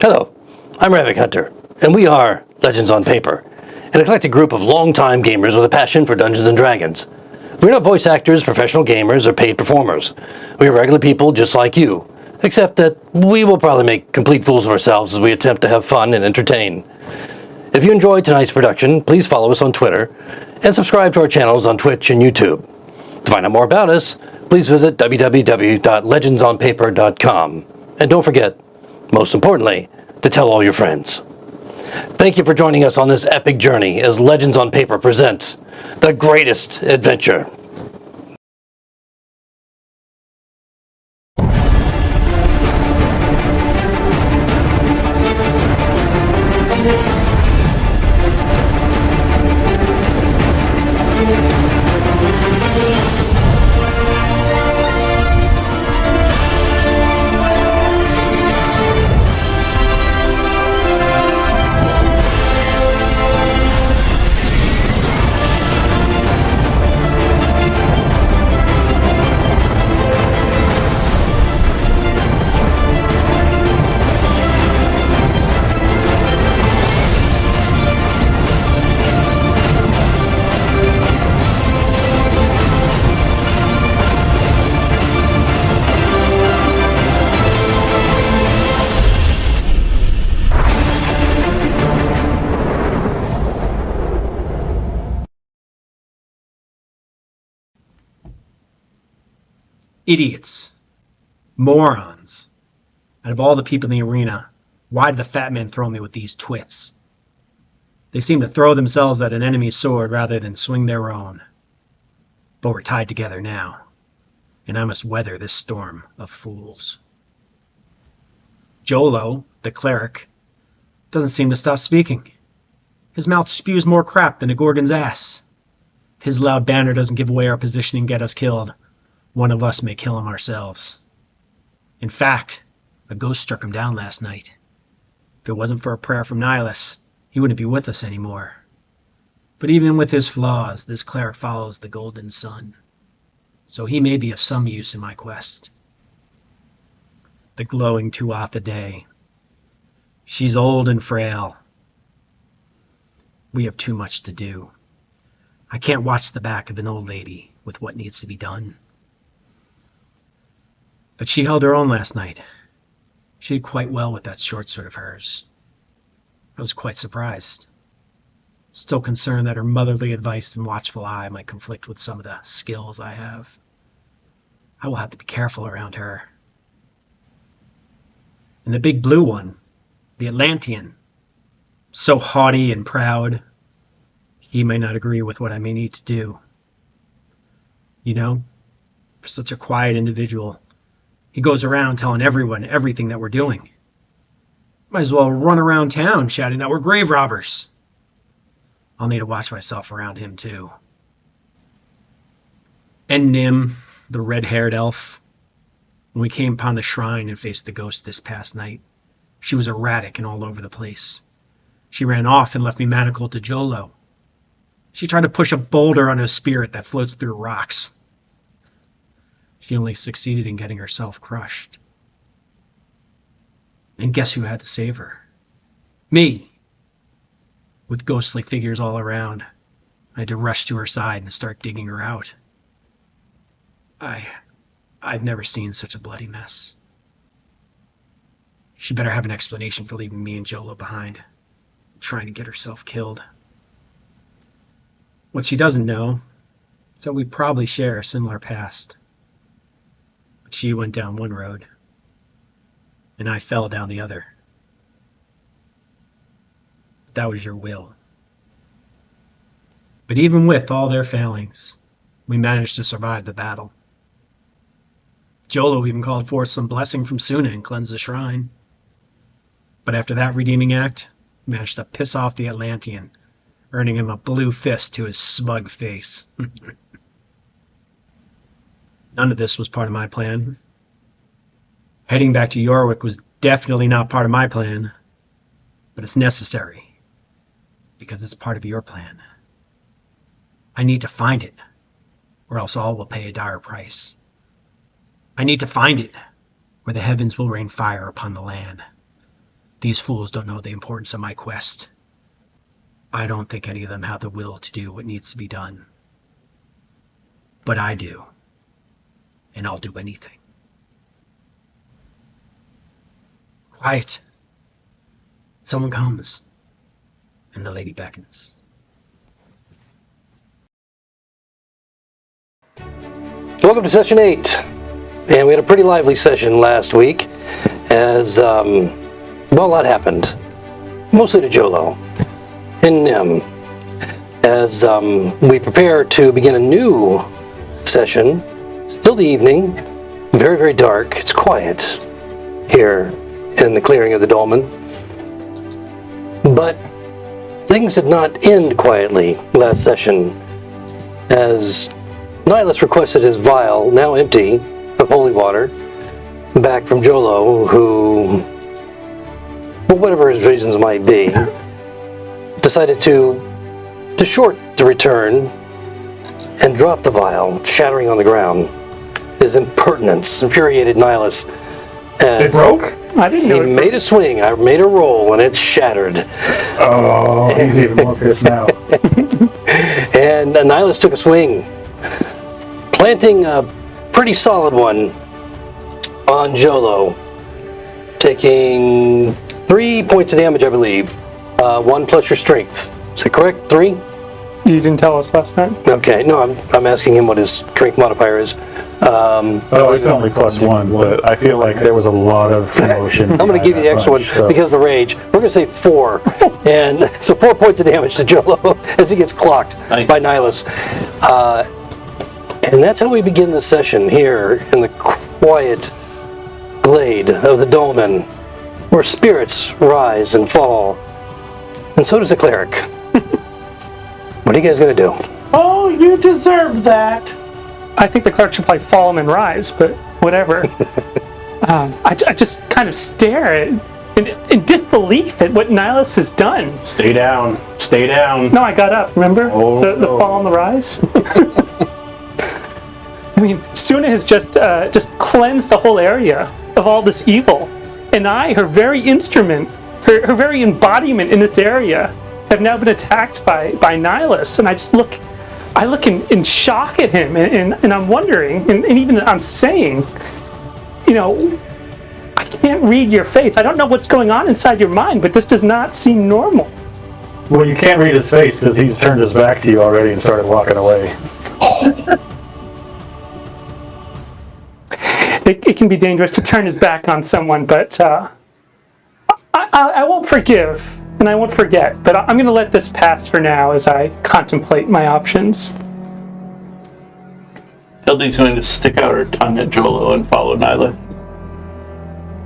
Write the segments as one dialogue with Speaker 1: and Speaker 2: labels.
Speaker 1: Hello, I'm Ravik Hunter, and we are Legends on Paper, an eclectic group of longtime gamers with a passion for Dungeons & Dragons. We're not voice actors, professional gamers, or paid performers. We are regular people just like you, except that we will probably make complete fools of ourselves as we attempt to have fun and entertain. If you enjoyed tonight's production, please follow us on Twitter, and subscribe to our channels on Twitch and YouTube. To find out more about us, please visit www.legendsonpaper.com. And don't forget, most importantly, to tell all your friends. Thank you for joining us on this epic journey as Legends on Paper presents the greatest adventure.
Speaker 2: Idiots. Morons. Out of all the people in the arena, why did the fat man throw me with these twits? They seem to throw themselves at an enemy's sword rather than swing their own. But we're tied together now, and I must weather this storm of fools. Jolo, the cleric, doesn't seem to stop speaking. His mouth spews more crap than a Gorgon's ass. If his loud banner doesn't give away our position and get us killed, one of us may kill him ourselves. In fact, a ghost struck him down last night. If it wasn't for a prayer from Nihilus, he wouldn't be with us anymore. But even with his flaws, this cleric follows the golden sun. So he may be of some use in my quest. The glowing Tuatha Day. She's old and frail. We have too much to do. I can't watch the back of an old lady with what needs to be done. But she held her own last night. She did quite well with that short sword of hers. I was quite surprised. Still concerned that her motherly advice and watchful eye might conflict with some of the skills I have. I will have to be careful around her. And the big blue one, the Atlantean, so haughty and proud, he may not agree with what I may need to do. You know, for such a quiet individual, he goes around telling everyone everything that we're doing. Might as well run around town shouting that we're grave robbers. I'll need to watch myself around him too. And Nim, the red-haired elf. When we came upon the shrine and faced the ghost this past night, she was erratic and all over the place. She ran off and left me manacled to Jolo. She tried to push a boulder on a spirit that floats through rocks. She only succeeded in getting herself crushed. And guess who had to save her? Me! With ghostly figures all around, I had to rush to her side and start digging her out. I've never seen such a bloody mess. She better have an explanation for leaving me and Jolo behind, trying to get herself killed. What she doesn't know is that we probably share a similar past. But she went down one road, and I fell down the other. That was your will. But even with all their failings, we managed to survive the battle. Jolo even called forth some blessing from Suna and cleansed the shrine. But after that redeeming act, we managed to piss off the Atlantean, earning him a blue fist to his smug face. None of this was part of my plan. Heading back to Yorwick was definitely not part of my plan, but it's necessary, because it's part of your plan. I need to find it, or else all will pay a dire price. I need to find it, where the heavens will rain fire upon the land. These fools don't know the importance of my quest. I don't think any of them have the will to do what needs to be done. But I do. And I'll do anything. Quiet. Someone comes, and the lady beckons.
Speaker 1: Welcome to Session 8. And we had a pretty lively session last week as, well, a lot happened. mostly to Jolo and Nim, as we prepare to begin a new session. Still the evening, very, very dark. It's quiet here in the clearing of the Dolmen. But things did not end quietly last session, as Nihilus requested his vial, now empty, of holy water, back from Jolo, who, for whatever his reasons might be, decided to short the return and drop the vial, shattering on the ground. His impertinence infuriated Nihilus.
Speaker 3: It broke?
Speaker 4: I didn't know
Speaker 1: He made a swing, I made a roll, and it shattered.
Speaker 3: Oh, he's even more pissed now.
Speaker 1: And Nihilus took a swing, planting a pretty solid one on Jolo, taking 3 points of damage, I believe. 1 plus your strength. Is that correct? 3?
Speaker 4: You didn't tell us last time.
Speaker 1: Okay, no, I'm asking him what his strength modifier is.
Speaker 3: Oh, it's only +1, but I feel like there was a lot of emotion.
Speaker 1: I'm going to give you the extra one because of the rage. We're going to say 4. And so 4 points of damage to Jolo as he gets clocked by Nihilus. And that's how we begin the session here in the quiet glade of the Dolmen, where spirits rise and fall. And so does the cleric. What are you guys going to do?
Speaker 5: Oh, you deserve that.
Speaker 4: I think the cleric should probably fall and then rise, but whatever. I just kind of stare in disbelief at what Nihilus has done.
Speaker 3: Stay down. Stay down.
Speaker 4: No, I got up, remember?
Speaker 3: Oh,
Speaker 4: the fall and the rise? I mean, Suna has just cleansed the whole area of all this evil. And I, her very instrument, her very embodiment in this area, have now been attacked by Nihilus. And I look in shock at him, and I'm wondering, and even I'm saying, I can't read your face. I don't know what's going on inside your mind, but this does not seem normal.
Speaker 3: Well, you can't read his face because he's turned his back to you already and started walking away.
Speaker 4: It can be dangerous to turn his back on someone, but I won't forgive, and I won't forget, but I'm going to let this pass for now as I contemplate my options.
Speaker 5: Hildy's going to stick out her tongue at Jolo and follow Nyla.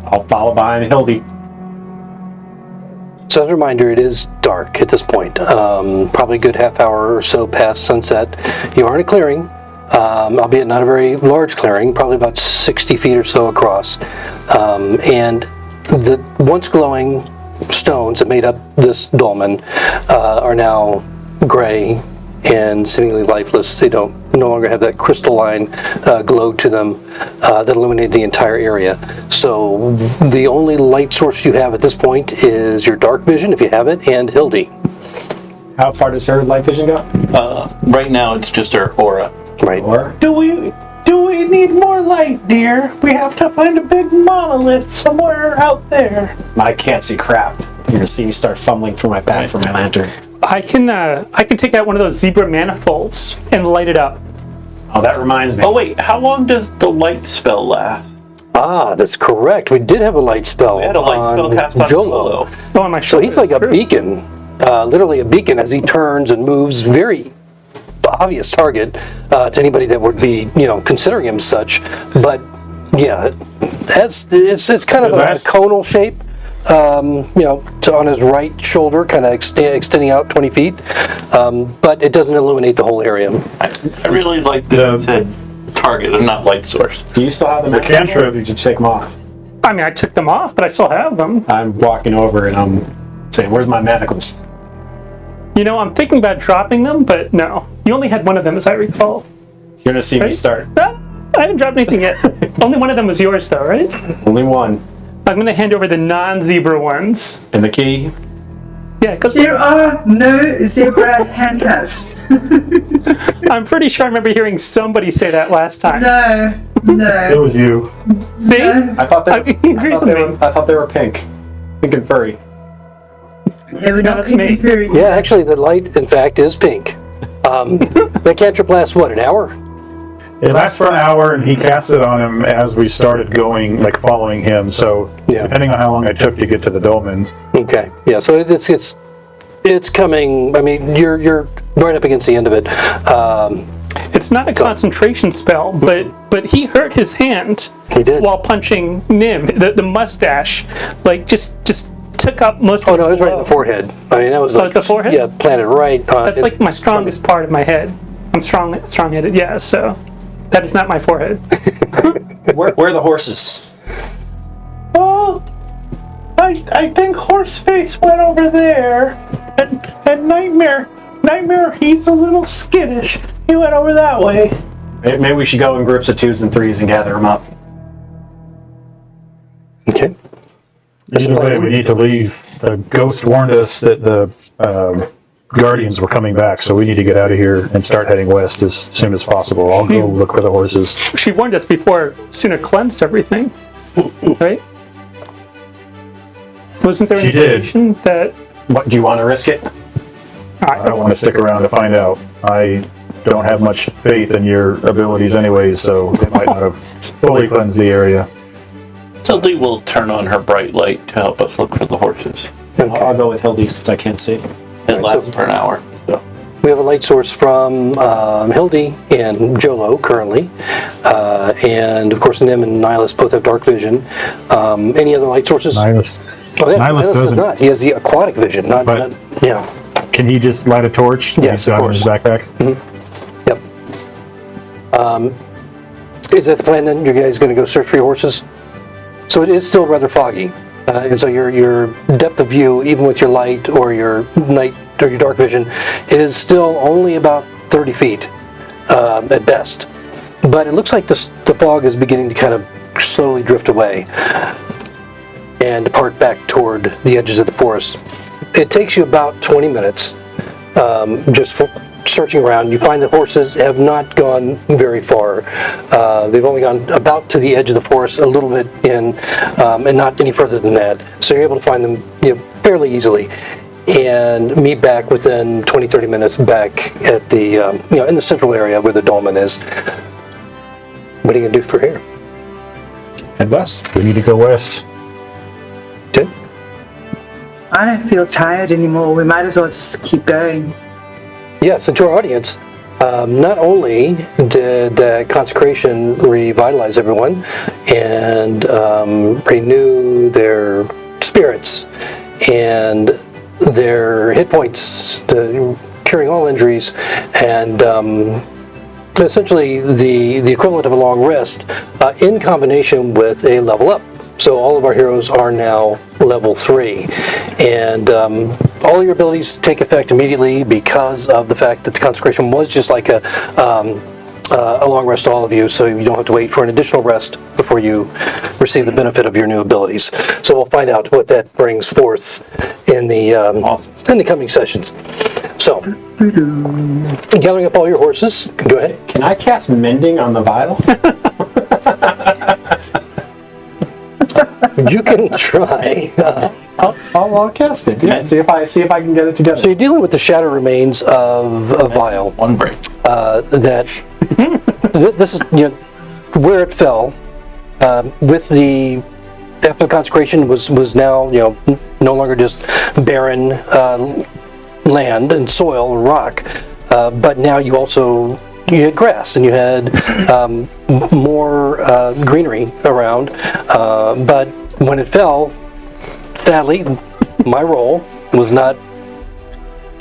Speaker 2: I'll follow behind Hildy.
Speaker 1: So as a reminder, it is dark at this point. Probably a good half hour or so past sunset. You are in a clearing, albeit not a very large clearing, probably about 60 feet or so across. And the once glowing stones that made up this dolmen are now gray and seemingly lifeless. They no longer have that crystalline glow to them that illuminate the entire area. So the only light source you have at this point is your dark vision, if you have it, and Hildy.
Speaker 2: How far does her light vision go?
Speaker 5: Right now it's just her aura.
Speaker 1: Right.
Speaker 2: Or?
Speaker 5: Do we need more light, dear? We have to find a big monolith somewhere out there.
Speaker 2: I can't see crap. You're gonna see me start fumbling through my bag for my lantern.
Speaker 4: I can take out one of those zebra manifolds and light it up.
Speaker 2: Oh, that reminds me.
Speaker 5: Oh wait, how long does the light spell last?
Speaker 1: Ah, that's correct. We did have a light spell
Speaker 5: We had a light spell cast on
Speaker 1: Jolo.
Speaker 5: Jolo.
Speaker 4: Oh, on my
Speaker 1: So
Speaker 4: shoulder.
Speaker 1: he's like a
Speaker 4: True.
Speaker 1: beacon, literally a beacon as he turns and moves. Very obvious target to anybody that would be, considering him such. But yeah, it's kind of a conal shape. On his right shoulder, kind of extending out 20 feet, but it doesn't illuminate the whole area.
Speaker 5: I really like that it said target and not light source.
Speaker 2: Do you still have them?
Speaker 3: The cantrip.
Speaker 2: Did you take them off?
Speaker 4: I mean, I took them off, but I still have them.
Speaker 2: I'm walking over and I'm saying, "Where's my manacles?"
Speaker 4: I'm thinking about dropping them, but no. You only had one of them, as I recall.
Speaker 2: You're gonna see me
Speaker 4: Right?
Speaker 2: start.
Speaker 4: I haven't dropped anything yet. Only one of them was yours, though, right?
Speaker 2: Only one.
Speaker 4: I'm going to hand over the non-zebra ones.
Speaker 2: And the key.
Speaker 4: Yeah, because
Speaker 6: There are no zebra handcuffs.
Speaker 4: I'm pretty sure I remember hearing somebody say that last time.
Speaker 6: No,
Speaker 3: It
Speaker 6: no.
Speaker 3: was you.
Speaker 4: See?
Speaker 2: I thought they.
Speaker 4: He agrees with me.
Speaker 2: I thought they were pink and furry.
Speaker 6: They were not
Speaker 4: that's me.
Speaker 6: even very.
Speaker 1: Yeah, actually, the light, in fact, is pink. That cantrip lasts, what, an hour?
Speaker 3: It lasts for an hour, and he casts it on him as we started going, like following him. So
Speaker 1: Yeah.
Speaker 3: depending on how long it took to get to the dolmen,
Speaker 1: Okay. Yeah. So it's coming. I mean, you're right up against the end of it.
Speaker 4: It's not a concentration spell, but he hurt his hand.
Speaker 1: He did.
Speaker 4: While punching Nim. The mustache, like just took up most.
Speaker 1: Oh
Speaker 4: of
Speaker 1: no, it was right in
Speaker 4: blow.
Speaker 1: the forehead. I mean, that was like
Speaker 4: it's the forehead?
Speaker 1: Yeah, planted right on.
Speaker 4: That's like my strongest part of my head. I'm strong-headed. Yeah. So that is not my forehead.
Speaker 7: Where are the horses?
Speaker 5: Oh, I think Horseface went over there, and Nightmare, he's a little skittish. He went over that way.
Speaker 7: Maybe we should go in groups of 2s and 3s and gather them up.
Speaker 1: Okay.
Speaker 3: either way, we need to leave. The ghost warned us that the guardians were coming back, so we need to get out of here and start heading west as soon as possible. I'll go look for the horses.
Speaker 4: She warned us before Suna cleansed everything, right? Wasn't there an
Speaker 3: She did.
Speaker 4: indication that?
Speaker 7: What, do you want to risk it?
Speaker 3: I don't want to stick around to find out. I don't have much faith in your abilities anyways, so they might not have fully cleansed the area.
Speaker 8: Hildy will turn on her bright light to help us look for the horses.
Speaker 7: I'll go with Hildy since I can't see.
Speaker 8: It lasts for an hour. So.
Speaker 1: We have a light source from Hildy and Jolo currently, and of course Nim and Nihilus both have dark vision. Any other light sources?
Speaker 3: Nihilus
Speaker 1: Nihilus does
Speaker 3: doesn't.
Speaker 1: not. He has the aquatic vision. Not yeah.
Speaker 3: Can he just light a torch?
Speaker 1: Yes, of
Speaker 3: in
Speaker 1: course.
Speaker 3: his backpack.
Speaker 1: Yep. Is that the plan then? You guys going to go search for your horses? So it is still rather foggy, and so your depth of view, even with your light or your night or your dark vision, is still only about 30 feet at best. But it looks like the fog is beginning to kind of slowly drift away and depart back toward the edges of the forest. It takes you about 20 minutes just searching around. You find the horses have not gone very far. They've only gone about to the edge of the forest, a little bit in, and not any further than that. So you're able to find them fairly easily and meet back within 20-30 minutes back at the, in the central area where the dolmen is. What are you going to do for here?
Speaker 3: Head west. We need to go west.
Speaker 1: Okay.
Speaker 6: I don't feel tired anymore. We might as well just keep going.
Speaker 1: Yes, and to our audience, not only did consecration revitalize everyone and renew their spirits and their hit points, curing all injuries, and essentially the equivalent of a long rest in combination with a level up. So all of our heroes are now level 3, and all your abilities take effect immediately because of the fact that the consecration was just like a long rest to all of you, so you don't have to wait for an additional rest before you receive the benefit of your new abilities. So we'll find out what that brings forth in the coming sessions. So, gathering up all your horses, go ahead.
Speaker 7: Can I cast Mending on the vial?
Speaker 1: You can try.
Speaker 7: I'll cast it. Yeah, see if I can get it together.
Speaker 1: So you're dealing with the shattered remains of a vial.
Speaker 8: One break.
Speaker 1: That this is where it fell. With the after the consecration was now no longer just barren land and soil and rock, but now you had grass and you had more greenery around, but when it fell, sadly, my roll was not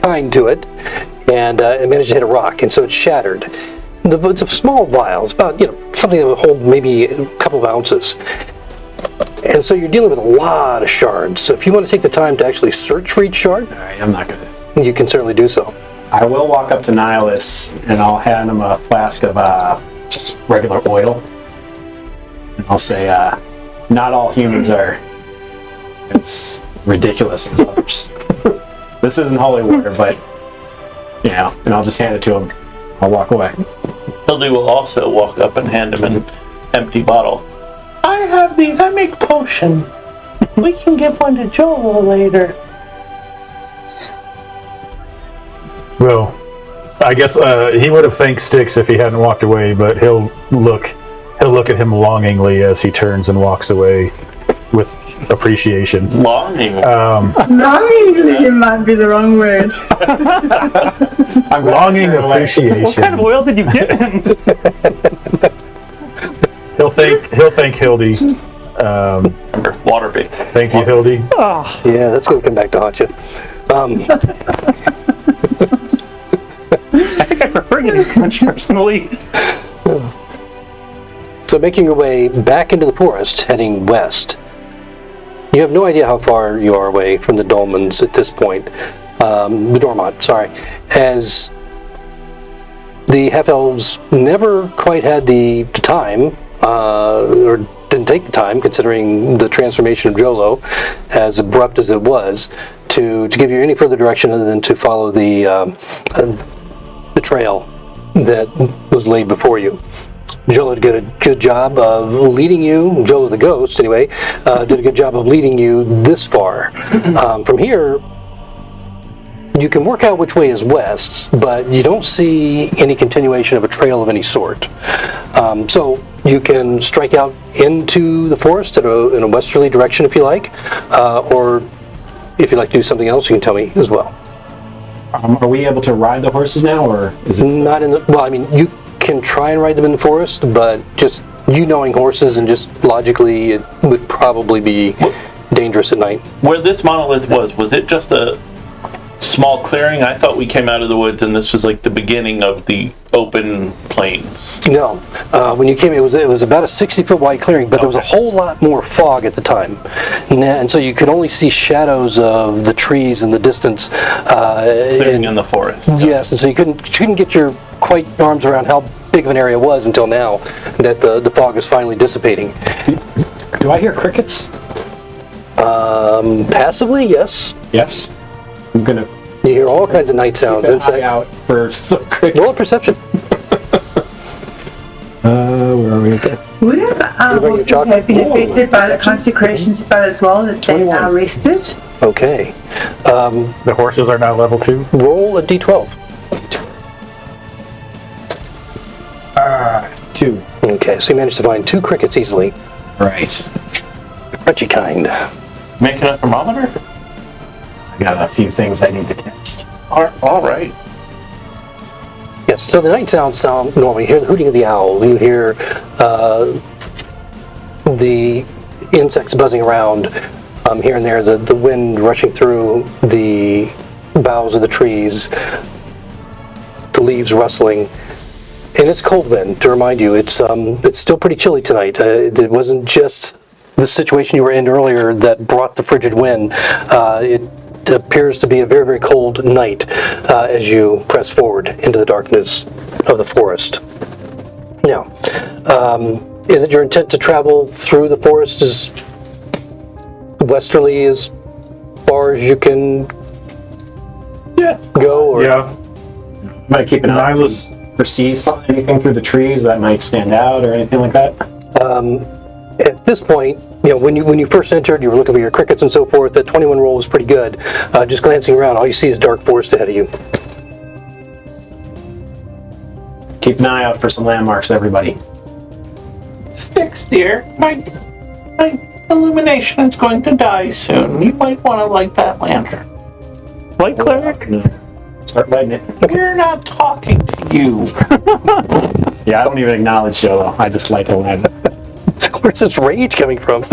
Speaker 1: kind to it, and it managed to hit a rock, and so it shattered. It's a small vial. It's about something that would hold maybe a couple of ounces, and so you're dealing with a lot of shards. So if you want to take the time to actually search for each shard,
Speaker 7: All right, I'm not gonna.
Speaker 1: you can certainly do so.
Speaker 7: I will walk up to Nihilus and I'll hand him a flask of just regular oil, and I'll say, "Not all humans are as ridiculous as others. This isn't holy water, but and I'll just hand it to him. I'll walk away."
Speaker 8: Hildy will also walk up and hand him an empty bottle.
Speaker 5: I have these. I make potion. We can give one to Joel later.
Speaker 3: Well, I guess he would have thanked Styx if he hadn't walked away, but he'll look at him longingly as he turns and walks away with appreciation.
Speaker 8: Longing.
Speaker 6: Longingly might be the wrong word.
Speaker 7: I'm
Speaker 3: Longing appreciation.
Speaker 4: What kind of oil did you get him?
Speaker 3: He'll thank Hildy.
Speaker 8: Remember, water-based.
Speaker 3: Thank you, Hildy.
Speaker 4: Oh,
Speaker 1: Yeah, that's going to come back to haunt you.
Speaker 4: I think I prefer getting punched personally.
Speaker 1: So making your way back into the forest, heading west, you have no idea how far you are away from the Dolmens at this point. The Dormont, sorry. As the half-elves never quite had the time, or didn't take the time, considering the transformation of Jolo, as abrupt as it was, to give you any further direction other than to follow the trail that was laid before you. Jolo did a good job of leading you, Jolo the ghost anyway, did a good job of leading you this far. From here, you can work out which way is west, but you don't see any continuation of a trail of any sort. So you can strike out into the forest in a westerly direction if you like, or if you'd like to do something else, you can tell me as well.
Speaker 7: Are we able to ride the horses now, or is it
Speaker 1: Not in the, well, I mean, you can try and ride them in the forest, but just you knowing horses and just logically, it would probably be dangerous at night.
Speaker 8: Where this monolith was it just a small clearing? I thought we came out of the woods and this was like the beginning of the open plains.
Speaker 1: No, when you came, it was about a 60-foot wide clearing, but there was a whole lot more fog at the time, and so you could only see shadows of the trees in the distance.
Speaker 8: Clearing in the forest.
Speaker 1: Yes, and so you couldn't get your quite arms around how big of an area was until now that the fog is finally dissipating.
Speaker 7: Do I hear crickets?
Speaker 1: Passively, yes.
Speaker 7: Yes. I'm gonna
Speaker 1: You hear all kinds of night sounds.
Speaker 7: keep an
Speaker 1: It's
Speaker 7: eye out for some crickets.
Speaker 1: roll a perception.
Speaker 7: Where are we again?
Speaker 6: Would our horses
Speaker 1: chocolate?
Speaker 6: have been affected by the consecration spell as well, that they
Speaker 7: 21.
Speaker 6: now rested?
Speaker 1: Okay.
Speaker 3: The horses are now level 2.
Speaker 1: Roll a d12.
Speaker 7: 2.
Speaker 1: Okay, so you managed to find 2 crickets easily.
Speaker 7: Right.
Speaker 1: The crunchy kind.
Speaker 8: Making a thermometer?
Speaker 7: I got a few things I need to cast.
Speaker 8: All right.
Speaker 1: Yes, so the night sounds sound normal. You hear the hooting of the owl. You hear the insects buzzing around here and there, the wind rushing through the boughs of the trees, the leaves rustling. And it's cold wind, to remind you. It's still pretty chilly tonight. It wasn't just the situation you were in earlier that brought the frigid wind. It appears to be a very, very cold night as you press forward into the darkness of the forest. Now, is it your intent to travel through the forest as westerly as far as you can go? Or?
Speaker 3: Yeah.
Speaker 7: I'm gonna keep an eye out
Speaker 3: Nyla's
Speaker 7: for sees anything through the trees that might stand out or anything like that.
Speaker 1: At this point, you know, when you first entered, you were looking for your crickets and so forth. That 21 roll was pretty good. Just glancing around, all you see is dark forest ahead of you.
Speaker 7: Keep an eye out for some landmarks, everybody.
Speaker 5: Styx, dear, my illumination is going to die soon. You might want to light that lantern.
Speaker 4: Light cleric?
Speaker 7: No. Start lighting it.
Speaker 5: We're not talking to you.
Speaker 7: Yeah, I don't even acknowledge Jolo. I just light the lantern.
Speaker 1: Where's this rage coming from?
Speaker 4: Do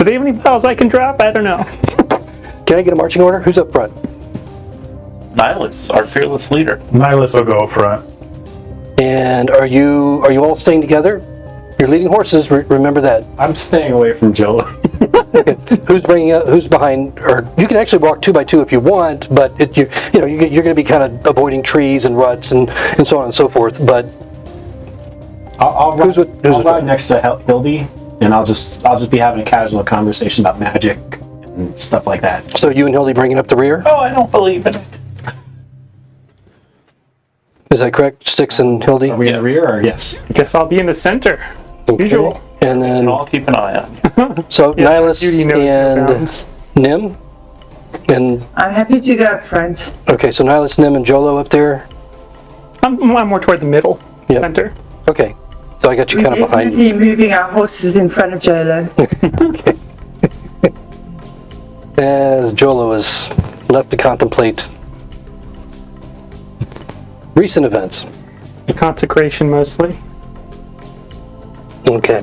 Speaker 4: they have any piles I can drop? I don't know.
Speaker 1: Can I get a marching order? Who's up front?
Speaker 8: Nihilus, our fearless leader.
Speaker 3: Nihilus will go up front.
Speaker 1: And are you all staying together? You're leading horses. Remember that.
Speaker 7: I'm staying away from Jolo.
Speaker 1: Who's bringing up? Who's behind? Or you can actually walk 2 by 2 if you want, but you're going to be kind of avoiding trees and ruts and so on and so forth. But
Speaker 7: I'll
Speaker 1: Who's
Speaker 7: ride next to Hildy, and I'll just be having a casual conversation about magic and stuff like that.
Speaker 1: so you and Hildy bringing up the rear?
Speaker 5: Oh, I don't believe in it.
Speaker 1: Is that correct? Styx and Hildy.
Speaker 7: Are we in the rear, or yes?
Speaker 4: Guess I'll be in the center. As usual.
Speaker 1: And then
Speaker 8: And I'll keep an eye on you.
Speaker 1: so
Speaker 4: Yeah,
Speaker 1: Nihilus
Speaker 4: Judy knows your
Speaker 1: and
Speaker 4: bounds.
Speaker 1: Nim, And,
Speaker 6: I'm happy to go up front.
Speaker 1: okay, so Nihilus, Nim, and Jolo up there?
Speaker 4: I'm more toward the middle
Speaker 1: Yep.
Speaker 4: center.
Speaker 1: Okay, so I got you
Speaker 6: We're
Speaker 1: kind of behind.
Speaker 6: definitely moving our horses in front of Jolo.
Speaker 1: As Jolo is left to contemplate recent events.
Speaker 4: The consecration mostly.
Speaker 1: Okay.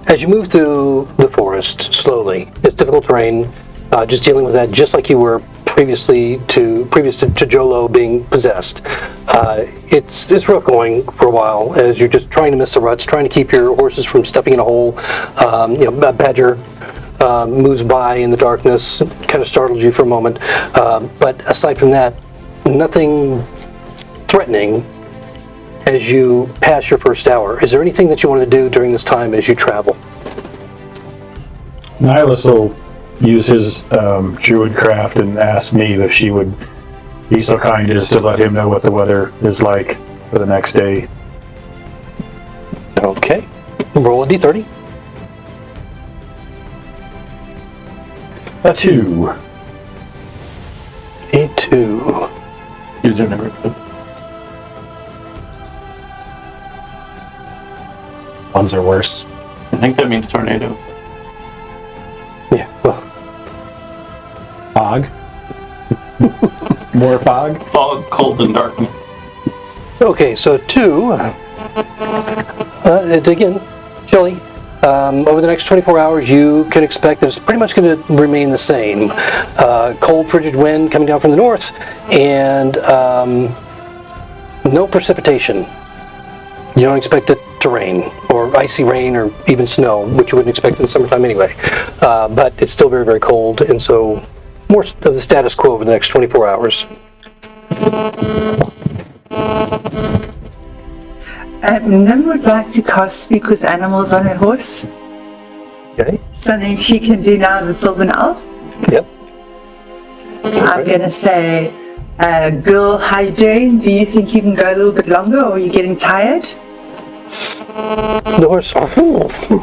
Speaker 1: As you move through the forest slowly, it's difficult terrain, just dealing with that just like you were previous to Jolo being possessed. It's rough going for a while as you're just trying to miss the ruts, trying to keep your horses from stepping in a hole. A badger moves by in the darkness, kind of startles you for a moment. But aside from that, nothing threatening as you pass your first hour. Is there anything that you want to do during this time as you travel?
Speaker 3: Nihilus will use his druid craft and ask me if she would be so kind as to let him know what the weather is like for the next day.
Speaker 1: Okay. Roll a d30.
Speaker 3: A 2.
Speaker 1: A 2.
Speaker 8: User never.
Speaker 7: Ones are worse.
Speaker 8: I think that means tornado.
Speaker 1: Yeah, well,
Speaker 7: Fog. More fog.
Speaker 8: Fog, cold, and darkness.
Speaker 1: okay, so 2. It's again chilly. Over the next 24 hours, you can expect that it's pretty much going to remain the same. Cold, frigid wind coming down from the north, and no precipitation. You don't expect it to rain, or icy rain, or even snow, which you wouldn't expect in the summertime anyway. But it's still very, very cold, and so more of the status quo over the next 24 hours.
Speaker 6: Nim would like to cast Speak with Animals on her horse.
Speaker 1: Okay?
Speaker 6: Something she can do now as a Sylvan Elf.
Speaker 1: Yep.
Speaker 6: I'm going to say, girl, how you doing? Do you think you can go a little bit longer, or are you getting tired?
Speaker 1: The horse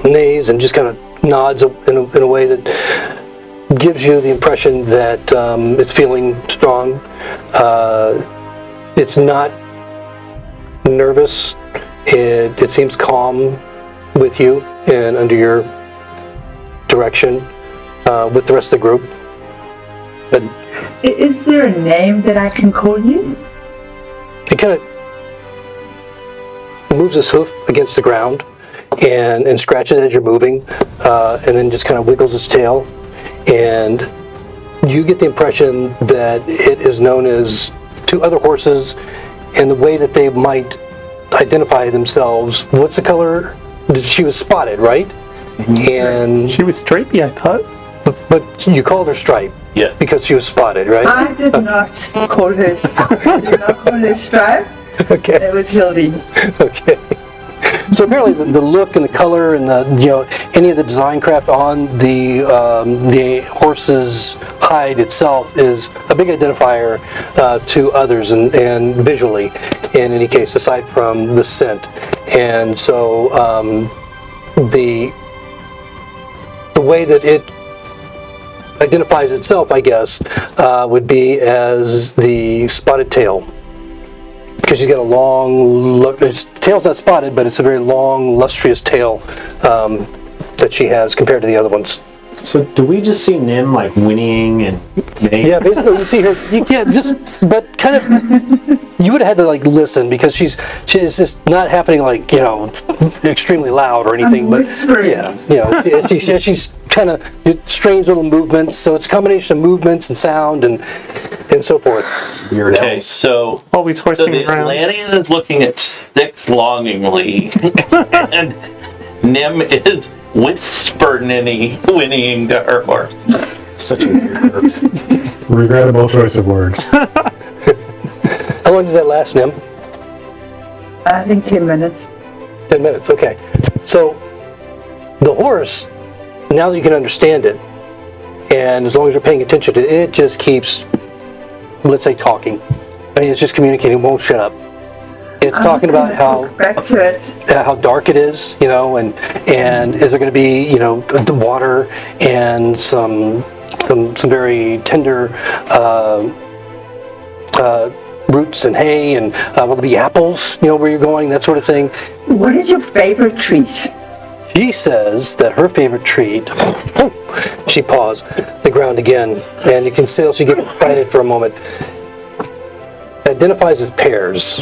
Speaker 1: neighs and just kind of nods in a way that gives you the impression that it's feeling strong. It's not nervous. It seems calm with you and under your direction with the rest of the group. But
Speaker 6: Is there a name that I can call you?
Speaker 1: it kind of moves his hoof against the ground and scratches as you're moving, and then just kind of wiggles its tail. And you get the impression that it is known as to other horses and the way that they might identify themselves. What's the color? She was spotted, right? And
Speaker 4: She was stripey, I thought.
Speaker 1: but you called her Stripe
Speaker 8: Yeah.
Speaker 1: because she was spotted, right?
Speaker 6: I did not call her. I did not call her Stripe.
Speaker 1: Okay.
Speaker 6: It was Hildy.
Speaker 1: Okay. So apparently the look and the color and any of the design craft on the horse's hide itself is a big identifier to others and visually in any case, aside from the scent. And so the way that it identifies itself, I guess, would be as the spotted tail. Because she's got a long, its tail's not spotted, but it's a very long, lustrous tail that she has compared to the other ones.
Speaker 7: So do we just see Nim like whinnying and
Speaker 1: Yeah, basically you see her, but kind of, you would have had to like listen because she's just not happening like, extremely loud or anything.
Speaker 6: I'm whispering.
Speaker 1: But yeah, she's kind of strange little movements, so it's a combination of movements and sound and so forth.
Speaker 7: weird
Speaker 8: Okay,
Speaker 7: elves?
Speaker 8: so
Speaker 4: Always
Speaker 8: so
Speaker 4: horsing
Speaker 8: the
Speaker 4: around.
Speaker 8: Atlantean is looking at Styx longingly, and Nim is whinnying to her horse.
Speaker 7: Such a weird group.
Speaker 3: Regrettable choice of words.
Speaker 1: How long does that last, Nim?
Speaker 6: I think 10 minutes.
Speaker 1: 10 minutes, okay. So the horse, now that you can understand it, and as long as you're paying attention to it, it just keeps, let's say, talking. I mean, it's just communicating, won't shut up. It's talking about how
Speaker 6: Back to it.
Speaker 1: how dark it is, and is there going to be, the water and some very tender roots and hay, and will there be apples, where you're going, that sort of thing.
Speaker 6: What is your favorite treat?
Speaker 1: She says that her favorite treat, she paused, the ground again, and you can see she gets excited for a moment, identifies as pears.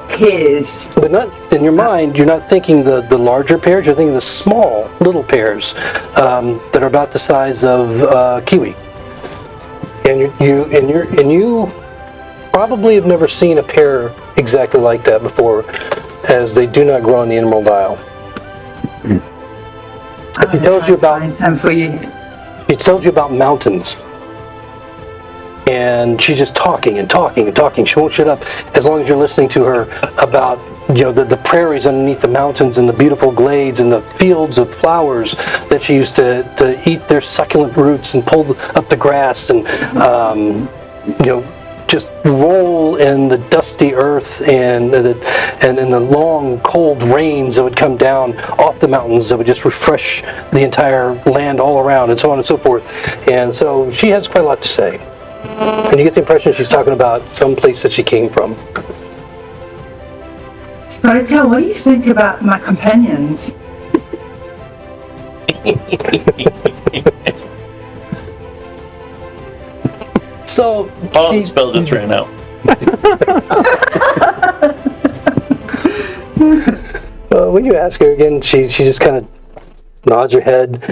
Speaker 6: Pears.
Speaker 1: But not in your mind, you're not thinking the larger pears, you're thinking the small little pears that are about the size of kiwi. And you probably have never seen a pear exactly like that before, as they do not grow on the Emerald Isle. She tells you about
Speaker 6: Find some for you.
Speaker 1: She tells you about mountains. And she's just talking and talking and talking. She won't shut up as long as you're listening to her about, the prairies underneath the mountains and the beautiful glades and the fields of flowers that she used to eat their succulent roots and pull up the grass and, just roll in the dusty earth and in the long cold rains that would come down off the mountains that would just refresh the entire land all around, and so on and so forth. And so she has quite a lot to say. And you get the impression she's talking about some place that she came from.
Speaker 6: Spotted, what do you think about my companions?
Speaker 1: So
Speaker 8: Oh, the spell just ran out.
Speaker 1: when you ask her again, she just kind of nods her head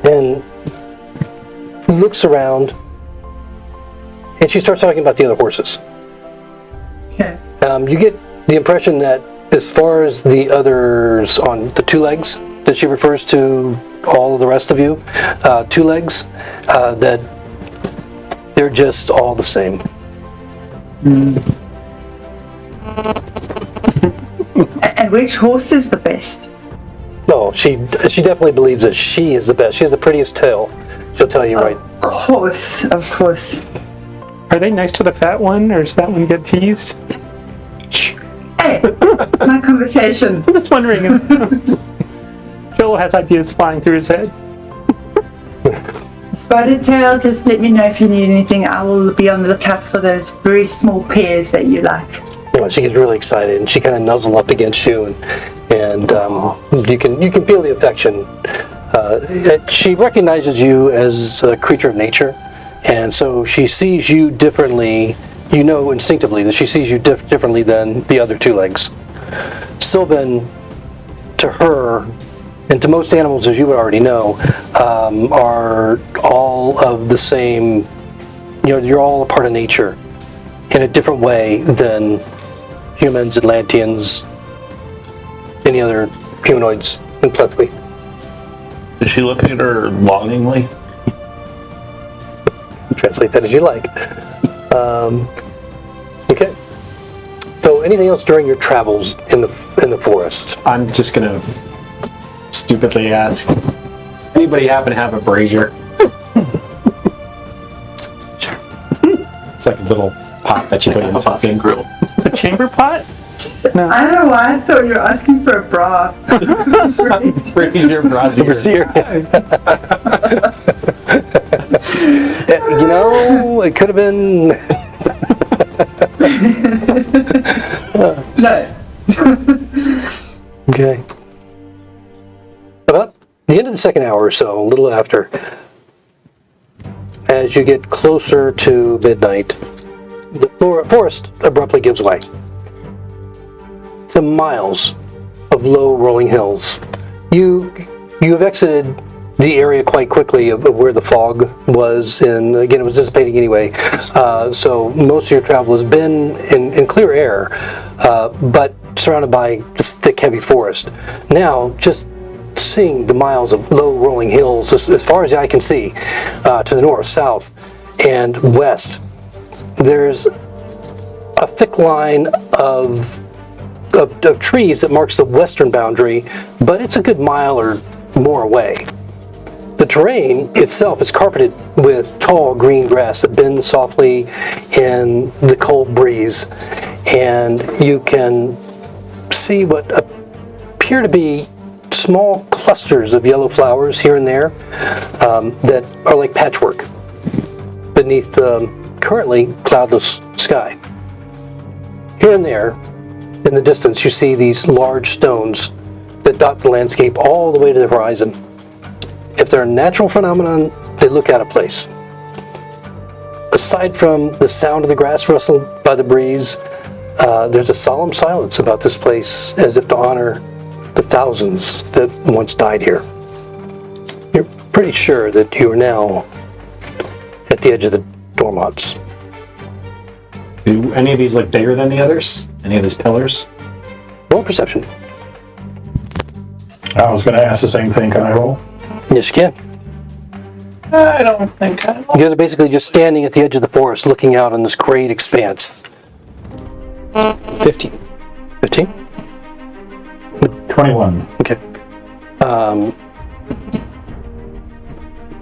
Speaker 1: and looks around, and she starts talking about the other horses.
Speaker 6: Okay.
Speaker 1: You get the impression that as far as the others on the two legs that she refers to, all of the rest of you, two legs, that they're just all the same.
Speaker 6: And which horse is the best?
Speaker 1: No, she definitely believes that she is the best. She has the prettiest tail. She'll tell you right.
Speaker 6: Of course.
Speaker 4: Are they nice to the fat one, or does that one get teased?
Speaker 6: Hey, my conversation.
Speaker 4: I'm just wondering if Joel has ideas flying through his head.
Speaker 6: Spotted Tail, just let me know if you need anything. I will be on the lookout for those very small pears that you like.
Speaker 1: She gets really excited, and she kind of nuzzles up against you, and you can feel the affection. She recognizes you as a creature of nature, and so she sees you differently. You know instinctively that she sees you differently than the other two legs. Sylvan, to her, and to most animals, as you would already know, are all of the same. You're all a part of nature in a different way than humans, Atlanteans, any other humanoids in Plethwy.
Speaker 8: Is she looking at her longingly?
Speaker 1: Translate that as you like. Okay. So, anything else during your travels in the forest?
Speaker 7: I'm just gonna stupidly ask, anybody happen to have a brazier? It's like a little pot that you put in something.
Speaker 8: Grill.
Speaker 4: A chamber pot? No.
Speaker 6: I don't know why I thought you were asking for a bra.
Speaker 7: Brazier, brazier.
Speaker 1: Brazier. It could have been.
Speaker 6: No.
Speaker 1: Okay. About the end of the second hour or so, a little after, as you get closer to midnight, the forest abruptly gives way to miles of low rolling hills. You have exited the area quite quickly of where the fog was, and again it was dissipating anyway, so most of your travel has been in clear air, but surrounded by this thick heavy forest. Now just seeing the miles of low rolling hills as far as the eye can see, to the north, south, and west, there's a thick line of trees that marks the western boundary, but it's a good mile or more away. The terrain itself is carpeted with tall green grass that bends softly in the cold breeze, and you can see what appear to be small clusters of yellow flowers here and there that are like patchwork beneath the currently cloudless sky. Here and there, in the distance, you see these large stones that dot the landscape all the way to the horizon. If they're a natural phenomenon, they look out of place. Aside from the sound of the grass rustled by the breeze, there's a solemn silence about this place, as if to honor the thousands that once died here. You're pretty sure that you are now at the edge of the Dormonts.
Speaker 7: Do any of these look bigger than the others? Any of these pillars?
Speaker 1: Roll perception.
Speaker 3: I was going to ask the same thing. Can I roll?
Speaker 1: Yes, you can.
Speaker 8: I don't think I
Speaker 1: You guys are basically just standing at the edge of the forest looking out on this great expanse.
Speaker 2: 15.
Speaker 1: 15?
Speaker 3: 21.
Speaker 1: Okay.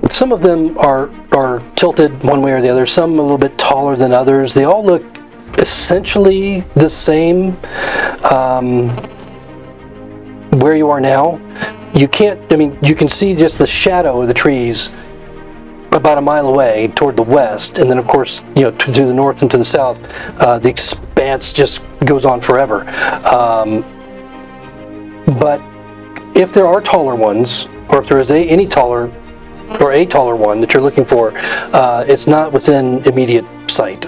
Speaker 1: Some of them are tilted one way or the other, some a little bit taller than others. They all look essentially the same where you are now. You can see just the shadow of the trees about a mile away toward the west, and then of course, to the north and to the south, the expanse just goes on forever. But if there are taller ones, or if there is a taller one that you're looking for, it's not within immediate sight.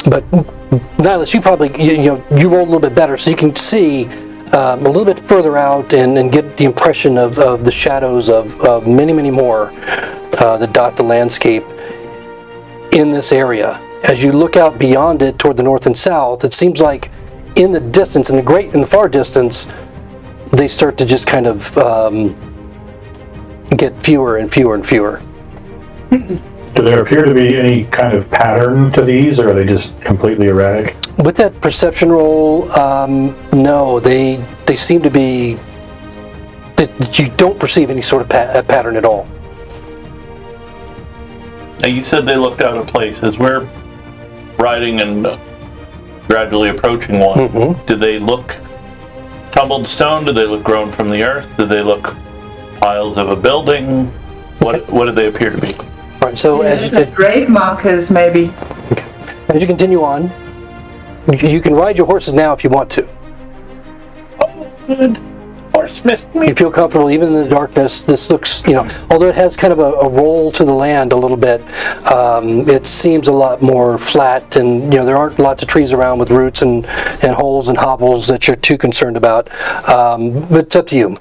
Speaker 1: But Nihilus, you probably you roll a little bit better, so you can see a little bit further out and get the impression of the shadows of many, many more that dot the landscape in this area. As you look out beyond it toward the north and south, it seems like in the distance, in the far distance, they start to just kind of get fewer and fewer and fewer.
Speaker 3: Do there appear to be any kind of pattern to these, or are they just completely erratic?
Speaker 1: With that perception roll, no, they seem to be. You don't perceive any sort of pattern at all.
Speaker 8: Now, you said they looked out of place. As we're riding and gradually approaching one, do they look tumbled stone? Do they look grown from the earth? Do they look piles of a building? What do they appear to be?
Speaker 1: All right, so
Speaker 6: grave markers, maybe.
Speaker 1: As you continue on, you can ride your horses now if you want to.
Speaker 8: Oh, good. Horse missed me.
Speaker 1: You feel comfortable even in the darkness. This looks, although it has kind of a roll to the land a little bit, it seems a lot more flat, and there aren't lots of trees around with roots and holes and hovels that you're too concerned about. But it's up to you.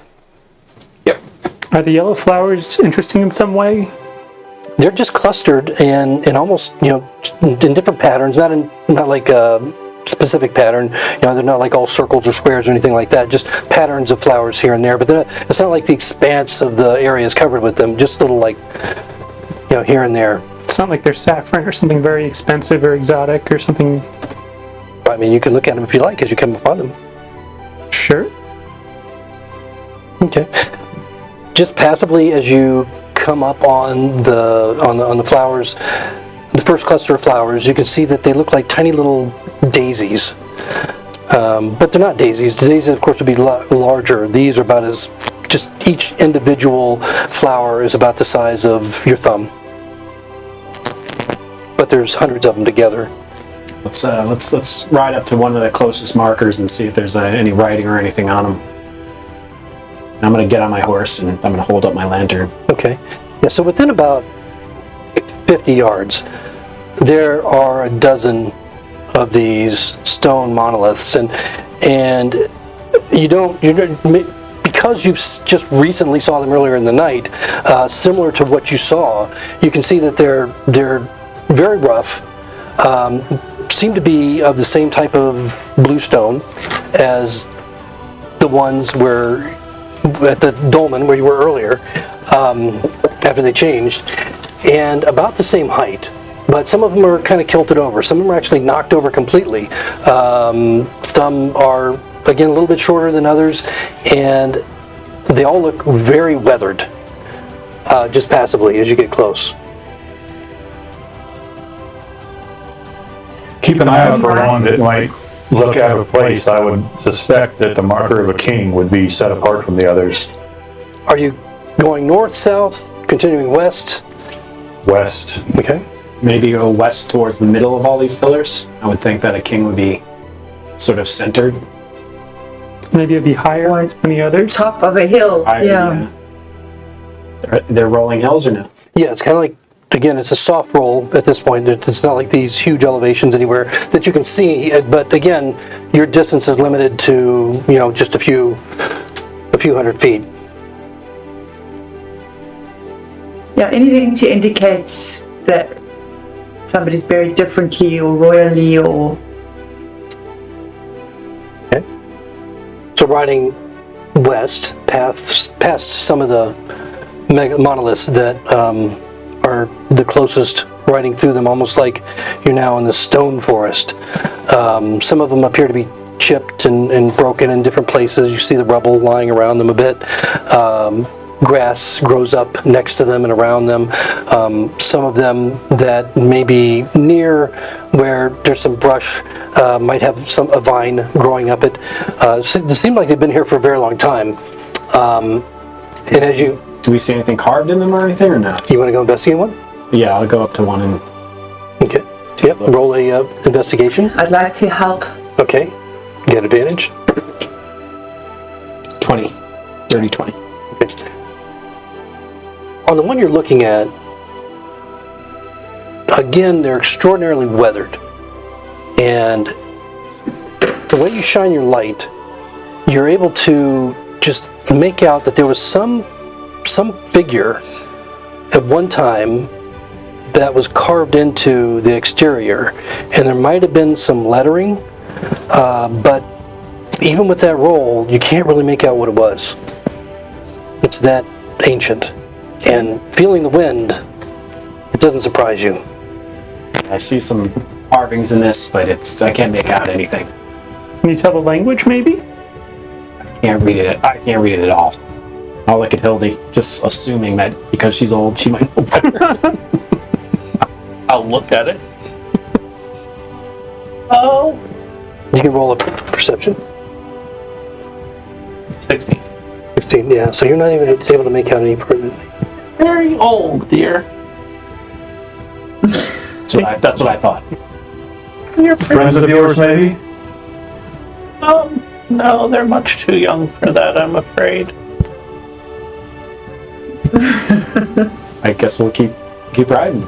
Speaker 7: Yep.
Speaker 4: Are the yellow flowers interesting in some way?
Speaker 1: They're just clustered and almost in different patterns, not like a specific pattern. They're not like all circles or squares or anything like that. Just patterns of flowers here and there. But it's not like the expanse of the area is covered with them. Just little here and there.
Speaker 4: It's not like they're saffron or something very expensive or exotic or something.
Speaker 1: I mean, you can look at them if you like as you come upon them.
Speaker 4: Sure.
Speaker 1: Okay. Just passively as you come up on the flowers, the first cluster of flowers, you can see that they look like tiny little daisies. But they're not daisies. The daisies, of course, would be larger. These are about just each individual flower is about the size of your thumb. But there's hundreds of them together.
Speaker 7: Let's ride up to one of the closest markers and see if there's any writing or anything on them. I'm going to get on my horse and I'm going to hold up my lantern.
Speaker 1: Okay. Yeah, so within about 50 yards, there are a dozen of these stone monoliths, and because you've just recently saw them earlier in the night, similar to what you saw, you can see that they're very rough, seem to be of the same type of blue stone as the ones where at the Dolmen where you were earlier, after they changed, and about the same height. But some of them are kind of kilted over. Some of them are actually knocked over completely. Some are, again, a little bit shorter than others, and they all look very weathered. just passively as you get close.
Speaker 3: Keep an eye out for one that might look out of place. I would suspect that the marker of a king would be set apart from the others.
Speaker 1: Are you going north, south, continuing west?
Speaker 3: West.
Speaker 1: Okay.
Speaker 7: Maybe go west towards the middle of all these pillars. I would think that a king would be sort of centered.
Speaker 4: Maybe it'd be higher
Speaker 6: Or
Speaker 4: than the others.
Speaker 6: top of a hill.
Speaker 7: Higher,
Speaker 6: Yeah.
Speaker 7: They're rolling hills or no?
Speaker 1: Yeah, it's kind of like, again, it's a soft roll at this point. It's not like these huge elevations anywhere that you can see. But again, your distance is limited to, just a few hundred feet.
Speaker 6: Yeah, anything to indicate that somebody's buried differently or royally or...
Speaker 1: Okay. So riding west, past some of the mega monoliths that are the closest, riding through them, almost like you're now in the stone forest. Some of them appear to be chipped and broken in different places. You see the rubble lying around them a bit. Grass grows up next to them and around them. Some of them that may be near where there's some brush might have a vine growing up it. It seems like they've been here for a very long time. And as you...
Speaker 7: Do we see anything carved in them or anything or not?
Speaker 1: You want to go investigate one?
Speaker 7: Yeah, I'll go up to one and...
Speaker 1: Okay. Yep, roll a investigation.
Speaker 6: I'd like to help.
Speaker 1: Okay. You got advantage.
Speaker 7: 20. Dirty 20.
Speaker 1: Okay. On the one you're looking at, again, they're extraordinarily weathered. And the way you shine your light, you're able to just make out that there was some figure at one time that was carved into the exterior, and there might have been some lettering, but even with that roll, you can't really make out what it was. It's that ancient. And feeling the wind, it doesn't surprise you.
Speaker 7: I see some carvings in this, but I can't make out anything.
Speaker 4: Can you tell the language, maybe?
Speaker 7: I can't read it at all. I'll look at Hildy, just assuming that because she's old, she might know better.
Speaker 8: I'll look at it. Oh.
Speaker 1: You can roll a perception.
Speaker 8: 16.
Speaker 1: 16, yeah. So you're not even able to make out any further.
Speaker 8: Very old, dear.
Speaker 7: That's what I thought.
Speaker 3: Friends of yours, maybe?
Speaker 8: No, they're much too young for that, I'm afraid.
Speaker 7: I guess we'll keep riding.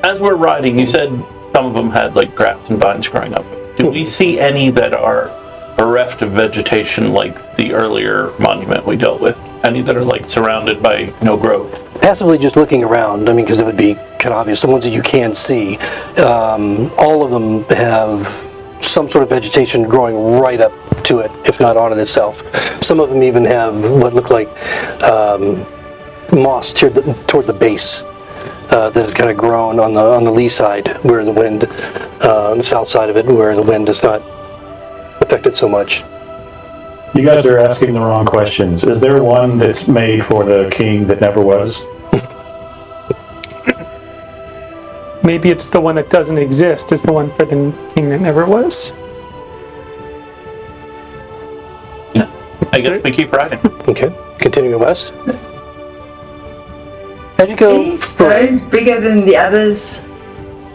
Speaker 8: As we're riding, you said some of them had like grass and vines growing up. Do we see any that are bereft of vegetation like the earlier monument we dealt with? Any that are like surrounded by no growth?
Speaker 1: Passively just looking around, I mean, because it would be kind of obvious, the ones that you can see, all of them have some sort of vegetation growing right up to it, if not on it itself. Some of them even have what look like moss toward the base that has kind of grown on the lee side, where the wind, on the south side of it, where the wind does not affect it so much.
Speaker 3: You guys are asking the wrong questions. Is there one that's made for the king that never was?
Speaker 4: Maybe it's the one that doesn't exist is the one for the king that never was.
Speaker 8: I guess we keep riding.
Speaker 1: Okay, continuing west. As you go,
Speaker 6: These stones bigger than the others.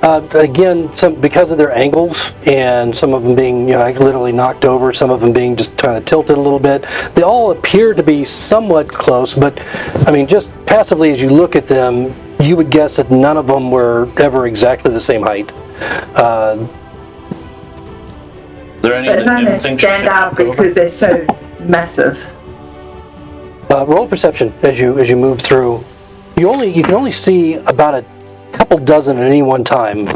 Speaker 1: again, because of their angles and some of them being, literally knocked over, some of them being just kind of tilted a little bit, they all appear to be somewhat close. But I mean, just passively as you look at them, you would guess that none of them were ever exactly the same height.
Speaker 8: Are there any
Speaker 6: But
Speaker 8: that
Speaker 6: none
Speaker 8: you
Speaker 6: that
Speaker 8: think
Speaker 6: stand
Speaker 8: should
Speaker 6: out
Speaker 8: knock over?
Speaker 6: because they're so massive.
Speaker 1: Roll perception as you move through. You can only see about a couple dozen at any one time,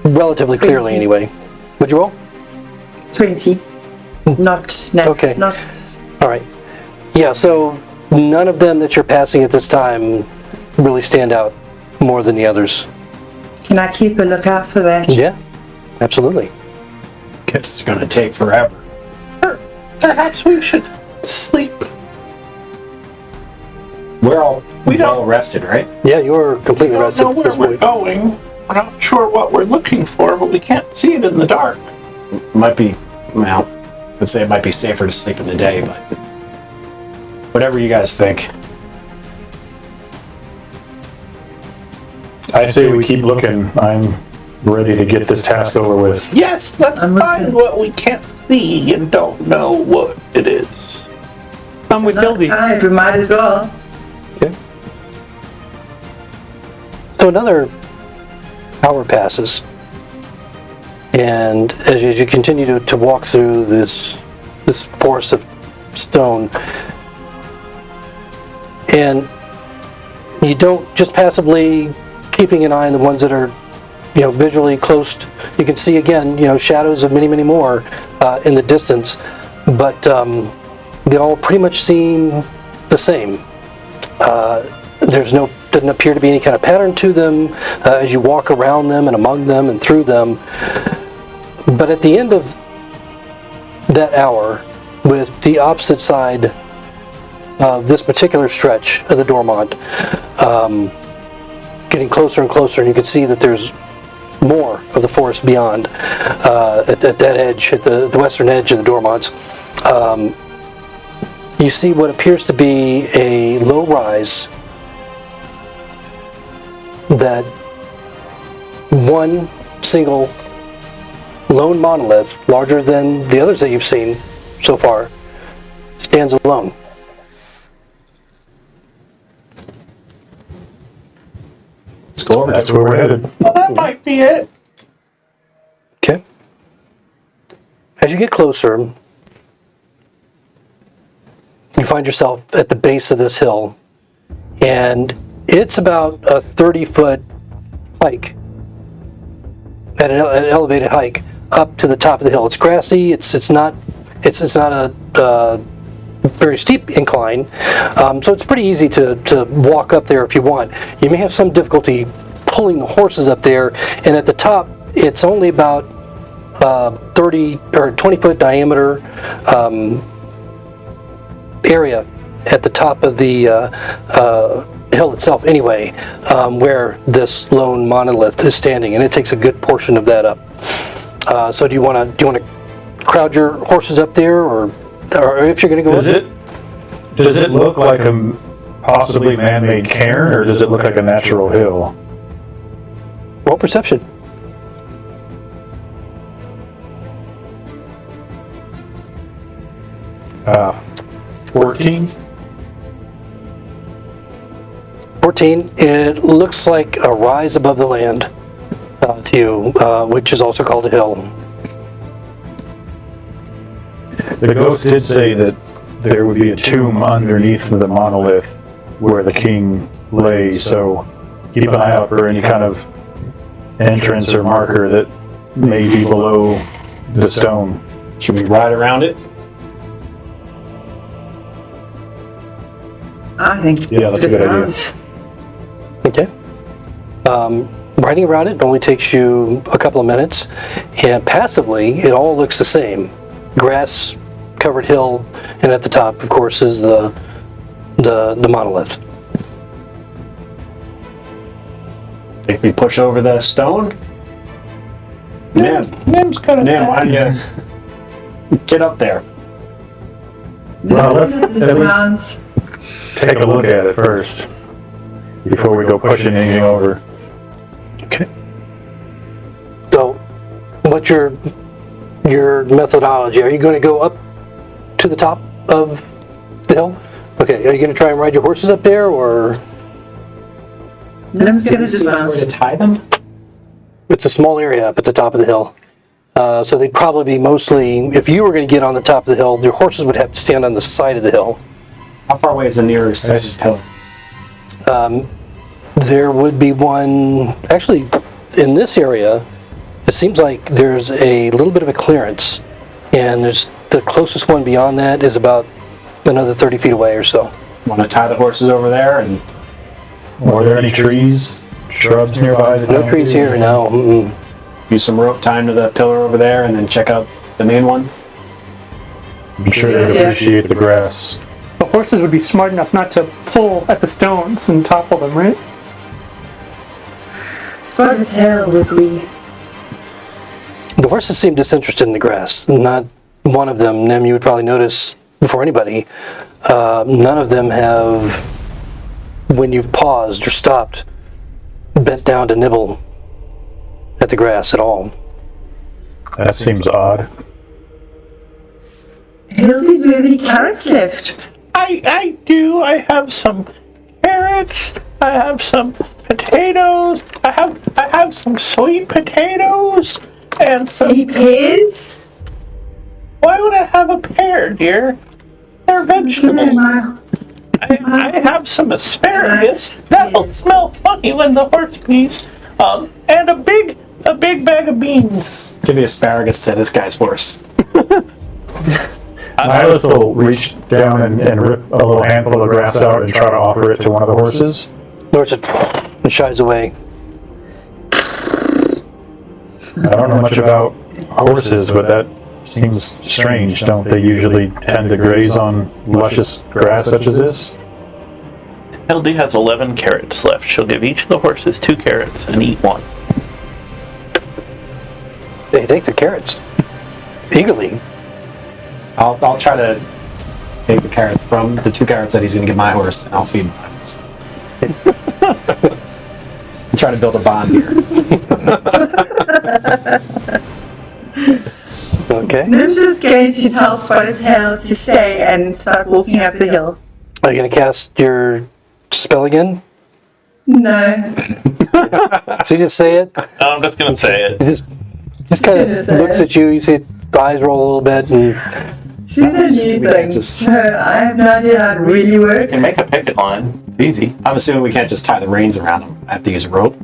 Speaker 1: relatively clearly
Speaker 6: Crazy.
Speaker 1: anyway. Would you roll?
Speaker 6: 20. Not, no,
Speaker 1: Okay.
Speaker 6: not.
Speaker 1: All right. Yeah, so none of them that you're passing at this time really stand out more than the others.
Speaker 6: Can I keep a lookout for that?
Speaker 1: Yeah, absolutely.
Speaker 7: Guess it's gonna take forever.
Speaker 8: Perhaps we should sleep.
Speaker 7: We're all
Speaker 8: We don't-
Speaker 7: well rested, right?
Speaker 1: Yeah, you're completely
Speaker 8: I don't
Speaker 1: rested
Speaker 8: know
Speaker 1: at
Speaker 8: where
Speaker 1: this
Speaker 8: we're
Speaker 1: point.
Speaker 8: going. We're not sure what we're looking for, but we can't see it in the dark.
Speaker 7: Might be, well, I'd say it might be safer to sleep in the day, but whatever you guys think.
Speaker 3: I say we keep looking. I'm ready to get this task over with.
Speaker 8: Yes, let's
Speaker 6: I'm with
Speaker 8: find
Speaker 6: you.
Speaker 8: what we can't see and don't know what it is.
Speaker 4: I'm with Hildy.
Speaker 6: Alright, we might as well.
Speaker 1: Okay. So another hour passes, and as you continue to walk through this forest of stone, and you don't just passively keeping an eye on the ones that are, visually close. You can see again, shadows of many more in the distance, but they all pretty much seem the same. Doesn't appear to be any kind of pattern to them as you walk around them and among them and through them. But at the end of that hour, with the opposite side of this particular stretch of the Dormont, getting closer and closer, and you can see that there's more of the forest beyond at that edge, at the western edge of the Dormonts. You see what appears to be a low rise that one single lone monolith, larger than the others that you've seen so far, stands alone.
Speaker 7: Let's go over
Speaker 3: That's
Speaker 7: to
Speaker 3: where we're headed.
Speaker 8: Well, that might be it.
Speaker 1: Okay. As you get closer, you find yourself at the base of this hill, and it's about a 30-foot hike, at an elevated hike up to the top of the hill. It's grassy. It's not a very steep incline, so it's pretty easy to walk up there if you want. You may have some difficulty pulling the horses up there, and at the top, it's only about 30 or 20-foot diameter area at the top of the hill itself anyway, where this lone monolith is standing, and it takes a good portion of that up. So do you want to crowd your horses up there, or if you're going to go
Speaker 3: Does it look like a possibly man-made cairn, or does it look like a natural hill?
Speaker 1: Roll perception.
Speaker 3: Uh, 14?
Speaker 1: 14. It looks like a rise above the land to you, which is also called a hill.
Speaker 3: The ghost did say that there would be a tomb underneath the monolith where the king lay, so keep an eye out for any kind of entrance or marker that may be below the stone.
Speaker 7: Should we ride around it?
Speaker 6: I think
Speaker 3: Yeah, that's a
Speaker 6: just
Speaker 3: good idea.
Speaker 6: around.
Speaker 1: Okay. Riding around it only takes you a couple of minutes, and passively, it all looks the same. Grass covered hill, and at the top, of course, is the monolith.
Speaker 7: Think we push over the stone? Nim,
Speaker 8: Nim's gonna
Speaker 7: why don't you get up there?
Speaker 3: Well, let's
Speaker 6: Just
Speaker 3: at
Speaker 6: around.
Speaker 3: least take a look at it first before we go pushing anything over.
Speaker 1: Okay. So, what's your methodology? Are you going to go up to the top of the hill? Okay. Are you going to try and ride your horses up there, or
Speaker 6: I'm just gonna
Speaker 7: Is there
Speaker 6: dismount.
Speaker 7: a way to tie them?
Speaker 1: it's a small area up at the top of the hill? So they'd probably be mostly. If you were going to get on the top of the hill, your horses would have to stand on the side of the hill.
Speaker 7: How far away is the nearest
Speaker 3: Yes.
Speaker 7: pillar?
Speaker 1: There would be one, actually, in this area, it seems like there's a little bit of a clearance, and there's the closest one beyond that is about another 30 feet away or so.
Speaker 7: Want to tie the horses over there and
Speaker 3: Are there any trees, shrubs nearby? that
Speaker 1: No
Speaker 3: don't-
Speaker 1: trees here, no. Mm-mm.
Speaker 7: use some rope time to the pillar over there and then check out the main one?
Speaker 3: I'm sure they'd
Speaker 6: Yeah.
Speaker 3: appreciate the grass.
Speaker 4: The horses would be smart enough not to pull at the stones and topple them, right?
Speaker 6: Swallowtail would we?
Speaker 1: The horses seem disinterested in the grass. Not one of them, Nem, you would probably notice before anybody, none of them have, when you've paused or stopped, bent down to nibble at the grass at all.
Speaker 3: That seems odd.
Speaker 6: Hildy, do we have any carrots left?
Speaker 5: I do. I have some carrots. I have some potatoes. I have some sweet potatoes and some.
Speaker 6: Any pears?
Speaker 5: Why would I have a pear, dear? They're vegetables. I have some asparagus. That'll smell funny when the horse pees. And a big bag of beans.
Speaker 7: Give me asparagus to this guy's horse.
Speaker 3: Nihilus will reach down and rip a little handful of grass out and try to offer it to one of the horses.
Speaker 1: Norse it and shies away.
Speaker 3: I don't know much about horses, but that seems strange. Don't they usually tend to graze on luscious grass such as this?
Speaker 8: Hildy has 11 carrots left. She'll give each of the horses 2 carrots and eat one.
Speaker 1: They take the carrots eagerly.
Speaker 7: I'll try to take the carrots from the 2 carrots that he's going to give my horse, and I'll feed my horse. I'm trying to build a bond here.
Speaker 1: Okay.
Speaker 6: Nim's just going to tell Swallowtail to stay and start walking up the hill.
Speaker 1: Are you going to cast your spell again?
Speaker 6: No.
Speaker 1: So you just say it?
Speaker 8: I'm just going to say it.
Speaker 1: He just kind of looks at you. You see the eyes roll a little bit, and
Speaker 6: She's a new
Speaker 7: We can't
Speaker 6: thing,
Speaker 7: just-
Speaker 6: so I have no idea how it really works.
Speaker 8: You can make a picket line. It's easy.
Speaker 7: I'm assuming we can't just tie the reins around him. I have to use a rope.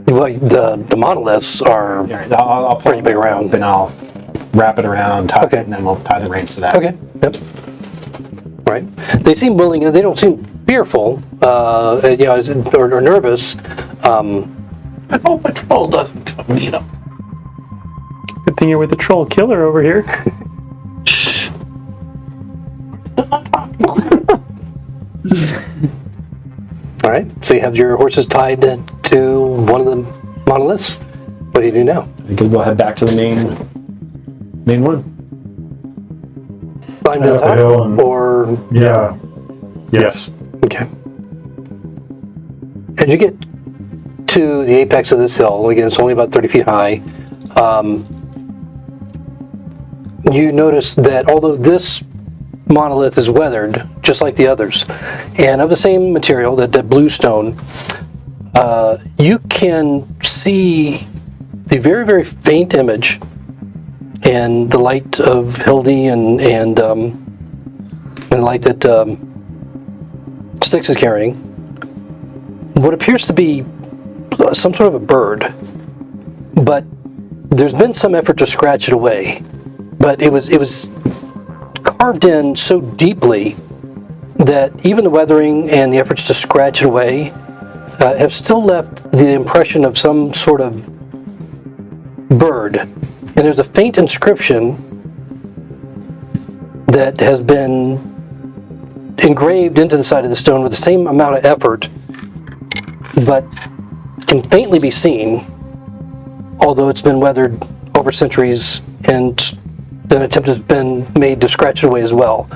Speaker 1: well, the monoliths are
Speaker 7: All right, I'll pull
Speaker 1: pretty big around.
Speaker 7: and I'll wrap it around, tuck
Speaker 1: Okay.
Speaker 7: it, and then we'll tie the reins to that.
Speaker 1: Okay. Yep. All right. They seem willing. They don't seem fearful, or nervous.
Speaker 8: I hope a troll doesn't come meet him.
Speaker 4: Good thing you're with the troll killer over here.
Speaker 1: All right. So you have your horses tied to one of the monoliths. What do you do now?
Speaker 7: I think we'll head back to the main one.
Speaker 1: Climb to the
Speaker 3: Up the
Speaker 1: top,
Speaker 3: hill and-
Speaker 1: or
Speaker 3: Yeah. Yes.
Speaker 1: okay. As you get to the apex of this hill, again, it's only about 30 feet high. You notice that although this monolith is weathered, just like the others, and of the same material, that blue stone, you can see the very, very faint image and the light of Hildy and the light that Styx is carrying. What appears to be some sort of a bird, but there's been some effort to scratch it away. But it was carved in so deeply that even the weathering and the efforts to scratch it away have still left the impression of some sort of bird. And there's a faint inscription that has been engraved into the side of the stone with the same amount of effort, but can faintly be seen, although it's been weathered over centuries and an attempt has been made to scratch it away as well.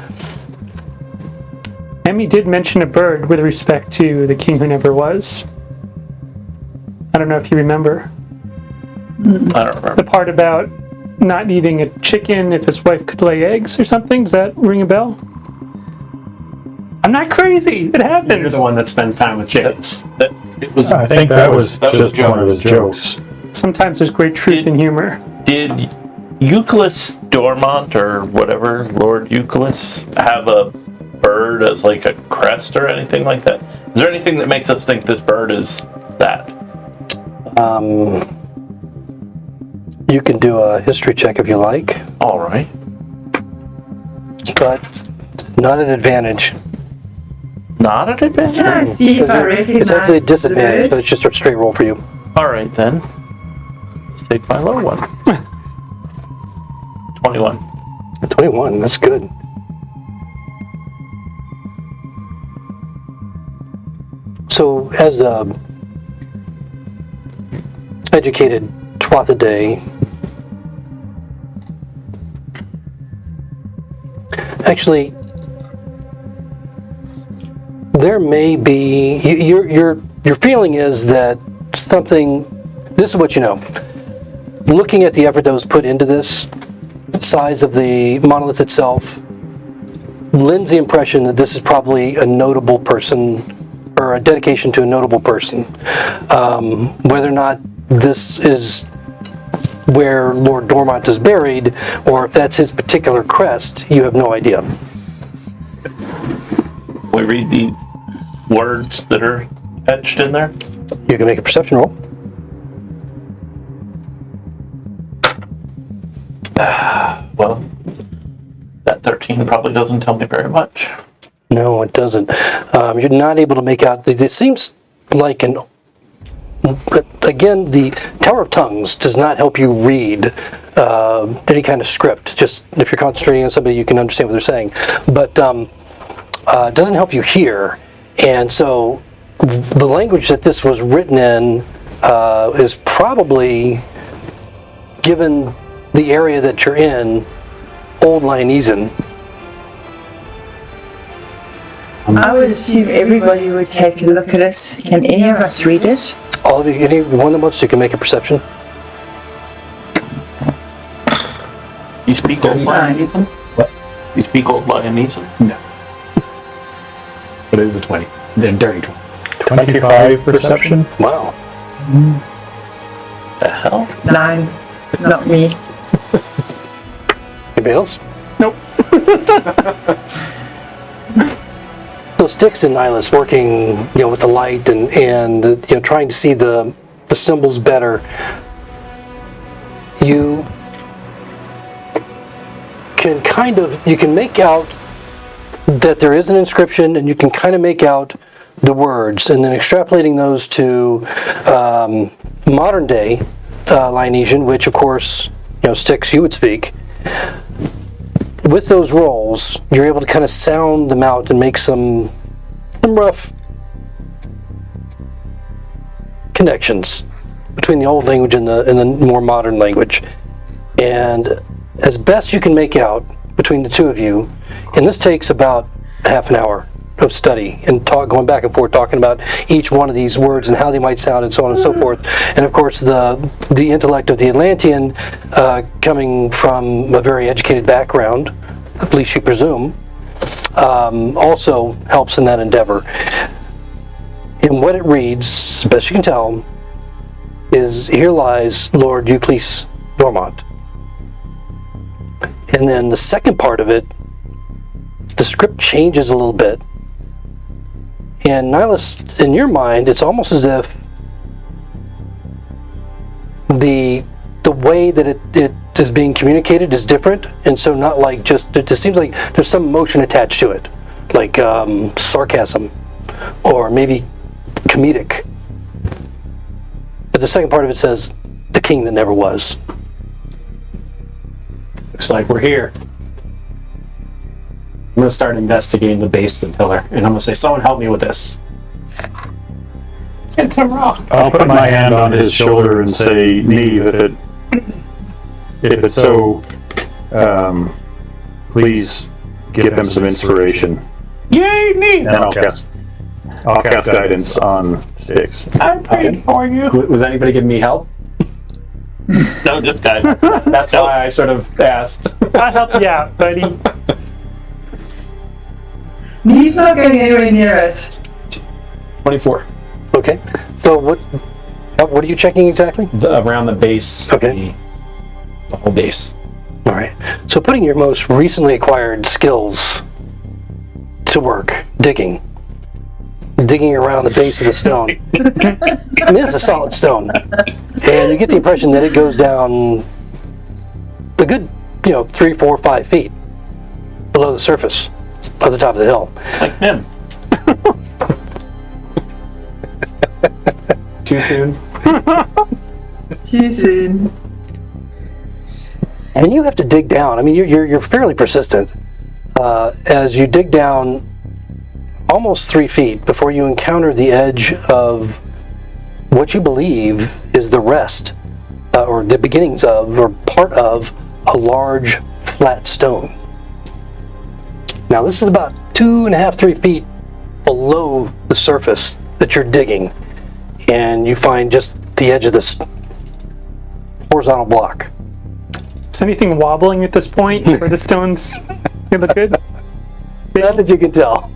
Speaker 4: Emmy did mention a bird with respect to the king who never was. I don't know if you remember.
Speaker 8: I don't remember.
Speaker 4: The part about not needing a chicken if his wife could lay eggs or something. Does that ring a bell? I'm not crazy. It
Speaker 7: You're
Speaker 4: happens.
Speaker 7: the one that spends time with chickens.
Speaker 8: It was.
Speaker 3: I think that was just one of his
Speaker 8: jokes.
Speaker 3: jokes.
Speaker 4: Sometimes there's great truth in humor.
Speaker 8: Did Euclid Dormont or whatever, Lord Euclid, have a bird as like a crest or anything like that? Is there anything that makes us think this bird is that?
Speaker 1: You can do a history check if you like,
Speaker 8: All right.
Speaker 1: but not an advantage.
Speaker 8: Not an advantage?
Speaker 6: Can I see if I recognize
Speaker 1: It's actually a
Speaker 6: the
Speaker 1: disadvantage,
Speaker 6: bird?
Speaker 1: but it's just a straight roll for you.
Speaker 8: All right then. Let's take my low one. 21.
Speaker 1: 21, that's good. So, as a educated Twathaday, actually, there may be your feeling is that something. This is what you know. Looking at the effort that was put into this, the size of the monolith itself lends the impression that this is probably a notable person or a dedication to a notable person. Whether or not this is where Lord Dormont is buried, or if that's his particular crest, you have no idea.
Speaker 8: We read the words that are etched in there.
Speaker 1: You can make a perception roll.
Speaker 8: Well, that 13 probably doesn't tell me very much.
Speaker 1: No, it doesn't. You're not able to make out. It seems like again, the Tower of Tongues does not help you read any kind of script. Just if you're concentrating on somebody, you can understand what they're saying. But it doesn't help you hear. And so the language that this was written in is probably, given the area that you're in, Old Lionesian.
Speaker 6: I would assume everybody would take a look at it. Can any of us read it?
Speaker 1: All of you, any one of us, you can make a perception.
Speaker 8: You speak Old Lionesian?
Speaker 7: What?
Speaker 8: You speak Old Lionesian?
Speaker 7: No. But it is a 20. Then dirty 20.
Speaker 3: 25 perception?
Speaker 1: Wow.
Speaker 8: The hell?
Speaker 6: 9. Not me.
Speaker 1: Anybody else?
Speaker 4: Nope.
Speaker 1: So Styx and Nihilus working, with the light and trying to see the symbols better. You can make out that there is an inscription, and you can kind of make out the words, and then extrapolating those to modern day Lionesian, which of course Styx you would speak. With those rolls, you're able to kind of sound them out and make some rough connections between the old language and the more modern language. And as best you can make out between the two of you, and this takes about half an hour of study and going back and forth, talking about each one of these words and how they might sound and so on and so forth. And of course, the intellect of the Atlantean, coming from a very educated background, at least you presume, also helps in that endeavor. And what it reads, as best you can tell, is, "Here lies Lord Euclid Dormont." And then the second part of it, the script changes a little bit. And Nihilus, in your mind, it's almost as if the way that it is being communicated is different, and so not like just, it just seems like there's some emotion attached to it, like sarcasm, or maybe comedic. But the second part of it says, "The king that never was."
Speaker 7: Looks like we're here. I'm going to start investigating the base of the pillar, and I'm going to say, someone help me with this.
Speaker 8: It's a rock.
Speaker 3: I'll put my hand on his shoulder and say, Neve, if it's so, please give him some inspiration.
Speaker 8: Yay, me!
Speaker 3: And I'll cast guidance on Styx.
Speaker 8: I prayed for you.
Speaker 7: Was anybody giving me help?
Speaker 8: No, just guidance.
Speaker 7: That's why I sort of asked.
Speaker 4: I'll help you out, buddy.
Speaker 6: He's not going anywhere near us.
Speaker 7: 24.
Speaker 1: Okay. So what are you checking exactly?
Speaker 7: Around the base.
Speaker 1: Okay.
Speaker 7: The whole base.
Speaker 1: All right. So putting your most recently acquired skills to work, digging around the base of the stone. I mean, it's a solid stone, and you get the impression that it goes down a good, 3, 4, 5 feet below the surface of the top of the hill.
Speaker 8: Like him.
Speaker 7: Too soon?
Speaker 6: Too soon.
Speaker 1: And you have to dig down. I mean, you're fairly persistent as you dig down almost 3 feet before you encounter the edge of what you believe is the rest, or the beginnings of, or part of, a large flat stone. Now this is about 2.5, 3 feet below the surface that you're digging, and you find just the edge of this horizontal block.
Speaker 4: Is anything wobbling at this point where the stones they look good?
Speaker 1: Not that you can tell.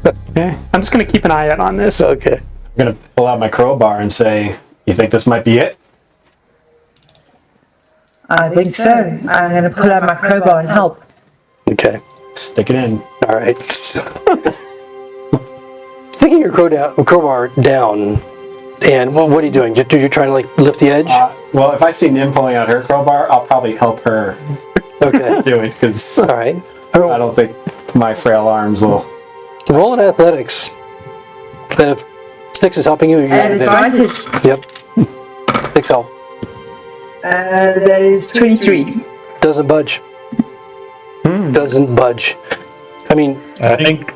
Speaker 4: Okay. I'm just going to keep an eye out on this.
Speaker 1: Okay.
Speaker 7: I'm gonna pull out my crowbar and say, "You think this might be it?"
Speaker 6: I think so. I'm going to pull out my crowbar and help.
Speaker 1: Okay.
Speaker 7: Stick it in.
Speaker 1: All right. Sticking your crowbar down, and what are you doing? You're trying to like lift the edge?
Speaker 7: Well, if I see Nim pulling out her crowbar, I'll probably help her
Speaker 1: Okay.
Speaker 7: do it because
Speaker 1: All right.
Speaker 7: I don't think my frail arms will.
Speaker 1: Roll in athletics. And if Styx is helping you, you have
Speaker 6: And
Speaker 1: advantage.
Speaker 6: advantage.
Speaker 1: Yep. Styx help.
Speaker 6: That is 23.
Speaker 1: Doesn't budge. Doesn't budge. I mean,
Speaker 3: I think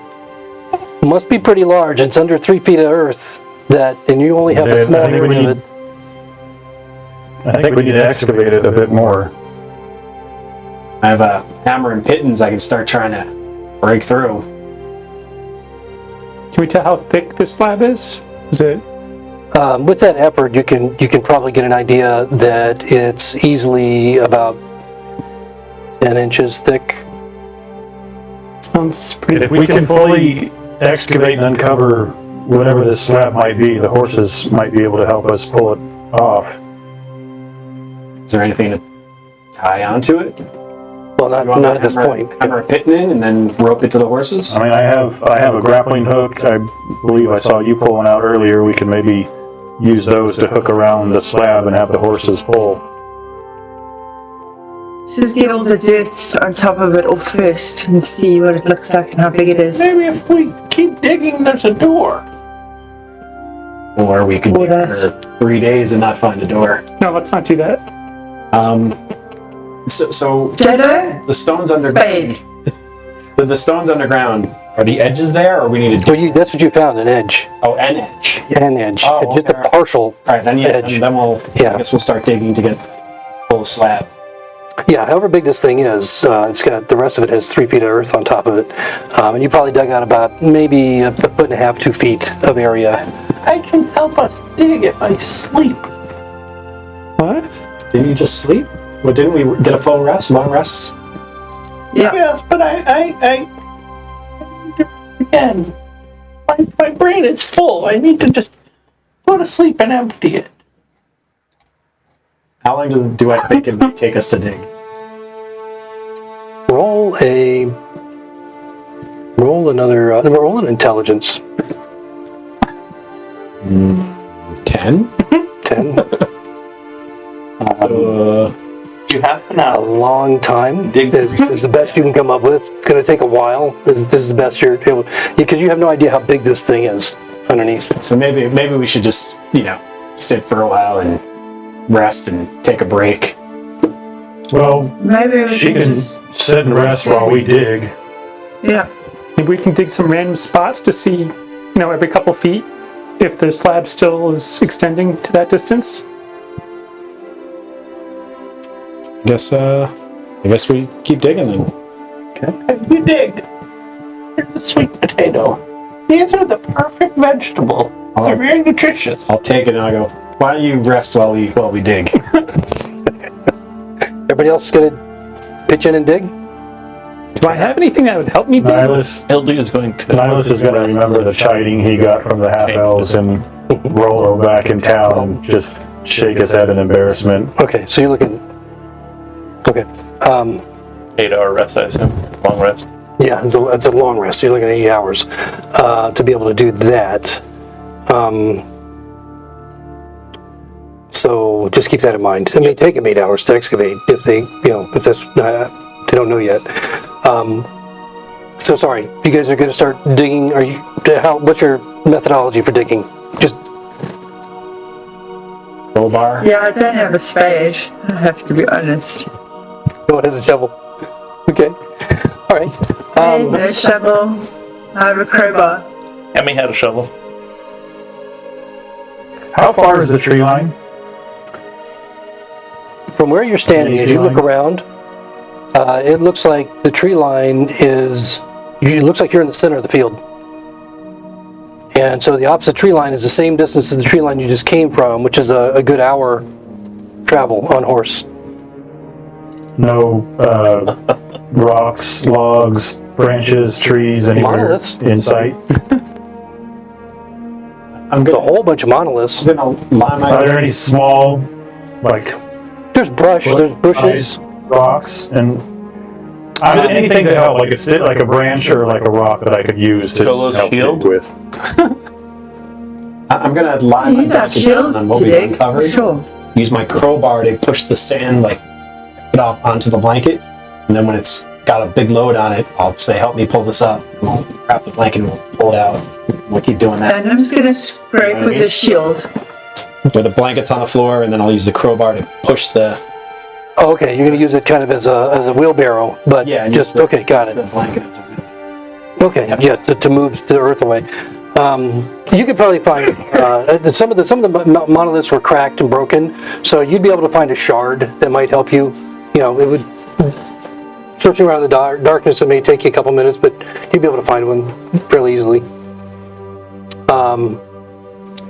Speaker 1: must be pretty large. It's under 3 feet of earth. And you only have a
Speaker 3: I
Speaker 1: small
Speaker 3: think we
Speaker 1: area of
Speaker 3: need-
Speaker 1: it.
Speaker 3: I think we need to excavate it a bit more.
Speaker 7: I have a hammer and pittons. I can start trying to break through.
Speaker 4: Can we tell how thick this slab is? Is it?
Speaker 1: With that effort, you can probably get an idea that it's easily about 10 inches thick.
Speaker 4: Sounds
Speaker 3: And
Speaker 4: pretty.
Speaker 3: if we can fully excavate and uncover whatever this slab might be, the horses might be able to help us pull it off.
Speaker 7: Is there anything to tie onto it?
Speaker 1: Well,
Speaker 7: You want
Speaker 1: not
Speaker 7: to
Speaker 1: at this point.
Speaker 7: Hammer a pitton in and then rope it to the horses?
Speaker 3: I mean, I have a grappling hook. I believe I saw you pulling out earlier. We can maybe use those to hook around the slab and have the horses pull.
Speaker 6: Just get all the dirt on top of it off first and see what it looks like and how big it is.
Speaker 5: Maybe if we keep digging, there's a door.
Speaker 7: Or we could
Speaker 6: Or
Speaker 7: dig
Speaker 6: that.
Speaker 7: for 3 days and not find a door.
Speaker 4: No, let's not do that.
Speaker 7: So
Speaker 6: Jodo?
Speaker 7: the stones underground.
Speaker 6: Spade.
Speaker 7: The stones underground. Are the edges there, or we need to?
Speaker 1: Well, that's what you found, an edge.
Speaker 7: Oh, an edge.
Speaker 1: An edge.
Speaker 7: Oh,
Speaker 1: Just
Speaker 7: okay.
Speaker 1: a partial
Speaker 7: All right, then yeah,
Speaker 1: edge.
Speaker 7: then we'll.
Speaker 1: Yeah.
Speaker 7: I guess we'll start digging to get full slab.
Speaker 1: Yeah, however big this thing is, it's got the rest of it has 3 feet of earth on top of it, and you probably dug out about maybe a 1.5 to 2 feet of area.
Speaker 5: I can help us dig if I sleep.
Speaker 4: What?
Speaker 7: Didn't you just sleep? Well, didn't we get a full rest, long rest?
Speaker 6: Yeah.
Speaker 5: Yes, but I again, my brain is full. I need to just go to sleep and empty it.
Speaker 7: How long do I think it might take us to dig?
Speaker 1: Roll an intelligence.
Speaker 7: 10?
Speaker 1: 10.
Speaker 5: You have an
Speaker 1: A
Speaker 5: hour.
Speaker 1: long time
Speaker 5: Dig.
Speaker 1: is the best you can come up with. It's going to take a while. This is the best you're able, because you have no idea how big this thing is underneath.
Speaker 7: So maybe we should just, sit for a while and rest and take a break.
Speaker 3: Well,
Speaker 6: Maybe we
Speaker 3: she
Speaker 6: should
Speaker 3: can
Speaker 6: just.
Speaker 3: sit and rest while we dig.
Speaker 6: Yeah.
Speaker 4: Maybe we can dig some random spots to see, every couple feet if the slab still is extending to that distance.
Speaker 7: I guess we keep digging then.
Speaker 5: You dig. Here's the sweet potato. These are the perfect vegetable. They're very nutritious.
Speaker 7: I'll take it and I'll go, why don't you rest while we dig?
Speaker 1: Everybody else going to pitch in and dig?
Speaker 4: Do I have anything that would help me dig?
Speaker 3: Nihilus
Speaker 8: Hildy is going to.
Speaker 3: is going to remember the chiding he got from the half-elves and Rolo back in town and just shake his head in embarrassment.
Speaker 1: Okay, so you're looking. Okay.
Speaker 8: 8-hour rest, I assume. Long rest.
Speaker 1: Yeah, it's a long rest. So you're looking at 8 hours to be able to do that. So just keep that in mind. It may take them 8 hours to excavate if they, if that's not, they don't know yet. So sorry, you guys are going to start digging. What's your methodology for digging? Just
Speaker 7: Crowbar?
Speaker 6: Yeah, I don't have a spade. I have to be honest.
Speaker 1: no one has a shovel. Okay. All right.
Speaker 6: Spade, no shovel. I have a crowbar.
Speaker 8: Emmy had a shovel.
Speaker 3: How far is the tree line?
Speaker 1: From where you're standing, as you look
Speaker 3: Tree
Speaker 1: around, it looks like the tree line is. It looks like you're in the center of the field, and so the opposite tree line is the same distance as the tree line you just came from, which is a good hour travel on horse.
Speaker 3: No rocks, logs, branches, trees, anywhere
Speaker 1: Monoliths.
Speaker 3: in sight.
Speaker 7: I'm
Speaker 1: A
Speaker 7: gonna,
Speaker 1: whole bunch of monoliths.
Speaker 7: I'm gonna lie my.
Speaker 3: Are there any small, like
Speaker 1: There's brush. There's bushes.
Speaker 3: rocks, and anything that help, like like a branch or like a rock that I could use to
Speaker 8: Solo's
Speaker 3: help
Speaker 8: shield?
Speaker 3: dig with.
Speaker 7: I'm gonna lie my
Speaker 6: Use our
Speaker 7: jacket down
Speaker 6: shields
Speaker 7: on what
Speaker 6: to
Speaker 7: we've
Speaker 6: dig.
Speaker 7: uncovered.
Speaker 6: Sure.
Speaker 7: Use my crowbar to push the sand it off onto the blanket, and then when it's got a big load on it, I'll say, "Help me pull this up." And we'll wrap the blanket and we'll pull it out. We'll keep doing that.
Speaker 6: And I'm just going to scrape with the shield.
Speaker 7: Where the blanket's on the floor, and then I'll use the crowbar to push the
Speaker 1: Oh, okay, you're going to use it kind of as a wheelbarrow, but
Speaker 7: and
Speaker 1: just
Speaker 7: use the-
Speaker 1: okay, got
Speaker 7: the
Speaker 1: it.
Speaker 7: blanket.
Speaker 1: Okay, yeah, to move the earth away. You could probably find some of the monoliths were cracked and broken, so you'd be able to find a shard that might help you. You know, it would searching around in the darkness. It may take you a couple minutes, but you'd be able to find one fairly easily.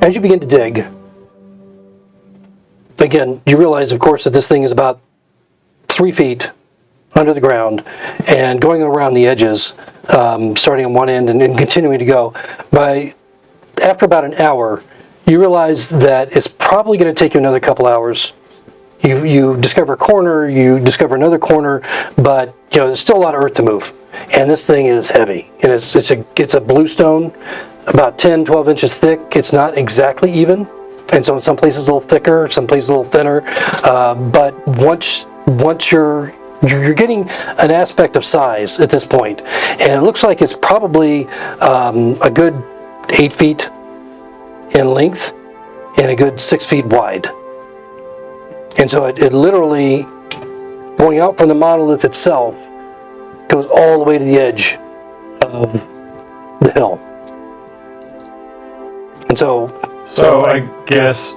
Speaker 1: As you begin to dig, again, you realize, of course, that this thing is about 3 feet under the ground and going around the edges, starting on one end and continuing to go. After about an hour, you realize that it's probably going to take you another couple hours. You discover a corner, you discover another corner, but there's still a lot of earth to move. And this thing is heavy. And it's a bluestone, about 10, 12 inches thick. It's not exactly even. And so in some places a little thicker, some places a little thinner. But once you're getting an aspect of size at this point, and it looks like it's probably a good 8 feet in length and a good 6 feet wide. And so it literally, going out from the monolith itself, goes all the way to the edge of the hill. And so
Speaker 3: I guess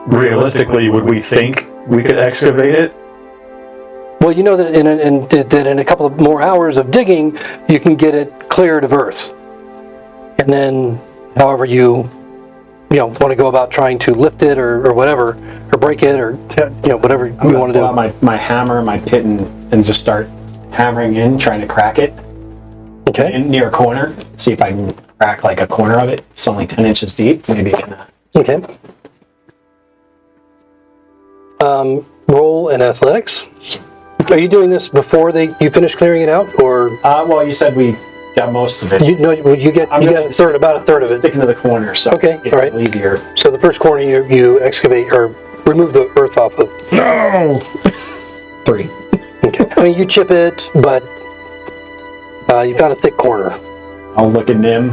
Speaker 3: realistically, would we think we could excavate it?
Speaker 1: well, you know that in a couple of more hours of digging, you can get it cleared of earth. And then, however you want to go about trying to lift it or whatever, or break it, or whatever you want to
Speaker 7: pull
Speaker 1: do.
Speaker 7: out my hammer, my pit, and just start hammering in, trying to crack it
Speaker 1: Okay.
Speaker 7: near a corner. See if I can crack like a corner of it. It's only 10 inches deep. Maybe I can.
Speaker 1: Okay. Roll in athletics. Are you doing this before you finish clearing it out, or
Speaker 7: Well, you said we got most of it.
Speaker 1: you get about a third of it?
Speaker 7: Sticking to the corner, so
Speaker 1: Okay,
Speaker 7: it's
Speaker 1: all right.
Speaker 7: easier.
Speaker 1: So the first corner you excavate or remove the earth off of.
Speaker 3: No.
Speaker 7: 3.
Speaker 1: Okay. I mean, you chip it, but you've got a thick corner.
Speaker 7: I'll look at Nim.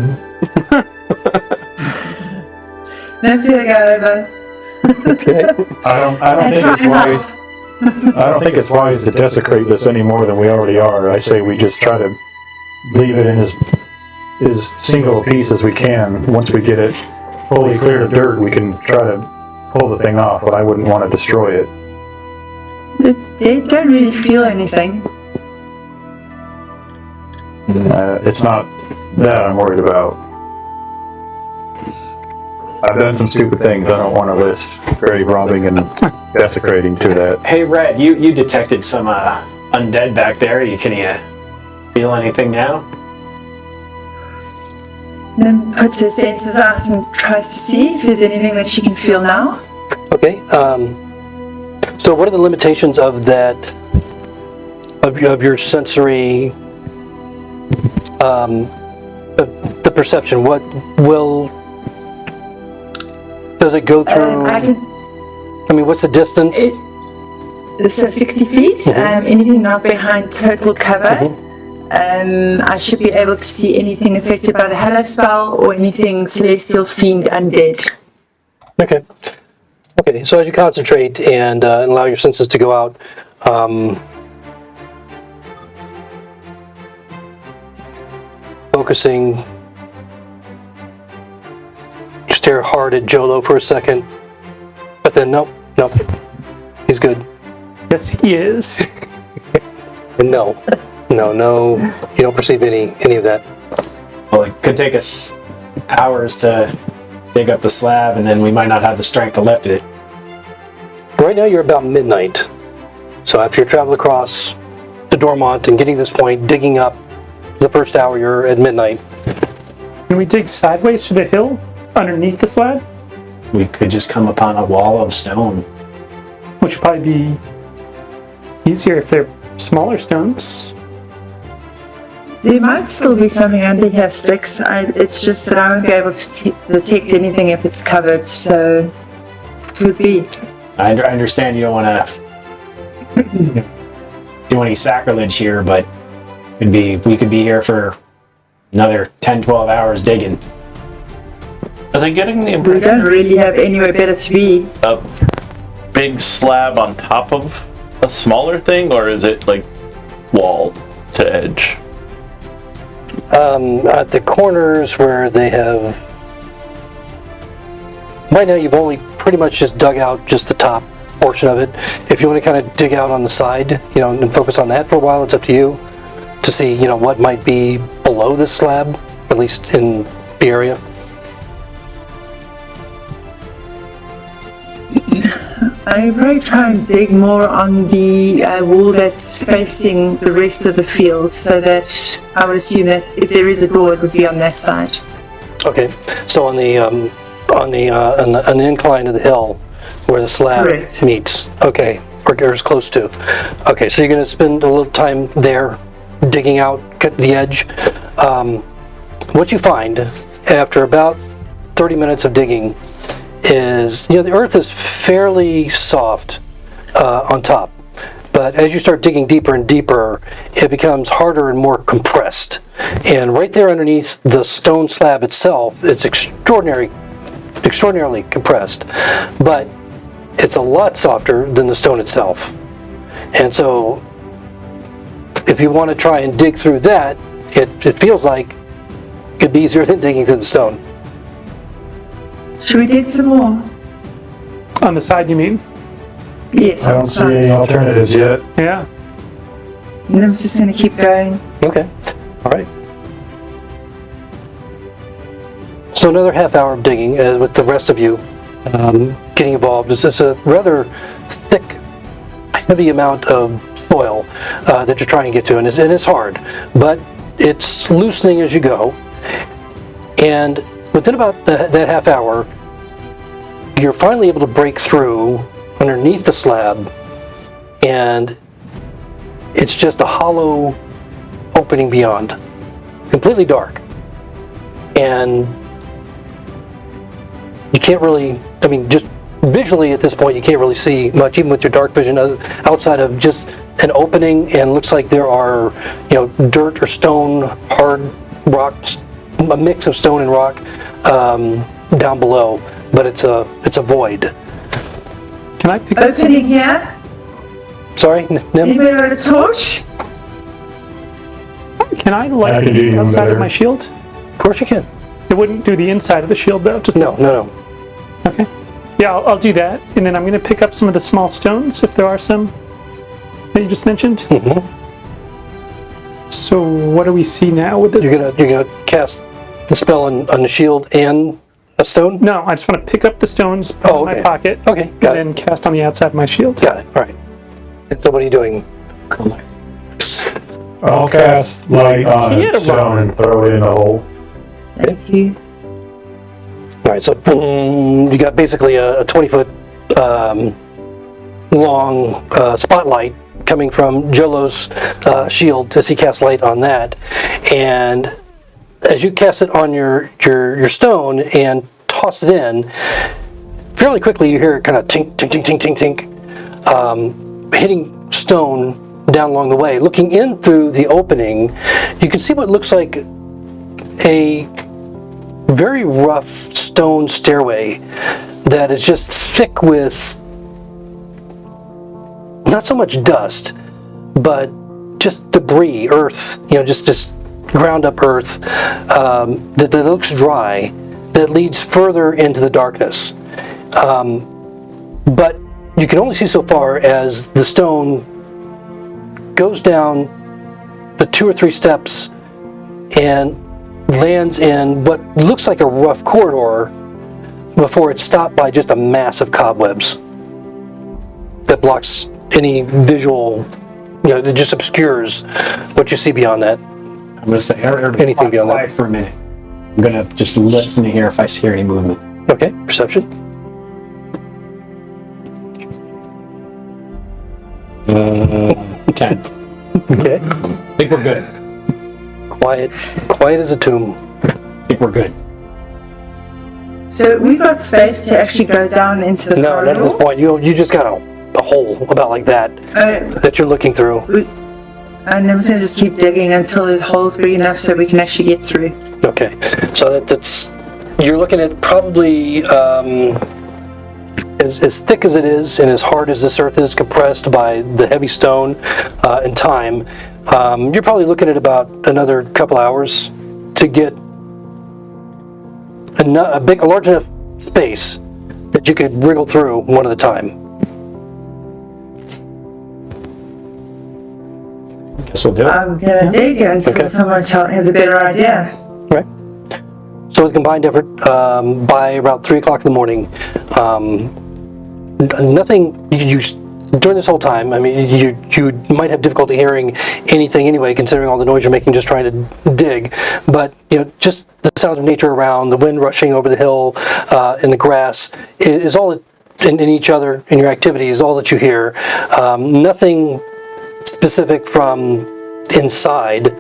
Speaker 6: No fear, go over.
Speaker 1: Okay.
Speaker 3: I don't think it's wise. I don't think it's wise to desecrate this any more than we already are. I say we just try to leave it in as single a piece as we can. Once we get it fully cleared of dirt, we can try to pull the thing off, but I wouldn't want to destroy it.
Speaker 6: They don't really feel anything.
Speaker 3: It's not that I'm worried about. I've done some stupid things. I don't want to list grave robbing and desecrating to that.
Speaker 7: Hey, Red, you detected some undead back there. Can you feel anything now?
Speaker 6: Then puts her senses out and tries to see if there's anything that she can feel now.
Speaker 1: Okay. So what are the limitations of that? Of your sensory, the perception? What does it go through? I mean, what's the distance?
Speaker 6: So 60 feet. Anything not behind total cover. I should be able to see anything affected by the Hello spell or anything celestial, fiend, undead.
Speaker 1: Okay. Okay. So as you concentrate and allow your senses to go out, focusing stare hard at Jolo for a second, but then nope, he's good.
Speaker 4: Yes, he is.
Speaker 1: And no, you don't perceive any of that.
Speaker 7: Well, it could take us hours to dig up the slab, and then we might not have the strength to lift it.
Speaker 1: Right now you're about midnight, so if you're traveling across the Dormont and getting to this point, digging up the first hour, you're at midnight.
Speaker 4: Can we dig sideways to the hill underneath the slab?
Speaker 7: We could just come upon a wall of stone.
Speaker 4: Which would probably be easier if they're smaller stones.
Speaker 6: There might still be something under here, Sticks. It's just that I won't be able to detect anything if it's covered, so could be.
Speaker 7: I understand you don't want to do any sacrilege here, but we could be here for another 10, 12 hours digging.
Speaker 8: Are they getting the
Speaker 6: We
Speaker 8: impression
Speaker 6: don't really have anywhere better to be.
Speaker 8: a big slab on top of a smaller thing, or is it like wall to edge?
Speaker 1: At the corners where they have... Right now you've only pretty much just dug out just the top portion of it. If you want to kind of dig out on the side, and focus on that for a while, it's up to you to see, what might be below this slab, at least in the area.
Speaker 6: I probably try and dig more on the wall that's facing the rest of the field, so that I would assume that if there is a door, it would be on that side.
Speaker 1: Okay, so on the incline of the hill where the slab
Speaker 6: Correct.
Speaker 1: meets. Okay, or as close to. Okay, so you're going to spend a little time there digging out the edge. What you find after about 30 minutes of digging is, the earth is fairly soft on top, but as you start digging deeper and deeper, it becomes harder and more compressed. And right there underneath the stone slab itself, it's extraordinarily compressed, but it's a lot softer than the stone itself. And so if you want to try and dig through that, it feels like it'd be easier than digging through the stone.
Speaker 6: Should we dig some more?
Speaker 4: On the side, you mean?
Speaker 6: Yes,
Speaker 3: I
Speaker 6: on
Speaker 3: don't
Speaker 6: the
Speaker 3: see
Speaker 6: side.
Speaker 3: any alternatives yet.
Speaker 4: Yeah.
Speaker 6: And I'm just going to keep going.
Speaker 1: Okay, all right. So another half hour of digging with the rest of you getting involved. It's a rather thick, heavy amount of soil that you're trying to get to, and it's hard, but it's loosening as you go. And within about that half hour, you're finally able to break through underneath the slab, and it's just a hollow opening beyond, completely dark. And you can't really, just visually at this point, you can't really see much, even with your dark vision, outside of just an opening, and looks like there are, dirt or stone, hard rock, a mix of stone and rock down below, but it's a void.
Speaker 4: Can I pick up some?
Speaker 6: Opening here.
Speaker 1: Sorry, Nim?
Speaker 6: Anybody got a torch?
Speaker 4: Can I light
Speaker 3: I can do
Speaker 4: the
Speaker 3: even
Speaker 4: outside of
Speaker 3: better.
Speaker 4: my shield?
Speaker 1: Of course you can.
Speaker 4: It wouldn't do the inside of the shield though. Just
Speaker 1: No.
Speaker 4: Okay. Yeah, I'll do that, and then I'm going to pick up some of the small stones if there are some that you just mentioned.
Speaker 1: Mm-hmm.
Speaker 4: So what do we see now with this?
Speaker 1: You're gonna cast the spell on the shield and a stone?
Speaker 4: No, I just want to pick up the stones, put
Speaker 1: Oh,
Speaker 4: them in
Speaker 1: okay.
Speaker 4: my pocket,
Speaker 1: Okay, got
Speaker 4: and
Speaker 1: it.
Speaker 4: then cast on the outside of my shield.
Speaker 1: Got it. All right. And so what are you doing?
Speaker 3: I'll cast light on
Speaker 4: He had
Speaker 3: a
Speaker 4: a
Speaker 3: stone
Speaker 4: rock.
Speaker 3: and throw it in the hole.
Speaker 6: Thank you.
Speaker 1: All right. So boom, you got basically a 20-foot long spotlight coming from Jolo's shield as he casts light on that, and as you cast it on your stone and toss it in, fairly quickly you hear it kind of tink, tink, tink, tink, tink, tink, hitting stone down along the way. Looking in through the opening, you can see what looks like a very rough stone stairway that is just thick with not so much dust, but just debris, earth, just ground up earth that looks dry, that leads further into the darkness. But you can only see so far as the stone goes down the 2 or 3 steps and lands in what looks like a rough corridor before it's stopped by just a mass of cobwebs that blocks any visual, it just obscures what you see beyond that.
Speaker 7: I'm going to say,
Speaker 1: Anything beyond that.
Speaker 7: quiet for a minute. I'm going to just listen to hear if I hear any movement.
Speaker 1: Okay, perception.
Speaker 7: 10.
Speaker 1: Okay.
Speaker 7: I think we're good.
Speaker 1: Quiet as a tomb.
Speaker 7: I think we're good.
Speaker 6: So we've got space to actually go down into the
Speaker 1: No, not
Speaker 6: corridor.
Speaker 1: at this point. You just got a hole about like that that you're looking through.
Speaker 6: And I'm going to just keep digging until the hole's big enough so we can actually get through.
Speaker 1: Okay, so that's you're looking at probably as thick as it is and as hard as this earth is compressed by the heavy stone and time. You're probably looking at about another couple hours to get a large enough space that you could wriggle through one at a time.
Speaker 7: Guess we'll do it.
Speaker 6: I'm going to dig until someone has a better idea.
Speaker 1: Right. So with combined effort, by about 3 o'clock in the morning, nothing, during this whole time, I mean, you might have difficulty hearing anything anyway, considering all the noise you're making just trying to dig, but, just the sounds of nature around, the wind rushing over the hill, and the grass is all in each other, in your activity, is all that you hear. Nothing specific from inside,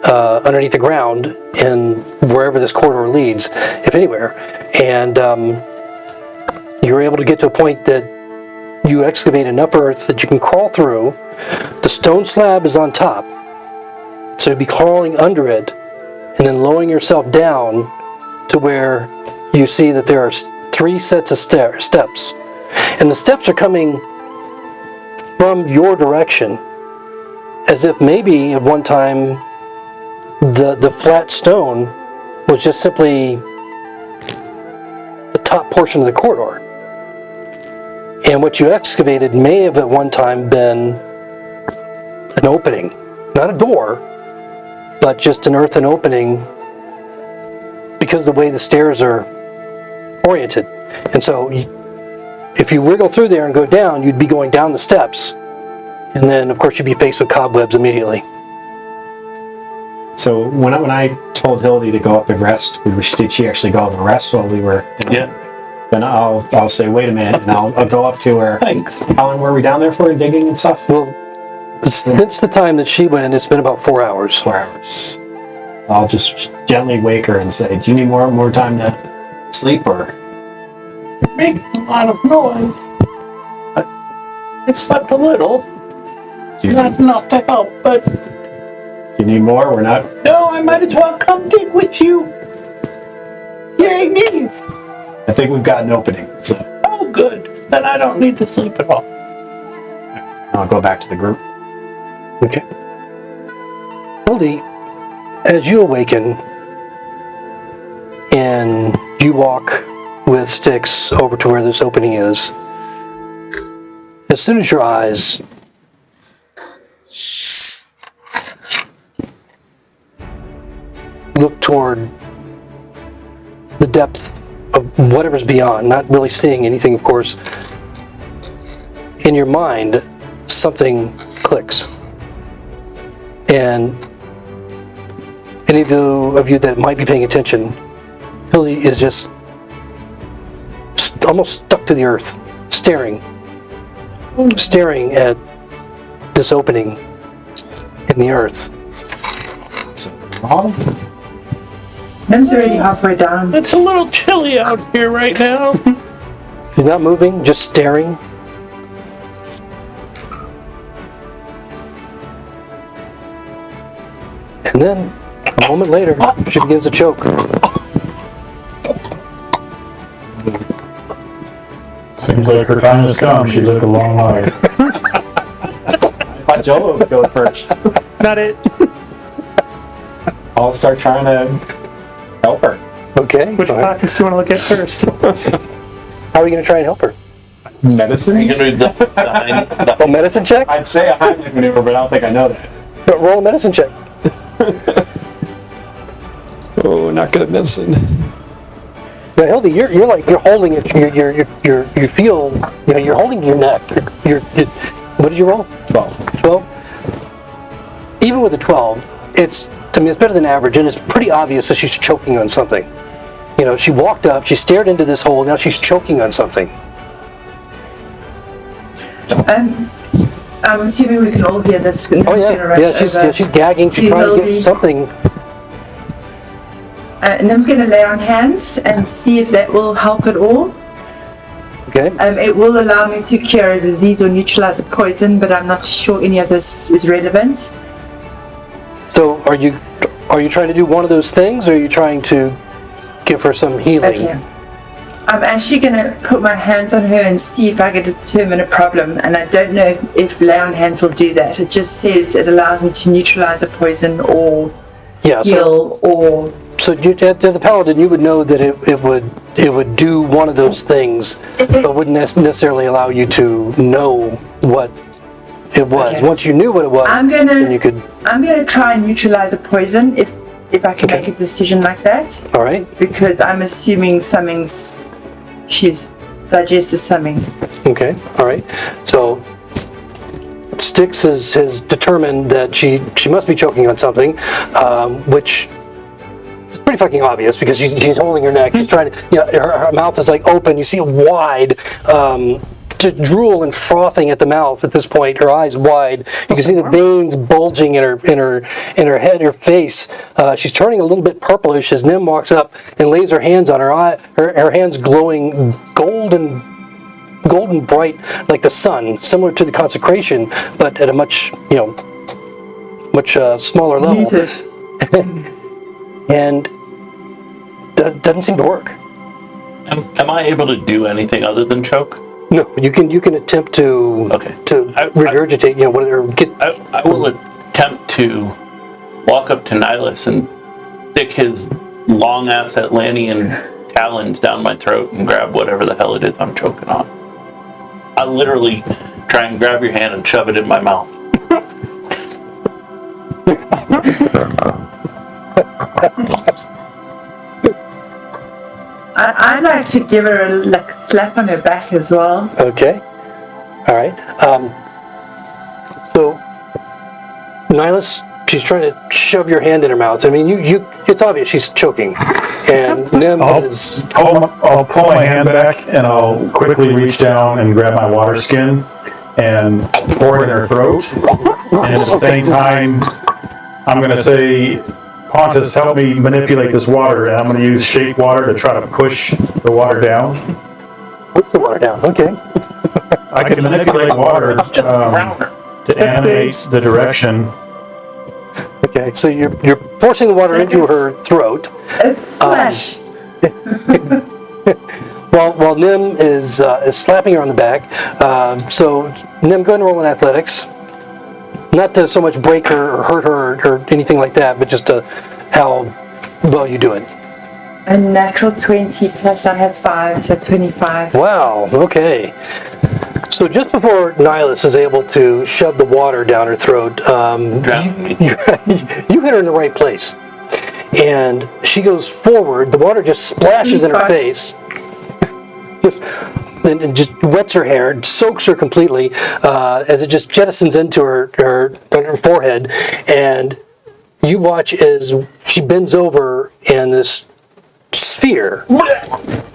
Speaker 1: underneath the ground, and wherever this corridor leads, if anywhere. And you're able to get to a point that you excavate enough earth that you can crawl through. The stone slab is on top, so you'd be crawling under it, and then lowering yourself down to where you see that there are 3 sets of steps. And the steps are coming from your direction, as if maybe at one time the flat stone was just simply the top portion of the corridor. And what you excavated may have at one time been an opening, not a door, but just an earthen opening because of the way the stairs are oriented. And so if you wiggle through there and go down, you'd be going down the steps. And then, of course, you'd be faced with cobwebs immediately.
Speaker 7: So when I told Hildy to go up and rest, did she actually go up and rest while we were down?
Speaker 8: Yeah.
Speaker 7: Then I'll say, wait a minute, and I'll go up to her.
Speaker 8: Thanks.
Speaker 7: How long were we down there for, digging and stuff?
Speaker 1: Well, since the time that she went, it's been about 4 hours.
Speaker 7: 4 hours. I'll just gently wake her and say, do you need more time to sleep, or?
Speaker 8: Make a lot of noise. I slept a little. Not enough to help, but
Speaker 7: Do you need more? We're not.
Speaker 8: no, I might as well come dig with you. Yay me!
Speaker 7: I think we've got an opening, so
Speaker 8: Oh, good. Then I don't need to sleep at all.
Speaker 7: I'll go back to the group.
Speaker 1: Okay. Hildy, as you awaken and you walk with sticks over to where this opening is, as soon as your eyes look toward the depth of whatever's beyond, not really seeing anything, of course, in your mind, something clicks. And any of you that might be paying attention, Hildy is just almost stuck to the earth, staring at this opening in the earth.
Speaker 7: So, Mom?
Speaker 6: Nem's already halfway down.
Speaker 8: It's a little chilly out here right now.
Speaker 1: You're not moving, just staring. And then, a moment later, she begins to choke.
Speaker 3: Seems like her time has come. She lived a long life.
Speaker 7: I thought Jolo would go first.
Speaker 4: Not it.
Speaker 7: I'll start trying to help her.
Speaker 1: Okay. Okay.
Speaker 4: Which
Speaker 1: all right.
Speaker 4: pockets do you want to look at first?
Speaker 1: How are you going to try and help her?
Speaker 7: Medicine?
Speaker 8: You can do
Speaker 1: A medicine check?
Speaker 7: I'd say a Heimlich maneuver, but I don't think I know that.
Speaker 1: But roll a medicine check.
Speaker 9: Oh, not good at medicine.
Speaker 1: Now, Hildy, you're holding it. You feel, you're holding your neck. What did you roll?
Speaker 9: 12.
Speaker 1: 12. Even with a 12, it's better than average, and it's pretty obvious that she's choking on something. She walked up, she stared into this hole, now she's choking on something.
Speaker 6: I'm assuming we can all hear this.
Speaker 1: Oh yeah, she's gagging. She's trying to get something.
Speaker 6: And I'm going to lay on hands and see if that will help at all.
Speaker 1: Okay.
Speaker 6: It will allow me to cure a disease or neutralize a poison, but I'm not sure any of this is relevant.
Speaker 1: So are you trying to do one of those things, or are you trying to give her some healing?
Speaker 6: Okay. I'm actually going to put my hands on her and see if I can determine a problem, and I don't know if lay on hands will do that. It just says it allows me to neutralize a poison or heal or...
Speaker 1: So as a paladin, you would know that it would do one of those things, but wouldn't necessarily allow you to know what it was.
Speaker 6: Okay.
Speaker 1: Once you knew what it was, then you could...
Speaker 6: I'm gonna try and neutralize a poison if I can make a decision like that.
Speaker 1: All right.
Speaker 6: Because I'm assuming she's digested something.
Speaker 1: Okay. All right. So Styx has determined that she must be choking on something, which is pretty fucking obvious because she's holding her neck. She's trying to, her mouth is like open. You see it wide, just drool and frothing at the mouth at this point. Her eyes wide. You can see the veins bulging in her head, her face. She's turning a little bit purplish as Nim walks up and lays her hands on her eye. Her hands glowing golden bright like the sun, similar to the consecration, but at a much smaller level. And doesn't seem to work.
Speaker 8: Am I able to do anything other than choke?
Speaker 1: No, you can attempt to regurgitate, whatever.
Speaker 8: I will attempt to walk up to Nihilus and stick his long ass Atlantean talons down my throat and grab whatever the hell it is I'm choking on. I literally try and grab your hand and shove it in my mouth.
Speaker 6: I'd like to give her a slap on her back as well.
Speaker 1: Okay. All right. So, Nihilus, she's trying to shove your hand in her mouth. I mean, it's obvious she's choking. And Nim is...
Speaker 3: I'll pull my hand back and I'll quickly reach down and grab my water skin and pour it in her throat. And at the same time, I'm going to say, Pontus, help me manipulate this water, and I'm going to use shape water to try to push the water down.
Speaker 1: Push the water down, okay.
Speaker 3: I can manipulate water to animate the direction.
Speaker 1: Okay, so you're forcing the water into her throat.
Speaker 6: Flesh.
Speaker 1: While Nim is slapping her on the back. So Nim, go ahead and roll in athletics. Not to so much break her or hurt her or anything like that, but just to how well you do it.
Speaker 6: A natural 20 plus I have 5, so 25.
Speaker 1: Wow, okay. So just before Nihilus is able to shove the water down her throat, you hit her in the right place. And she goes forward, the water just splashes in her face. And just wets her hair, soaks her completely, as it just jettisons into her forehead. And you watch as she bends over and this sphere,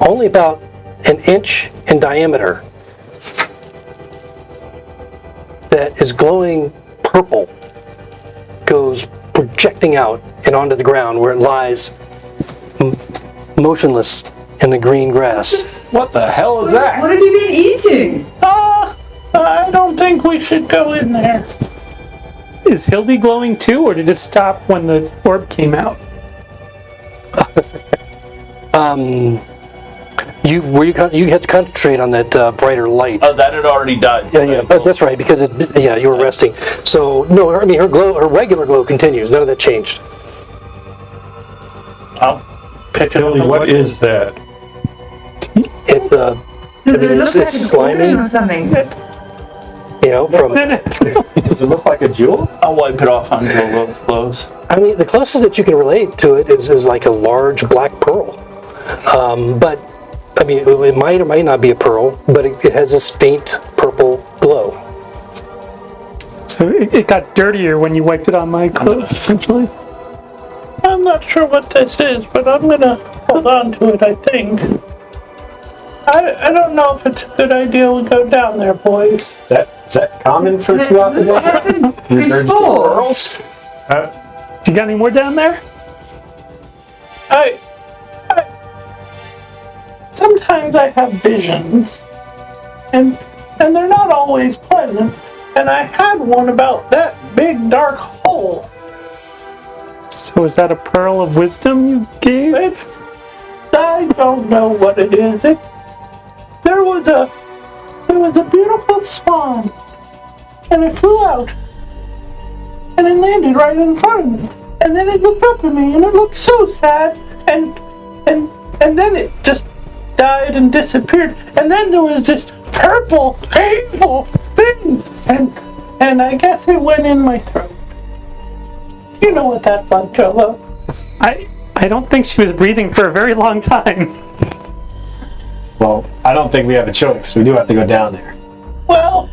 Speaker 1: only about an inch in diameter, that is glowing purple, goes projecting out and onto the ground where it lies motionless in the green grass.
Speaker 7: What the hell is that?
Speaker 6: What have you been eating?
Speaker 5: I don't think we should go in there.
Speaker 4: Is Hildy glowing too, or did it stop when the orb came out?
Speaker 1: You had to concentrate on that brighter light.
Speaker 8: Oh, that had already died.
Speaker 1: Yeah. That's right, because you were resting. So no, I mean her regular glow continues. None of that changed.
Speaker 8: I'll picking
Speaker 3: Billy, what is that?
Speaker 1: It's
Speaker 6: Does it look like
Speaker 1: it's
Speaker 6: an organ
Speaker 1: slimy.
Speaker 6: or something?
Speaker 1: From
Speaker 7: Does it look like a jewel?
Speaker 8: I'll wipe it off on Jolo's clothes.
Speaker 1: I mean, the closest that you can relate to it is like a large black pearl. But I mean, it might or might not be a pearl, but it has this faint purple glow.
Speaker 4: So it got dirtier when you wiped it on my clothes, essentially.
Speaker 8: I'm not sure what this is, but I'm gonna hold on to it, I think. I don't know if it's a good idea we go down there, boys.
Speaker 7: Is that common for
Speaker 6: Has
Speaker 7: two out
Speaker 6: this
Speaker 7: there?
Speaker 6: happened
Speaker 7: Regurgitate
Speaker 6: before?
Speaker 7: pearls?
Speaker 4: You got any more down there?
Speaker 8: I sometimes I have visions, and they're not always pleasant. And I had one about that big dark hole.
Speaker 4: So is that a pearl of wisdom you gave?
Speaker 8: I don't know what it is. There was a beautiful swan, and it flew out, and it landed right in front of me. And then it looked up at me, and it looked so sad, and then it just died and disappeared. And then there was this purple, painful thing, and I guess it went in my throat. You know what that's like, Jolo.
Speaker 4: I don't think she was breathing for a very long time.
Speaker 7: Well, I don't think we have a choice. We do have to go down there.
Speaker 8: Well,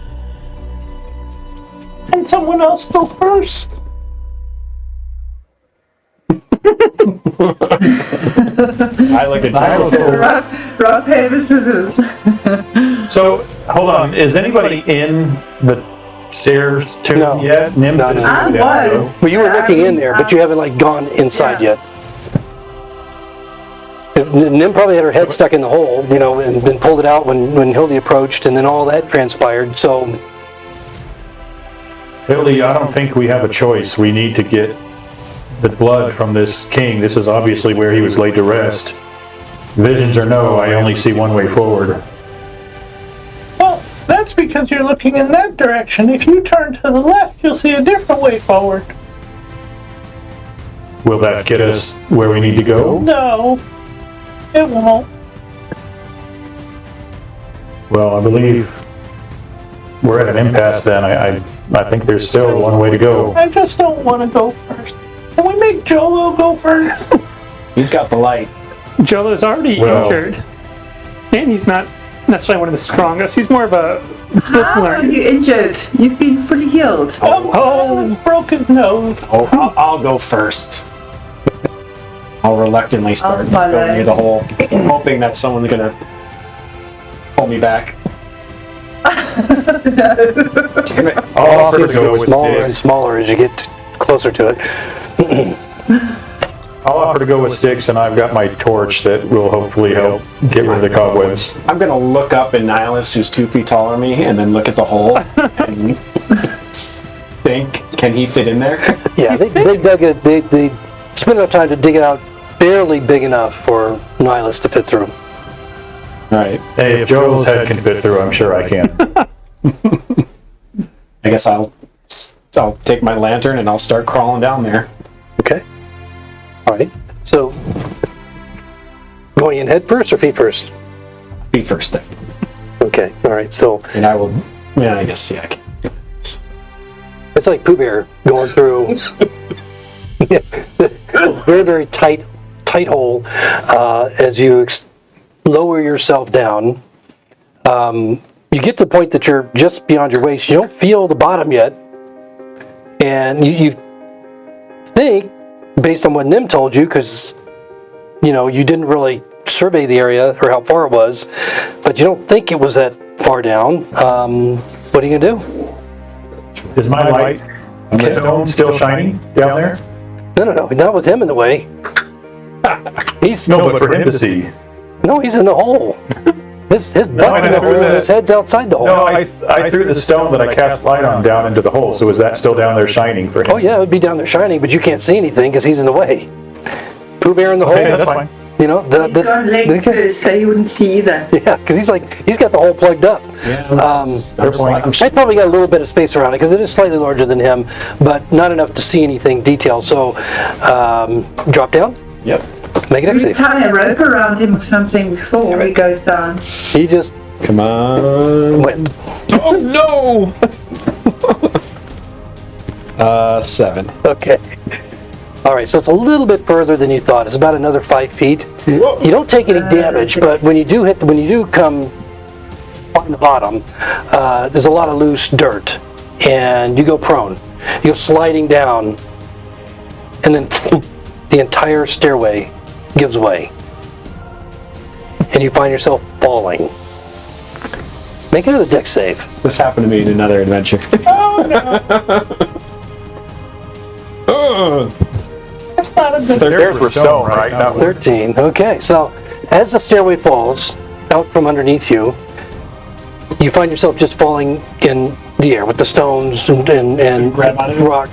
Speaker 8: can someone else go first?
Speaker 3: I like a dinosaur.
Speaker 6: Rock, paper, scissors.
Speaker 3: So, hold on. Is anybody in the stairs tomb
Speaker 1: No.
Speaker 3: yet? Nim
Speaker 1: No, no.
Speaker 6: I was.
Speaker 1: Well, you were looking in there, but you haven't like gone inside
Speaker 6: Yeah.
Speaker 1: yet. Nim probably had her head stuck in the hole, and pulled it out when Hildy approached, and then all that transpired. So,
Speaker 3: Billy, I don't think we have a choice. We need to get the blood from this king. This is obviously where he was laid to rest. Visions or no, I only see one way forward.
Speaker 8: Well, that's because you're looking in that direction. If you turn to the left, you'll see a different way forward.
Speaker 3: Will that get us where we need to go?
Speaker 8: No, it won't.
Speaker 3: Well, I believe we're at an impasse then. I think there's still one way to go.
Speaker 8: I just don't want to go first. Can we make Jolo go first?
Speaker 7: He's got the light.
Speaker 4: Jolo's already
Speaker 3: Well-
Speaker 4: injured. And he's not necessarily one of the strongest. He's more of a
Speaker 6: How are
Speaker 4: bookworm.
Speaker 6: you injured? You've been fully healed.
Speaker 8: Oh, broke his nose.
Speaker 7: Oh, I'll go first. I'll reluctantly start
Speaker 6: I'll follow.
Speaker 7: going near the hole, hoping that someone's gonna pull me back. Damn it.
Speaker 3: I'll offer to go with
Speaker 1: smaller and
Speaker 3: sticks.
Speaker 1: smaller as you get closer to it.
Speaker 3: I'll offer to go with sticks, and I've got my torch that will hopefully help get rid of the cobwebs.
Speaker 7: I'm gonna look up at Nihilus, who's 2 feet taller than me, and then look at the hole and think, can he fit in there?
Speaker 1: Yeah, they dug it. They spent enough time to dig it out, barely big enough for Nihilus to fit through.
Speaker 7: Alright,
Speaker 3: Hey, if Joel's head can fit through, I'm sure I can.
Speaker 7: I guess I'll take my lantern and I'll start crawling down there.
Speaker 1: Okay. All right. So, going in head first or feet first?
Speaker 7: Feet first.
Speaker 1: Okay. All right. So
Speaker 7: And I will, I guess, yeah, I can.
Speaker 1: it's like Pooh Bear going through very, very tight hole as you lower yourself down. You get to the point that you're just beyond your waist. You don't feel the bottom yet, and you think, based on what Nim told you, because you didn't really survey the area or how far it was, but you don't think it was that far down. What are you gonna do?
Speaker 3: Is my light stone still shining down there?
Speaker 1: No, not with him in the way. He's
Speaker 3: No, but for him to see.
Speaker 1: No, he's in the hole. His butt's in
Speaker 3: I
Speaker 1: the hole
Speaker 3: threw
Speaker 1: and
Speaker 3: that-
Speaker 1: his head's outside the hole.
Speaker 3: No, I threw the stone that I cast light on down into the hole, so is that still down there shining for him?
Speaker 1: Oh yeah, it would be down there shining, but you can't see anything because he's in the way. Pooh Bear in the
Speaker 3: Okay,
Speaker 1: hole.
Speaker 3: that's fine.
Speaker 6: He's on legs first, so he wouldn't see either.
Speaker 1: Yeah, because he's got the hole plugged up.
Speaker 3: Fair point.
Speaker 1: I probably got a little bit of space around it because it is slightly larger than him, but not enough to see anything detailed. So, drop down.
Speaker 7: Yep.
Speaker 1: Make it
Speaker 6: We
Speaker 1: safe.
Speaker 6: tie a rope around him or something before he goes down.
Speaker 1: He just
Speaker 9: Come on.
Speaker 1: went.
Speaker 9: Oh no! 7.
Speaker 1: Okay. All right, so it's a little bit further than you thought. It's about another 5 feet.
Speaker 9: Whoa.
Speaker 1: You don't take any damage, but when you do come on the bottom, there's a lot of loose dirt, and you go prone. You go sliding down, and then the entire stairway gives way, and you find yourself falling. Make another dex save.
Speaker 7: This happened to me in another adventure.
Speaker 3: The stairs were stone, right? Not wood.
Speaker 1: 13. Okay, so as the stairway falls out from underneath you, you find yourself just falling in the air with the stones and
Speaker 7: Grab onto it?
Speaker 1: rock.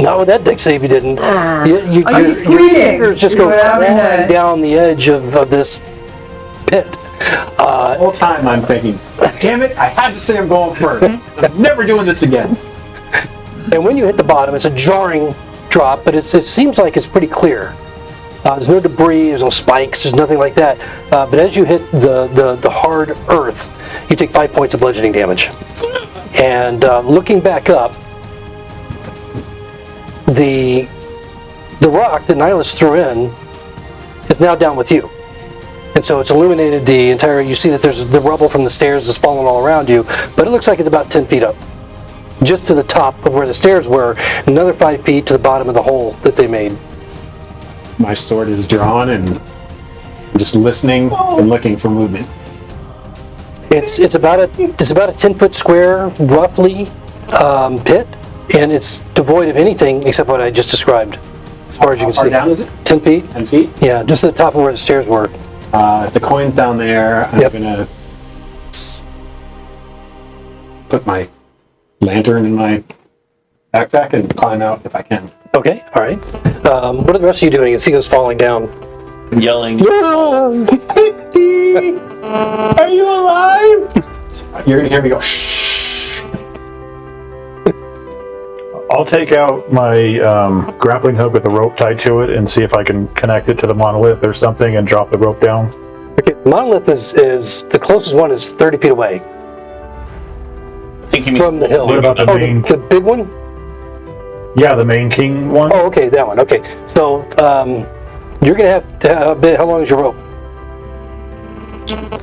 Speaker 1: Not with that deck save you didn't.
Speaker 6: Are you
Speaker 1: Your
Speaker 6: sweating?
Speaker 1: fingers just go
Speaker 6: Well, I
Speaker 1: crawling
Speaker 6: know.
Speaker 1: down the edge of this pit.
Speaker 7: The whole time I'm thinking, damn it, I had to say I'm going first. I'm never doing this again.
Speaker 1: And when you hit the bottom, it's a jarring drop, but it seems like it's pretty clear. There's no debris, there's no spikes, there's nothing like that. But as you hit the hard earth, you take 5 points of bludgeoning damage. And looking back up, the rock that Nihilus threw in is now down with you. And so it's illuminated the entire, you see that there's the rubble from the stairs that's fallen all around you, but it looks like it's about 10 feet up. Just to the top of where the stairs were, another 5 feet to the bottom of the hole that they made.
Speaker 7: My sword is drawn and I'm just listening and looking for movement.
Speaker 1: It's about a 10-foot square, roughly, pit, and it's devoid of anything except what I just described, as far as you can
Speaker 7: How far
Speaker 1: see.
Speaker 7: down is it?
Speaker 1: 10 feet?
Speaker 7: 10 feet?
Speaker 1: Yeah, just at the top of where the stairs were.
Speaker 7: The coin's down there. I'm
Speaker 1: Yep.
Speaker 7: gonna put my lantern in my backpack and climb out if I can.
Speaker 1: Okay, all right. What are the rest of you doing as he goes falling down?
Speaker 8: Yelling.
Speaker 7: Are you alive? You're gonna hear me go shh.
Speaker 3: I'll take out my grappling hook with a rope tied to it and see if I can connect it to the monolith or something and drop the rope down.
Speaker 1: Okay, the monolith is the closest one is 30 feet away
Speaker 8: I think you mean
Speaker 1: from the hill.
Speaker 3: What about the main?
Speaker 1: The big one?
Speaker 3: Yeah, the main king one.
Speaker 1: Oh, okay, that one. Okay, so you're gonna have to. How long is your rope?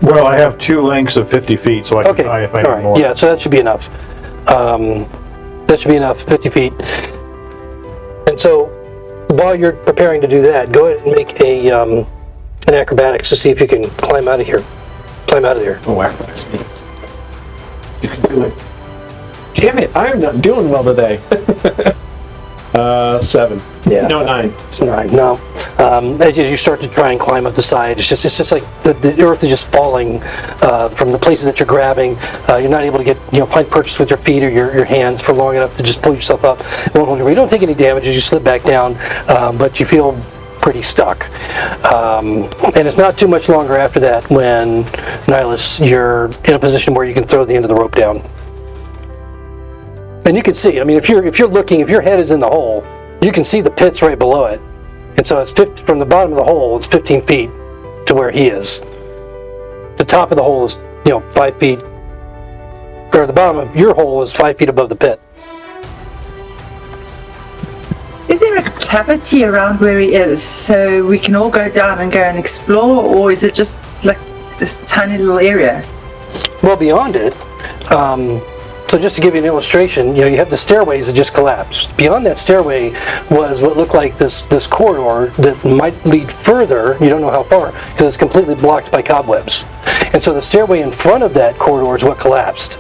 Speaker 3: Well, I have 2 lengths of 50 feet, so I can
Speaker 1: Okay,
Speaker 3: tie if I
Speaker 1: all
Speaker 3: need
Speaker 1: right.
Speaker 3: more.
Speaker 1: Yeah, so that should be enough. That should be enough, 50 feet. And so, while you're preparing to do that, go ahead and make an acrobatics to see if you can climb out of here. Climb out of there.
Speaker 7: Oh, acrobatics. You can do it. Damn it, I'm not doing well today. 7.
Speaker 1: Yeah.
Speaker 7: No, 9.
Speaker 1: Right, no. As you start to try and climb up the side, it's just like the earth is just falling from the places that you're grabbing. You're not able to get find purchase with your feet or your hands for long enough to just pull yourself up. It won't hold you. You don't take any damage as you slip back down, but you feel pretty stuck. And it's not too much longer after that when Nihilus, you're in a position where you can throw the end of the rope down. And you can see, I mean, if you're looking, if your head is in the hole, you can see the pits right below it. And so it's from the bottom of the hole, it's 15 feet to where he is. The top of the hole is, 5 feet, or the bottom of your hole is 5 feet above the pit.
Speaker 6: Is there a cavity around where he is so we can all go down and go and explore, or is it just like this tiny little area?
Speaker 1: Well, beyond it, so just to give you an illustration, you have the stairways that just collapsed. Beyond that stairway was what looked like this corridor that might lead further. You don't know how far because it's completely blocked by cobwebs. And so the stairway in front of that corridor is what collapsed.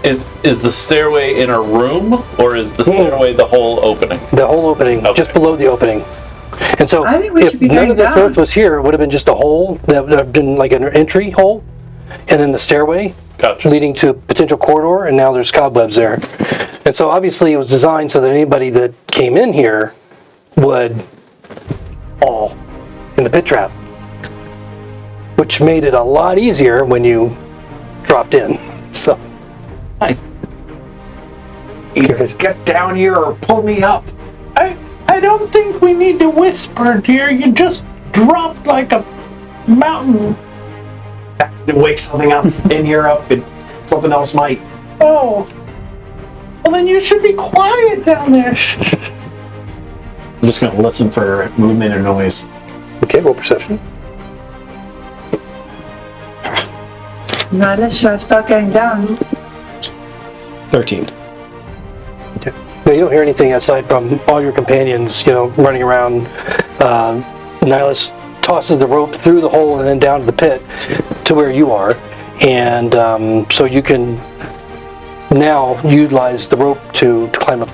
Speaker 8: Is the stairway in a room, or is the stairway the whole opening?
Speaker 1: The whole opening,
Speaker 8: Okay.
Speaker 1: just below the opening. And so
Speaker 6: I think we
Speaker 1: if
Speaker 6: should be
Speaker 1: none
Speaker 6: going
Speaker 1: of this
Speaker 6: down.
Speaker 1: earth was here, it would have been just a hole that would have been like an entry hole, and then the stairway
Speaker 8: Gotcha.
Speaker 1: leading to a potential corridor, and now there's cobwebs there. And so obviously it was designed so that anybody that came in here would fall in the pit trap, which made it a lot easier when you dropped in. So
Speaker 7: Either get down here or pull me up.
Speaker 5: I don't think we need to whisper, dear. You just dropped like a mountain.
Speaker 7: To wake something else in here up, and something else might.
Speaker 5: Oh. Well, then you should be quiet down there.
Speaker 7: I'm just gonna listen for movement or noise.
Speaker 1: Okay, roll perception.
Speaker 6: Now should I start going down?
Speaker 7: 13.
Speaker 1: Okay. No, you don't hear anything aside from all your companions, running around. Nihilus tosses the rope through the hole and then down to the pit to where you are. And so you can now utilize the rope to climb up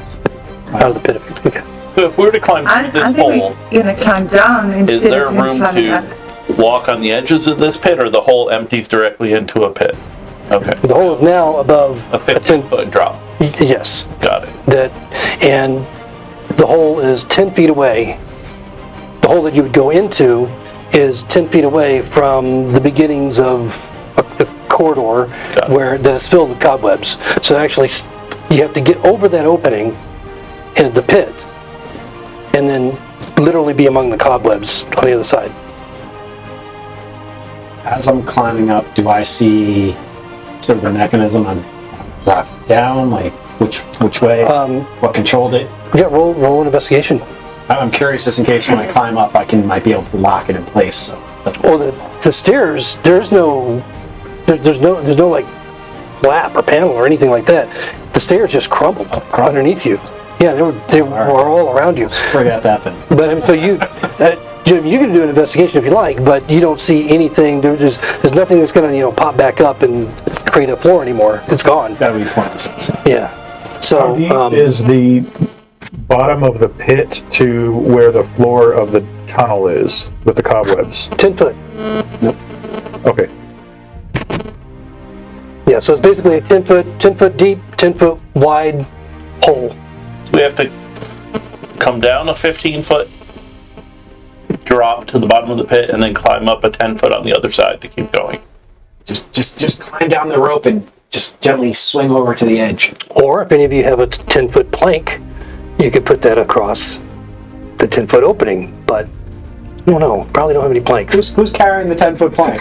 Speaker 1: out of the pit. Okay.
Speaker 8: So if we were to climb through this
Speaker 6: I think
Speaker 8: hole,
Speaker 6: we're going to climb down
Speaker 8: is
Speaker 6: instead
Speaker 8: there
Speaker 6: of him
Speaker 8: room
Speaker 6: climbing up.
Speaker 8: to walk on the edges of this pit, or the hole empties directly into a pit? Okay.
Speaker 1: The hole is now above
Speaker 8: A 15-foot drop.
Speaker 1: Yes.
Speaker 8: Got it.
Speaker 1: And the hole is 10 feet away. The hole that you would go into is 10 feet away from the beginnings of the corridor that is filled with cobwebs. So actually, you have to get over that opening in the pit and then literally be among the cobwebs on the other side.
Speaker 7: As I'm climbing up, do I see sort of a mechanism on drop down? Like which way? What controlled it?
Speaker 1: Yeah, roll an investigation.
Speaker 7: I'm curious, just in case when I climb up, I might be able to lock it in place. So
Speaker 1: the stairs, there's no like flap or panel or anything like that. The stairs just crumbled underneath you. Yeah, they were all around you.
Speaker 7: Forget that then.
Speaker 1: But I mean, so you can do an investigation if you like, but you don't see anything. There's nothing that's going to pop back up and create a floor anymore. It's gone.
Speaker 7: That'll be pointless.
Speaker 1: Yeah. So
Speaker 3: How deep is the bottom of the pit to where the floor of the tunnel is with the cobwebs?
Speaker 1: 10 foot.
Speaker 3: Okay.
Speaker 1: Yeah, so it's basically a 10 foot deep, 10 foot wide hole.
Speaker 8: So we have to come down a 15-foot drop to the bottom of the pit and then climb up a 10-foot on the other side to keep going.
Speaker 7: Just climb down the rope and just gently swing over to the edge.
Speaker 1: Or if any of you have a 10-foot plank, you could put that across the 10-foot opening. But I don't know. Probably don't have any planks.
Speaker 7: Who's carrying the 10-foot plank?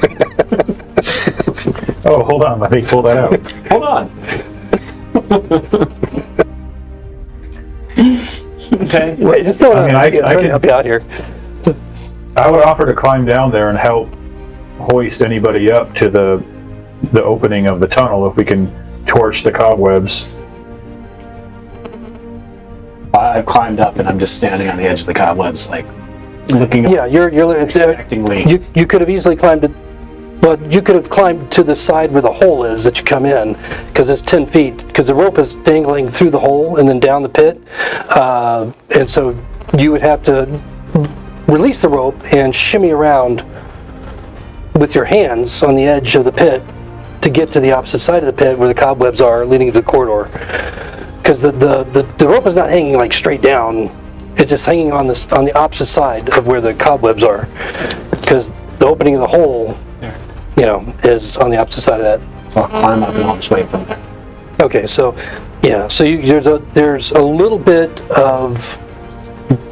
Speaker 3: Oh, hold on. Let me pull that out.
Speaker 7: Hold on.
Speaker 8: Okay.
Speaker 1: Wait, just don't.
Speaker 3: I
Speaker 1: can
Speaker 3: can
Speaker 1: help you out here.
Speaker 3: I would offer to climb down there and help hoist anybody up to the opening of the tunnel if we can torch the cobwebs.
Speaker 7: I've climbed up and I'm just standing on the edge of the cobwebs, like looking up.
Speaker 1: Yeah, you're
Speaker 7: expectingly.
Speaker 1: You could have easily climbed it, but you could have climbed to the side where the hole is that you come in, because it's 10 feet. Because the rope is dangling through the hole and then down the pit, and so you would have to release the rope and shimmy around with your hands on the edge of the pit to get to the opposite side of the pit where the cobwebs are leading to the corridor. Because the rope is not hanging like straight down; it's just hanging on the opposite side of where the cobwebs are. Because the opening of the hole, is on the opposite side of that.
Speaker 7: So I'll climb up and I'll just wait from there.
Speaker 1: Okay, so yeah, so there's a little bit of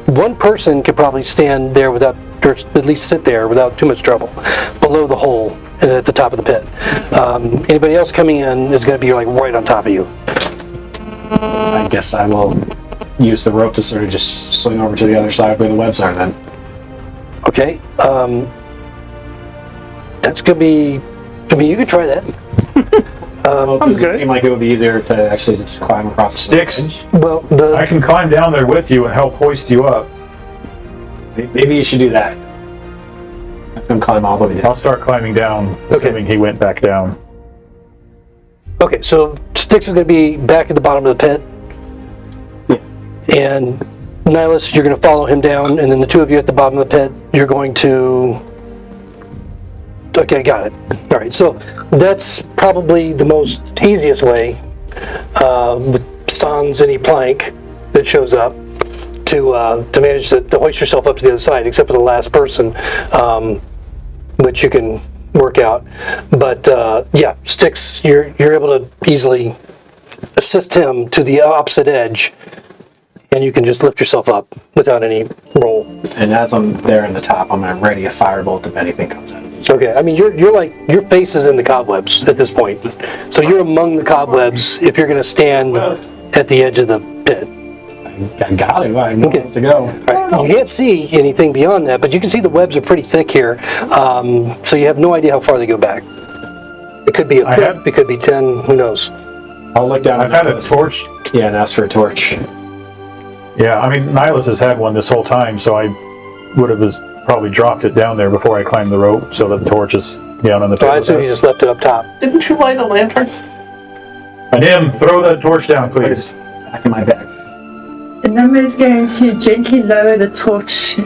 Speaker 1: one person could probably stand there without, or at least sit there without too much trouble, below the hole and at the top of the pit. Anybody else coming in is going to be like right on top of you.
Speaker 7: I guess I will use the rope to sort of just swing over to the other side where the webs are then.
Speaker 1: Okay, that's going to be, you could try that.
Speaker 7: Does it seem like it would be easier to actually just climb across
Speaker 3: Sticks.
Speaker 7: the edge?
Speaker 1: Well,
Speaker 3: I can climb down there with you and help hoist you up.
Speaker 7: Maybe you should do that. I can climb all the way down.
Speaker 3: I'll start climbing down, assuming he went back down.
Speaker 1: Okay, so Styx is going to be back at the bottom of the pit. And Nihilus, you're going to follow him down, and then the two of you at the bottom of the pit, you're going to... Okay, got it. All right, so that's probably the most easiest way, with sans any plank that shows up, to manage to hoist yourself up to the other side, except for the last person, which you can work out. But yeah, Styx, you're able to easily assist him to the opposite edge, and you can just lift yourself up without any roll.
Speaker 7: And as I'm there in the top, I'm gonna ready a firebolt if anything comes out of these.
Speaker 1: Okay, I mean, you're like, your face is in the cobwebs at this point. So you're among the cobwebs if you're going to stand at the edge of the pit.
Speaker 7: I got it. I know
Speaker 1: Okay.
Speaker 7: where to go.
Speaker 1: Right. You can't see anything beyond that, but you can see the webs are pretty thick here. So you have no idea how far they go back. It could be a foot, it could be 10, who knows?
Speaker 7: I'll look down.
Speaker 3: I've had a torch.
Speaker 7: Yeah, and ask for a torch.
Speaker 3: Yeah, I mean, Nihilus has had one this whole time, so I would have probably dropped it down there before I climbed the rope so that the torch is down on the
Speaker 1: So
Speaker 3: top.
Speaker 1: I assume you just left it up top.
Speaker 8: Didn't you light a lantern?
Speaker 3: I did. Throw that torch down, please.
Speaker 7: Back in my bag.
Speaker 6: The number is going to gently lower the torch.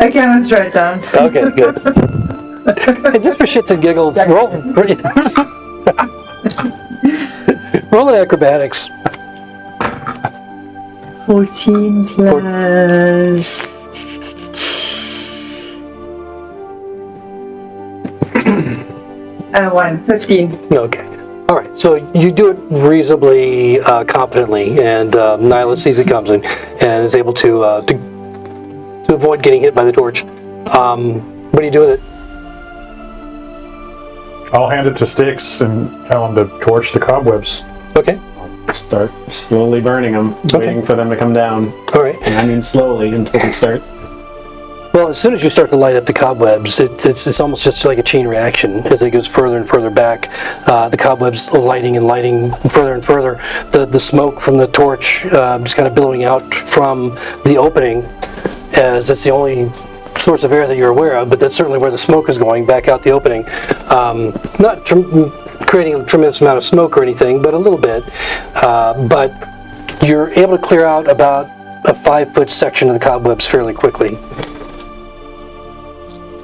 Speaker 6: Okay, I'm going to throw it down.
Speaker 1: Okay, good. And just for shits and giggles, roll an acrobatics.
Speaker 6: 14 plus... 15.
Speaker 1: Okay. All right. So you do it reasonably competently, and Nihilus sees it comes in and is able to avoid getting hit by the torch. What do you do with it?
Speaker 3: I'll hand it to Styx and tell him to torch the cobwebs.
Speaker 1: Okay.
Speaker 7: Start slowly burning them, waiting for them to come down.
Speaker 1: All right.
Speaker 7: And I mean slowly until they start.
Speaker 1: Well, as soon as you start to light up the cobwebs, it's almost just like a chain reaction as it goes further and further back. The cobwebs lighting and lighting further and further. The smoke from the torch just kind of billowing out from the opening, as that's the only source of air that you're aware of, but that's certainly where the smoke is going, back out the opening. Not creating a tremendous amount of smoke or anything, but a little bit. But you're able to clear out about a 5-foot section of the cobwebs fairly quickly.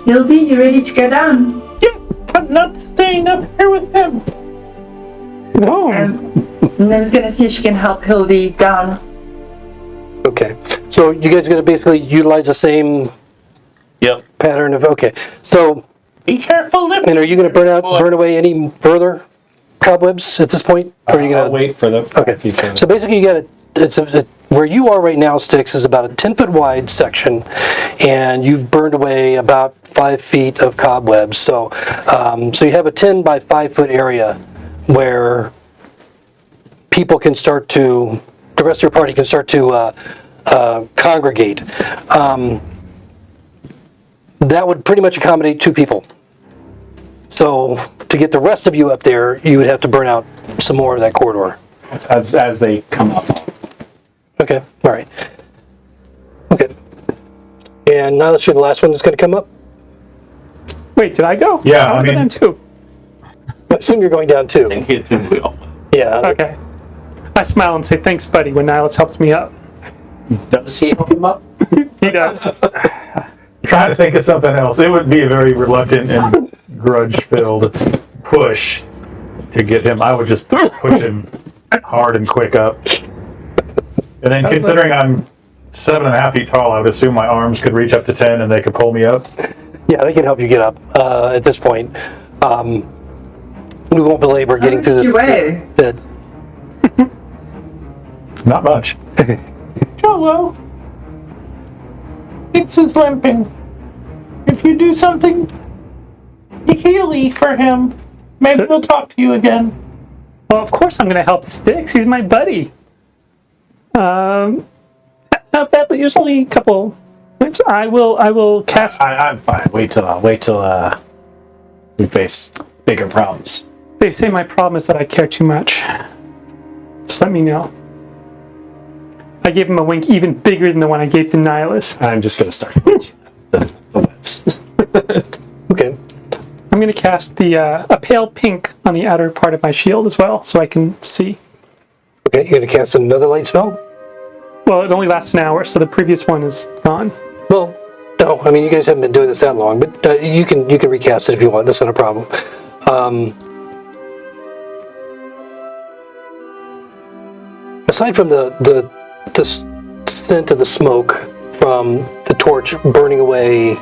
Speaker 6: Hildy, you ready to go down?
Speaker 5: Yeah, I'm not staying up here with him.
Speaker 4: No.
Speaker 6: And I was going to see if she can help Hildy down.
Speaker 1: Okay. So you guys are going to basically utilize the same
Speaker 8: Yep.
Speaker 1: pattern of, okay. So,
Speaker 5: Be careful, Lip.
Speaker 1: and are you going to burn away any further cobwebs at this point? Or are you going
Speaker 7: I'll wait for the.
Speaker 1: Okay. So basically you got where you are right now, Styx, is about a 10-foot wide section, and you've burned away about 5 feet of cobwebs. So, so you have a 10 by 5 foot area where people can start to, the rest of your party can start to congregate. That would pretty much accommodate 2 people. So to get the rest of you up there, you would have to burn out some more of that corridor.
Speaker 7: As they come up.
Speaker 1: Okay, all right. Okay. And now let's show the last one that's going to come up.
Speaker 4: Wait, did I go?
Speaker 3: Yeah,
Speaker 4: I
Speaker 3: I mean-
Speaker 4: went down too.
Speaker 1: I assume you're going down too.
Speaker 8: In case we all.
Speaker 1: Yeah.
Speaker 4: Okay. I smile and say, thanks, buddy, when Nihilus helps me up.
Speaker 7: Does he help him up?
Speaker 4: He does.
Speaker 3: Trying to think of something else. It would be a very reluctant and grudge-filled push to get him. I would just push him hard and quick up. And then considering I'm 7.5 feet tall, I would assume my arms could reach up to 10 and they could pull me up.
Speaker 1: Yeah, they can help you get up at this point. We won't belabor getting through
Speaker 6: You weigh?
Speaker 1: this bit.
Speaker 3: Not much.
Speaker 5: Jolo. Styx is limping. If you do something healy for him, maybe we'll talk to you again.
Speaker 4: Well, of course I'm going to help Styx. He's my buddy. There's only a couple minutes. I will cast.
Speaker 7: I'm fine. Wait till we face bigger problems.
Speaker 4: They say my problem is that I care too much. Just let me know. I gave him a wink even bigger than the one I gave to Nihilus.
Speaker 7: I'm just gonna start the webs.
Speaker 1: Okay.
Speaker 4: I'm going to cast a pale pink on the outer part of my shield as well, so I can see.
Speaker 1: Okay, you're going to cast another light spell?
Speaker 4: Well, it only lasts an hour, so the previous one is gone.
Speaker 1: Well, no, I mean, you guys haven't been doing this that long, but you can recast it if you want. That's not a problem. Aside from the scent of the smoke from the torch burning away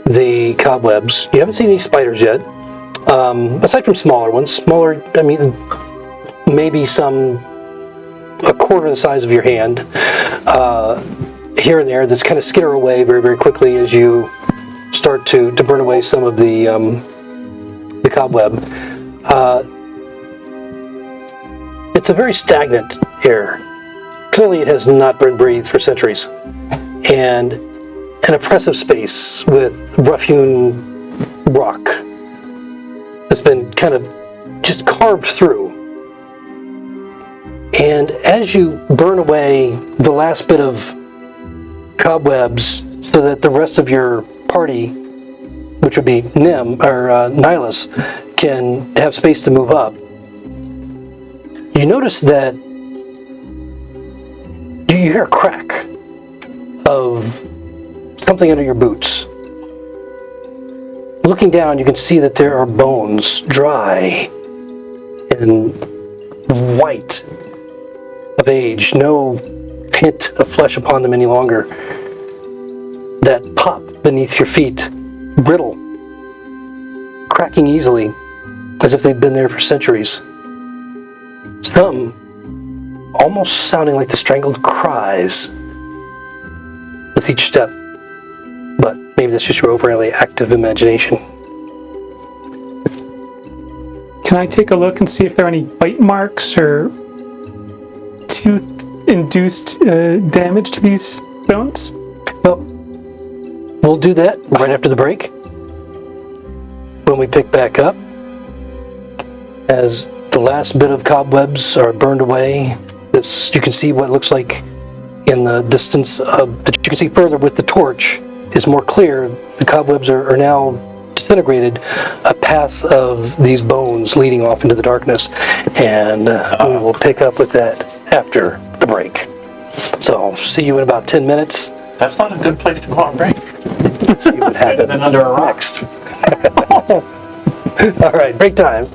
Speaker 1: the cobwebs, you haven't seen any spiders yet. Aside from smaller ones, I mean, maybe some a quarter the size of your hand, here and there, that's kind of skitter away very, very quickly as you start to burn away some of the cobweb. It's a very stagnant air. Clearly it has not been breathed for centuries. And an oppressive space with rough-hewn rock that's been kind of just carved through. And as you burn away the last bit of cobwebs so that the rest of your party, which would be Nihilus, can have space to move up, you notice that you hear a crack of something under your boots. Looking down, you can see that there are bones, dry and white of age, no hint of flesh upon them any longer, that pop beneath your feet, brittle, cracking easily, as if they've been there for centuries. Some almost sounding like the strangled cries with each step, but maybe that's just your overly active imagination.
Speaker 4: Can I take a look and see if there are any bite marks or tooth-induced damage to these bones?
Speaker 1: Well, we'll do that right after the break. When we pick back up, as the last bit of cobwebs are burned away, you can see what looks like in the distance that you can see further with the torch is more clear. The cobwebs are now disintegrated, a path of these bones leading off into the darkness, and we will pick up with that after the break. So I'll see you in about 10 minutes.
Speaker 8: That's not a good place to go on break.
Speaker 1: See what happens
Speaker 7: And under a rock.
Speaker 1: next. All right, break time.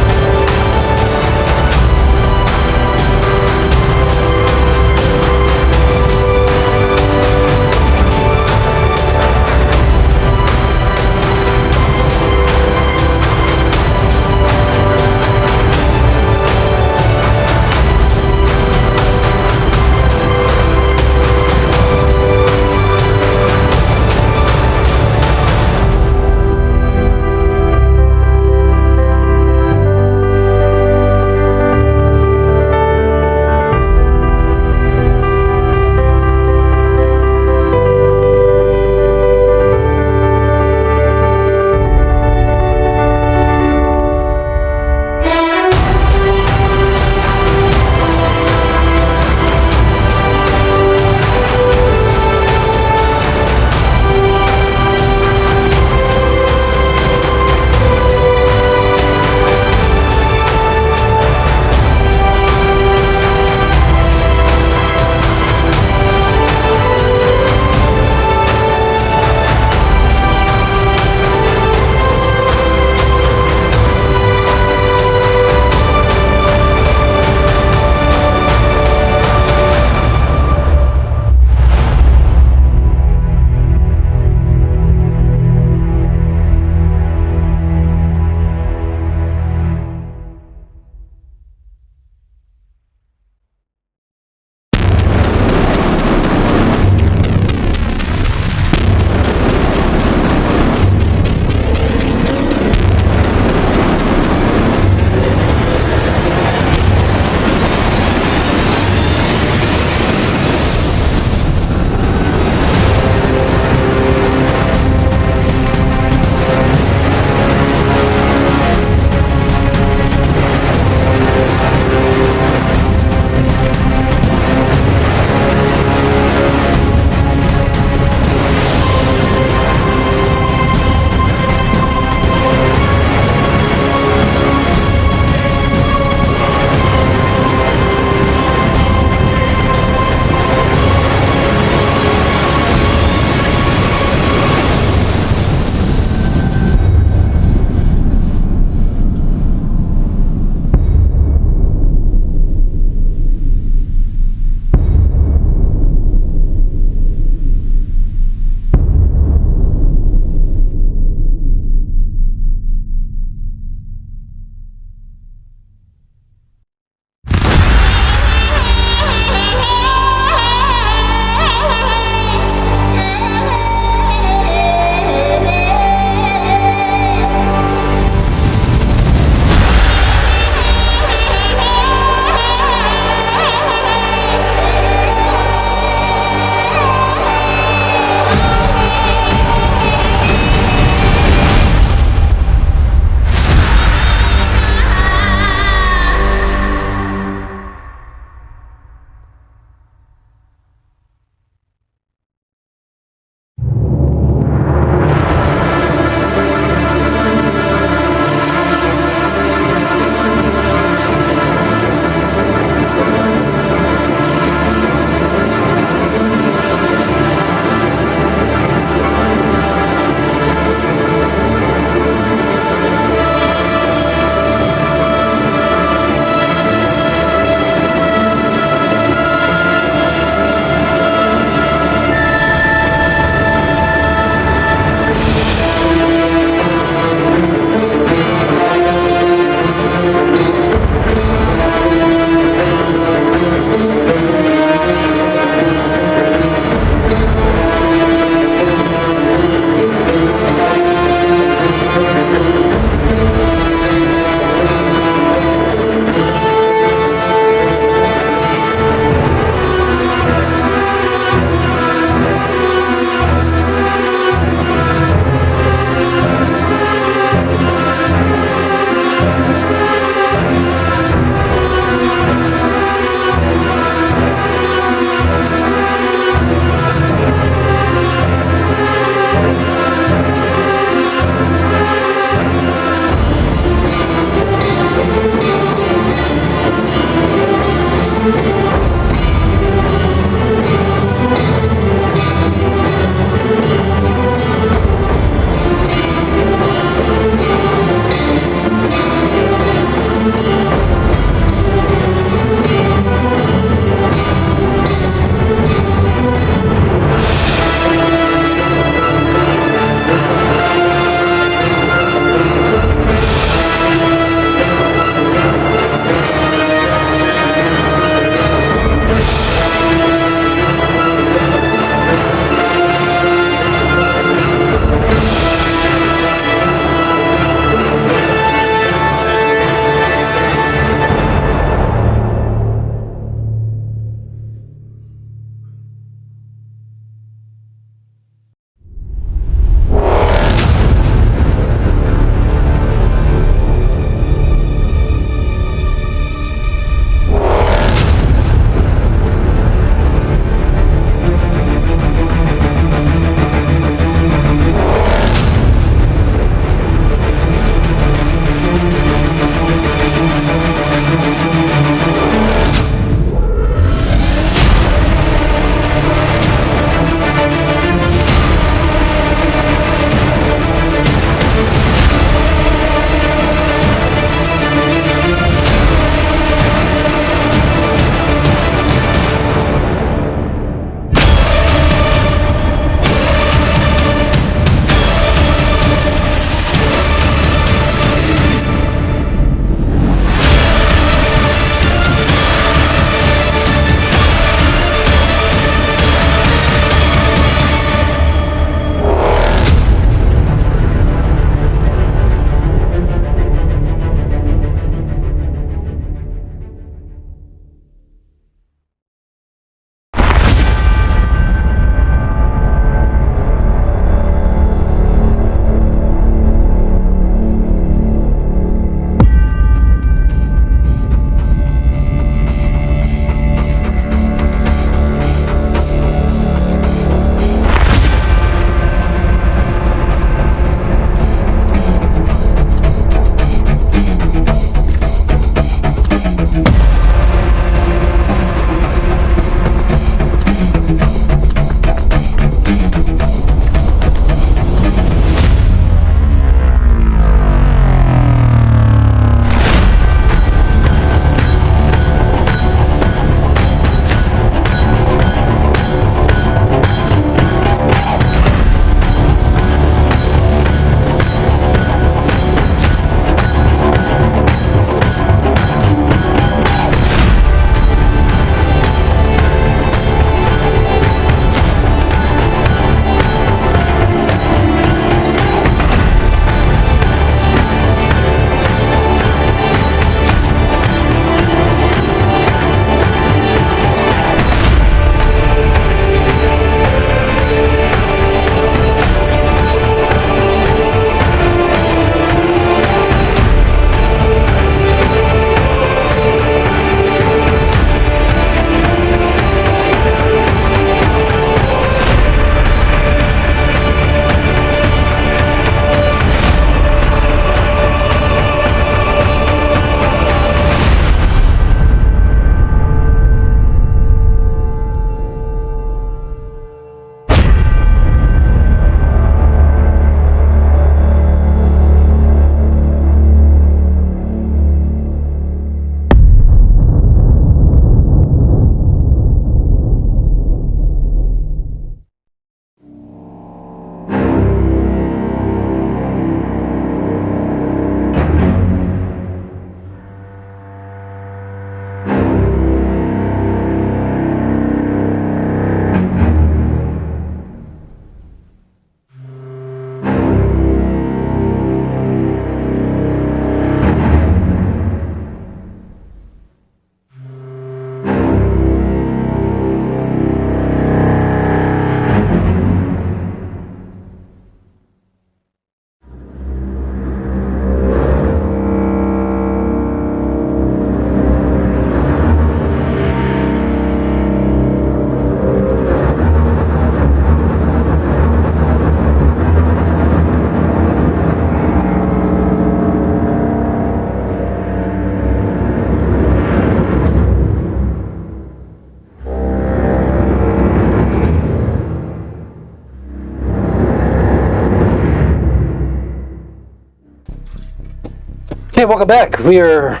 Speaker 1: Hey, welcome back. We are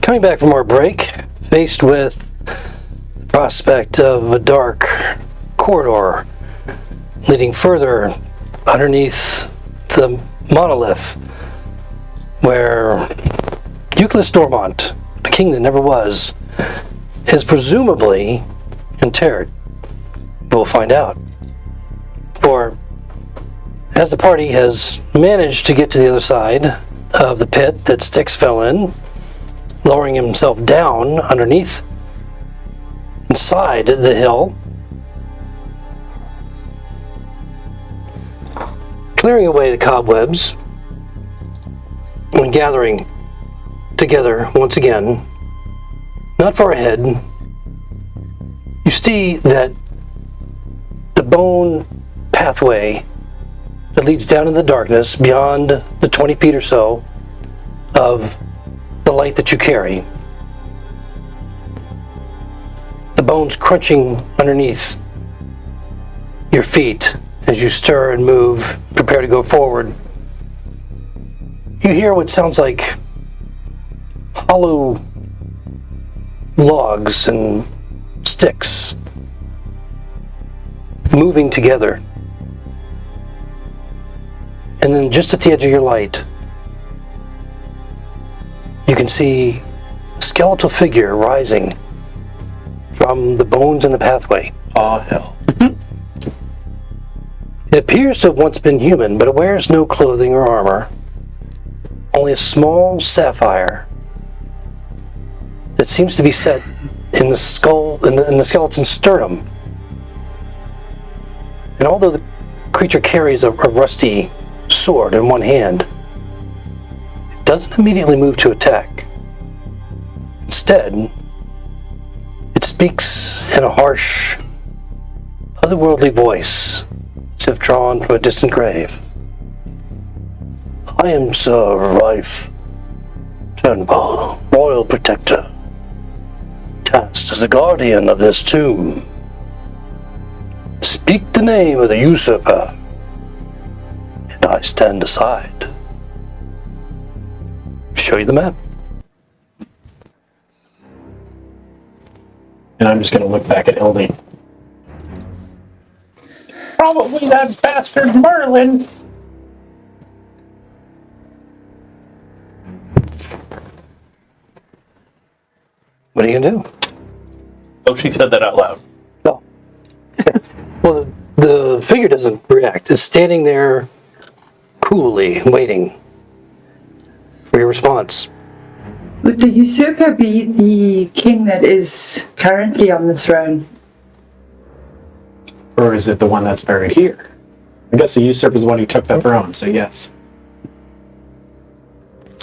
Speaker 1: coming back from our break, faced with the prospect of a dark corridor leading further underneath the monolith, where Euclid Dormont, the king that never was, is presumably interred. We'll find out. For as the party has managed to get to the other side of the pit that Styx fell in, lowering himself down underneath, inside the hill, clearing away the cobwebs, and gathering together once again, not far ahead, you see that the bone pathway that leads down in the darkness beyond the 20 feet or so of the light that you carry. The bones crunching underneath your feet as you stir and move, prepare to go forward. You hear what sounds like hollow logs and sticks moving together. And then just at the edge of your light, you can see a skeletal figure rising from the bones in the pathway.
Speaker 8: Oh, hell.
Speaker 1: It appears to have once been human, but it wears no clothing or armor, only a small sapphire that seems to be set in the skull, in the skeleton's sternum. And although the creature carries a rusty sword in one hand, it doesn't immediately move to attack. Instead, it speaks in a harsh, otherworldly voice, as if drawn from a distant grave. I am Sir Rife Turnbull, Royal Protector, tasked as the guardian of this tomb. Speak the name of the usurper, and I stand aside. Show you the map.
Speaker 7: And I'm just going to look back at Ildy.
Speaker 5: Probably that bastard Merlin.
Speaker 1: What are you gonna do?
Speaker 8: Oh, she said that out loud.
Speaker 1: No. Well, the figure doesn't react. It's standing there coolly, waiting for your response.
Speaker 6: Would the usurper be the king that is currently on the throne?
Speaker 7: Or is it the one that's buried here? I guess the usurper is the one who took the throne, so yes.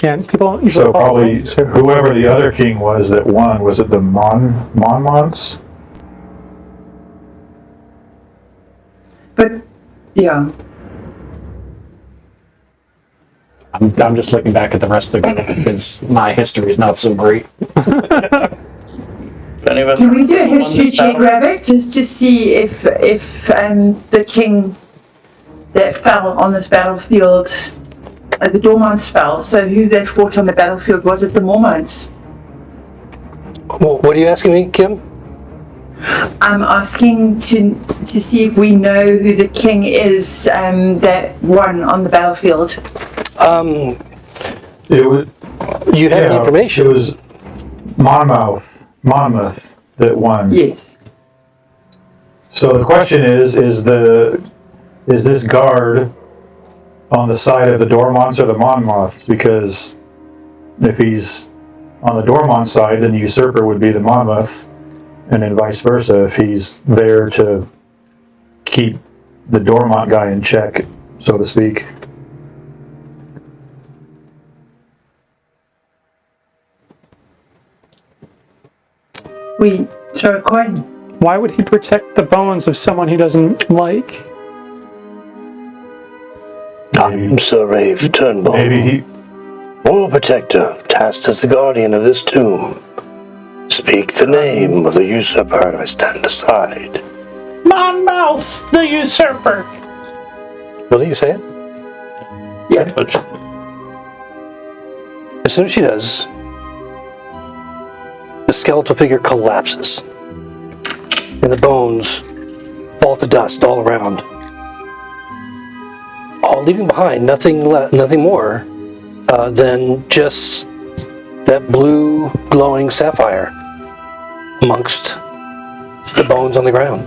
Speaker 4: Yeah, people usually
Speaker 3: So
Speaker 4: call
Speaker 3: probably
Speaker 4: it-
Speaker 3: whoever the other king was that won, was it the Monmonts?
Speaker 6: But, yeah.
Speaker 7: I'm just looking back at the rest of the group because my history is not so great.
Speaker 8: Any of us
Speaker 6: Can we do a
Speaker 8: on
Speaker 6: history
Speaker 8: this
Speaker 6: check,
Speaker 8: battle?
Speaker 6: Rabbit, just to see if the king that fell on this battlefield, the Dormonts fell, so who they fought on the battlefield, was it the Mormonts?
Speaker 1: What are you asking me, Kim?
Speaker 6: I'm asking to see if we know who the king is that won on the battlefield.
Speaker 3: It was,
Speaker 1: You have the information.
Speaker 3: It was Monmouth that won.
Speaker 6: Yes.
Speaker 3: So the question is this guard on the side of the Dormonts or the Monmouths? Because if he's on the Dormont side, then the usurper would be the Monmouth, and then vice versa if he's there to keep the Dormont guy in check, so to speak.
Speaker 6: We throw a coin.
Speaker 4: Why would he protect the bones of someone he doesn't like?
Speaker 1: I'm Sir Rave Turnbull,
Speaker 3: Maybe he,
Speaker 1: Royal Protector, tasked as the guardian of this tomb. Speak the name of the usurper and I stand aside.
Speaker 5: Monmouth, the usurper.
Speaker 1: Will you say it?
Speaker 8: But
Speaker 1: As soon as she does, the skeletal figure collapses, and the bones fall to dust all around, all leaving behind nothing more than just that blue glowing sapphire amongst the bones on the ground.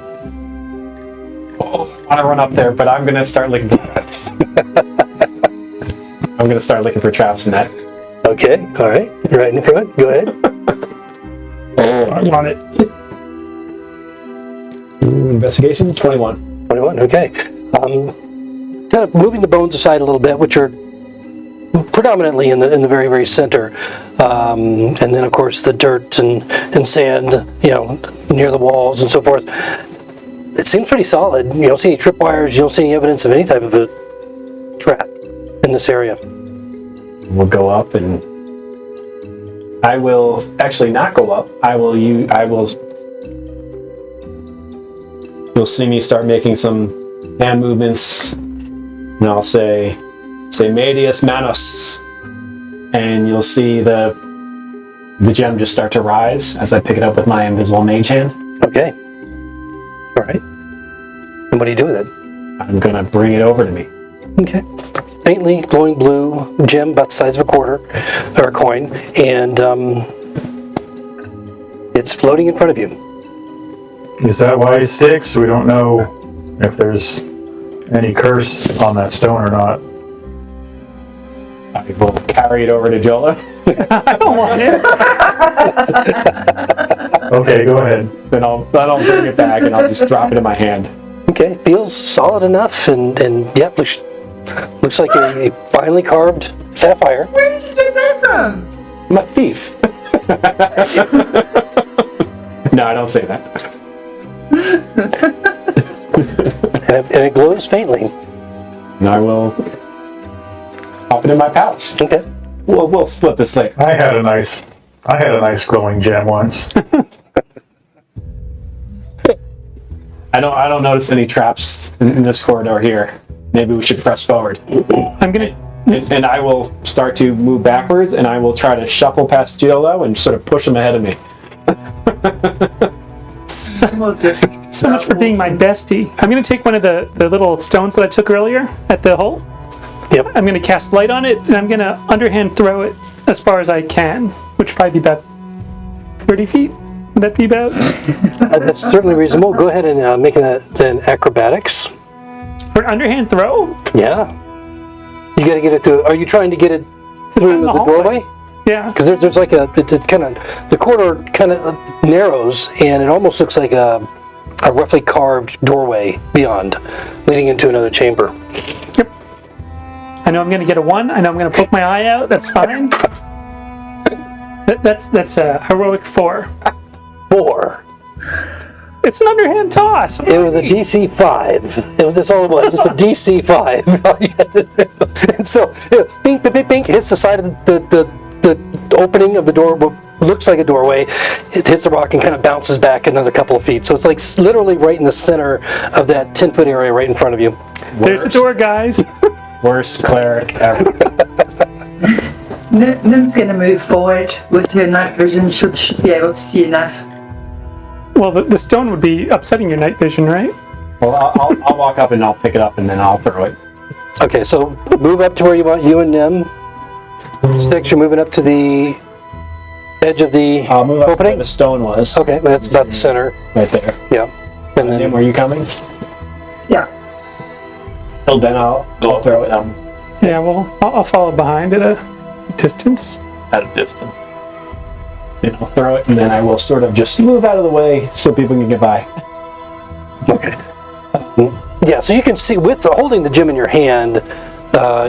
Speaker 7: I want to run up there, but I'm going to start looking for traps. I'm going to start looking for traps in that.
Speaker 1: Okay, all right, you're right in front. Go ahead.
Speaker 3: I'm on it.
Speaker 7: Investigation 21.
Speaker 1: 21. Okay. Kind of moving the bones aside a little bit, which are predominantly in the very, very center, and then of course the dirt and sand, near the walls and so forth. It seems pretty solid. You don't see any tripwires. You don't see any evidence of any type of a trap in this area.
Speaker 7: We'll go up, and I will actually not go up. You'll see me start making some hand movements, and I'll say medias manos, and you'll see the gem just start to rise as I pick it up with my invisible mage hand.
Speaker 1: Okay. All right. And what do you do with it?
Speaker 7: I'm gonna bring it over to me.
Speaker 1: Okay. Faintly glowing blue gem about the size of a quarter or a coin, and it's floating in front of you.
Speaker 3: Is that why it sticks? We don't know if there's any curse on that stone or not.
Speaker 7: I will carry it over to Jola.
Speaker 4: I don't want it.
Speaker 3: Okay, go ahead.
Speaker 7: Then I'll bring it back and I'll just drop it in my hand.
Speaker 1: Okay, feels solid enough, and yep, looks like a finely carved sapphire.
Speaker 6: Where did you get that from?
Speaker 7: I'm a thief. No, I don't say that.
Speaker 1: And it glows faintly.
Speaker 7: And I will pop it in my pouch.
Speaker 1: Okay.
Speaker 7: We'll split this later.
Speaker 3: I had a nice glowing gem once.
Speaker 7: I don't notice any traps in this corridor here. Maybe we should press forward.
Speaker 4: I'm gonna.
Speaker 7: And I will start to move backwards, and I will try to shuffle past Giolo and sort of push him ahead of me.
Speaker 6: We'll just
Speaker 4: So much for being my bestie. I'm gonna take one of the little stones that I took earlier at the hole.
Speaker 1: Yep.
Speaker 4: I'm gonna cast light on it, and I'm gonna underhand throw it as far as I can, which would probably be about 30 feet. Would that be about?
Speaker 1: That's certainly reasonable. Go ahead and make an acrobatics.
Speaker 4: For an underhand throw?
Speaker 1: Yeah. You got to get it through. Are you trying to get it through the doorway?
Speaker 4: Yeah.
Speaker 1: Because there's like the corridor kind of narrows, and it almost looks like a roughly carved doorway beyond, leading into another chamber.
Speaker 4: Yep. I know I'm gonna get a 1. I know I'm gonna poke my eye out. That's fine. That's a heroic 4.
Speaker 1: 4.
Speaker 4: It's an underhand toss.
Speaker 1: It was a DC 5. That's all it was. Just a DC 5. And so, bing, bing, bing, bing, hits the side of the opening of the door. What looks like a doorway. It hits the rock and kind of bounces back another couple of feet. So it's like literally right in the center of that 10-foot area right in front of you.
Speaker 4: There's the door, guys.
Speaker 7: Worst cleric ever.
Speaker 6: Nim's going to move forward with her night vision. She should be able to see enough.
Speaker 4: Well, the stone would be upsetting your night vision, right?
Speaker 7: Well, I'll walk up and I'll pick it up and then I'll throw it.
Speaker 1: Okay, so move up to where you want, you and Nim. Sticks, you're moving up to the edge of the
Speaker 7: I'll move up
Speaker 1: opening?
Speaker 7: where the stone was.
Speaker 1: Okay, that's about the center.
Speaker 7: Right there.
Speaker 1: Yeah. And
Speaker 7: Nim,
Speaker 1: then,
Speaker 7: were you coming?
Speaker 6: Yeah.
Speaker 7: Well, then I'll throw it.
Speaker 4: Yeah, well, I'll follow behind at a distance.
Speaker 8: At a distance.
Speaker 7: Then I'll throw it and then I will sort of just move out of the way so people can get by.
Speaker 1: okay. Yeah, so you can see, with holding the gem in your hand,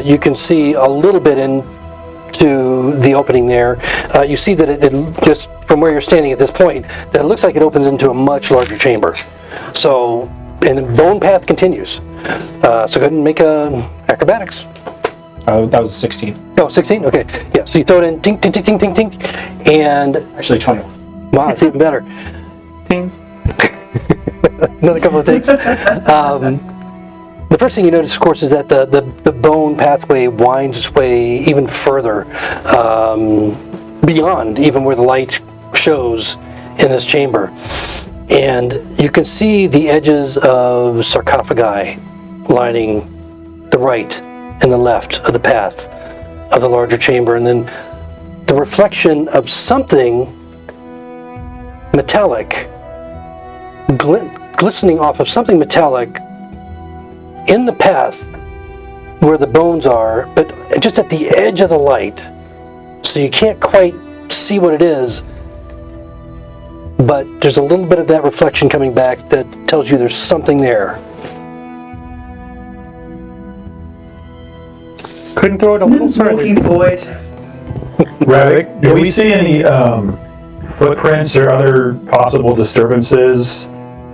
Speaker 1: you can see a little bit into the opening there. You see that it just from where you're standing at this point, that it looks like it opens into a much larger chamber. So, and the bone path continues. So go ahead and make acrobatics.
Speaker 7: That was 16.
Speaker 1: Oh, 16? Okay. Yeah, so you throw it in, tink, tink, tink, tink, tink, tink, and
Speaker 7: Actually, 21.
Speaker 1: wow, it's even better.
Speaker 4: Ding.
Speaker 1: Another couple of takes. The first thing you notice, of course, is that the bone pathway winds its way even further beyond even where the light shows in this chamber. And you can see the edges of sarcophagi lining the right and the left of the path of the larger chamber, and then the reflection of something metallic glistening off of something metallic in the path where the bones are, but just at the edge of the light, so you can't quite see what it is, but there's a little bit of that reflection coming back that tells you there's something there.
Speaker 4: Couldn't throw it a little further.
Speaker 6: Walking forward.
Speaker 3: Ravik, do we see any footprints or other possible disturbances?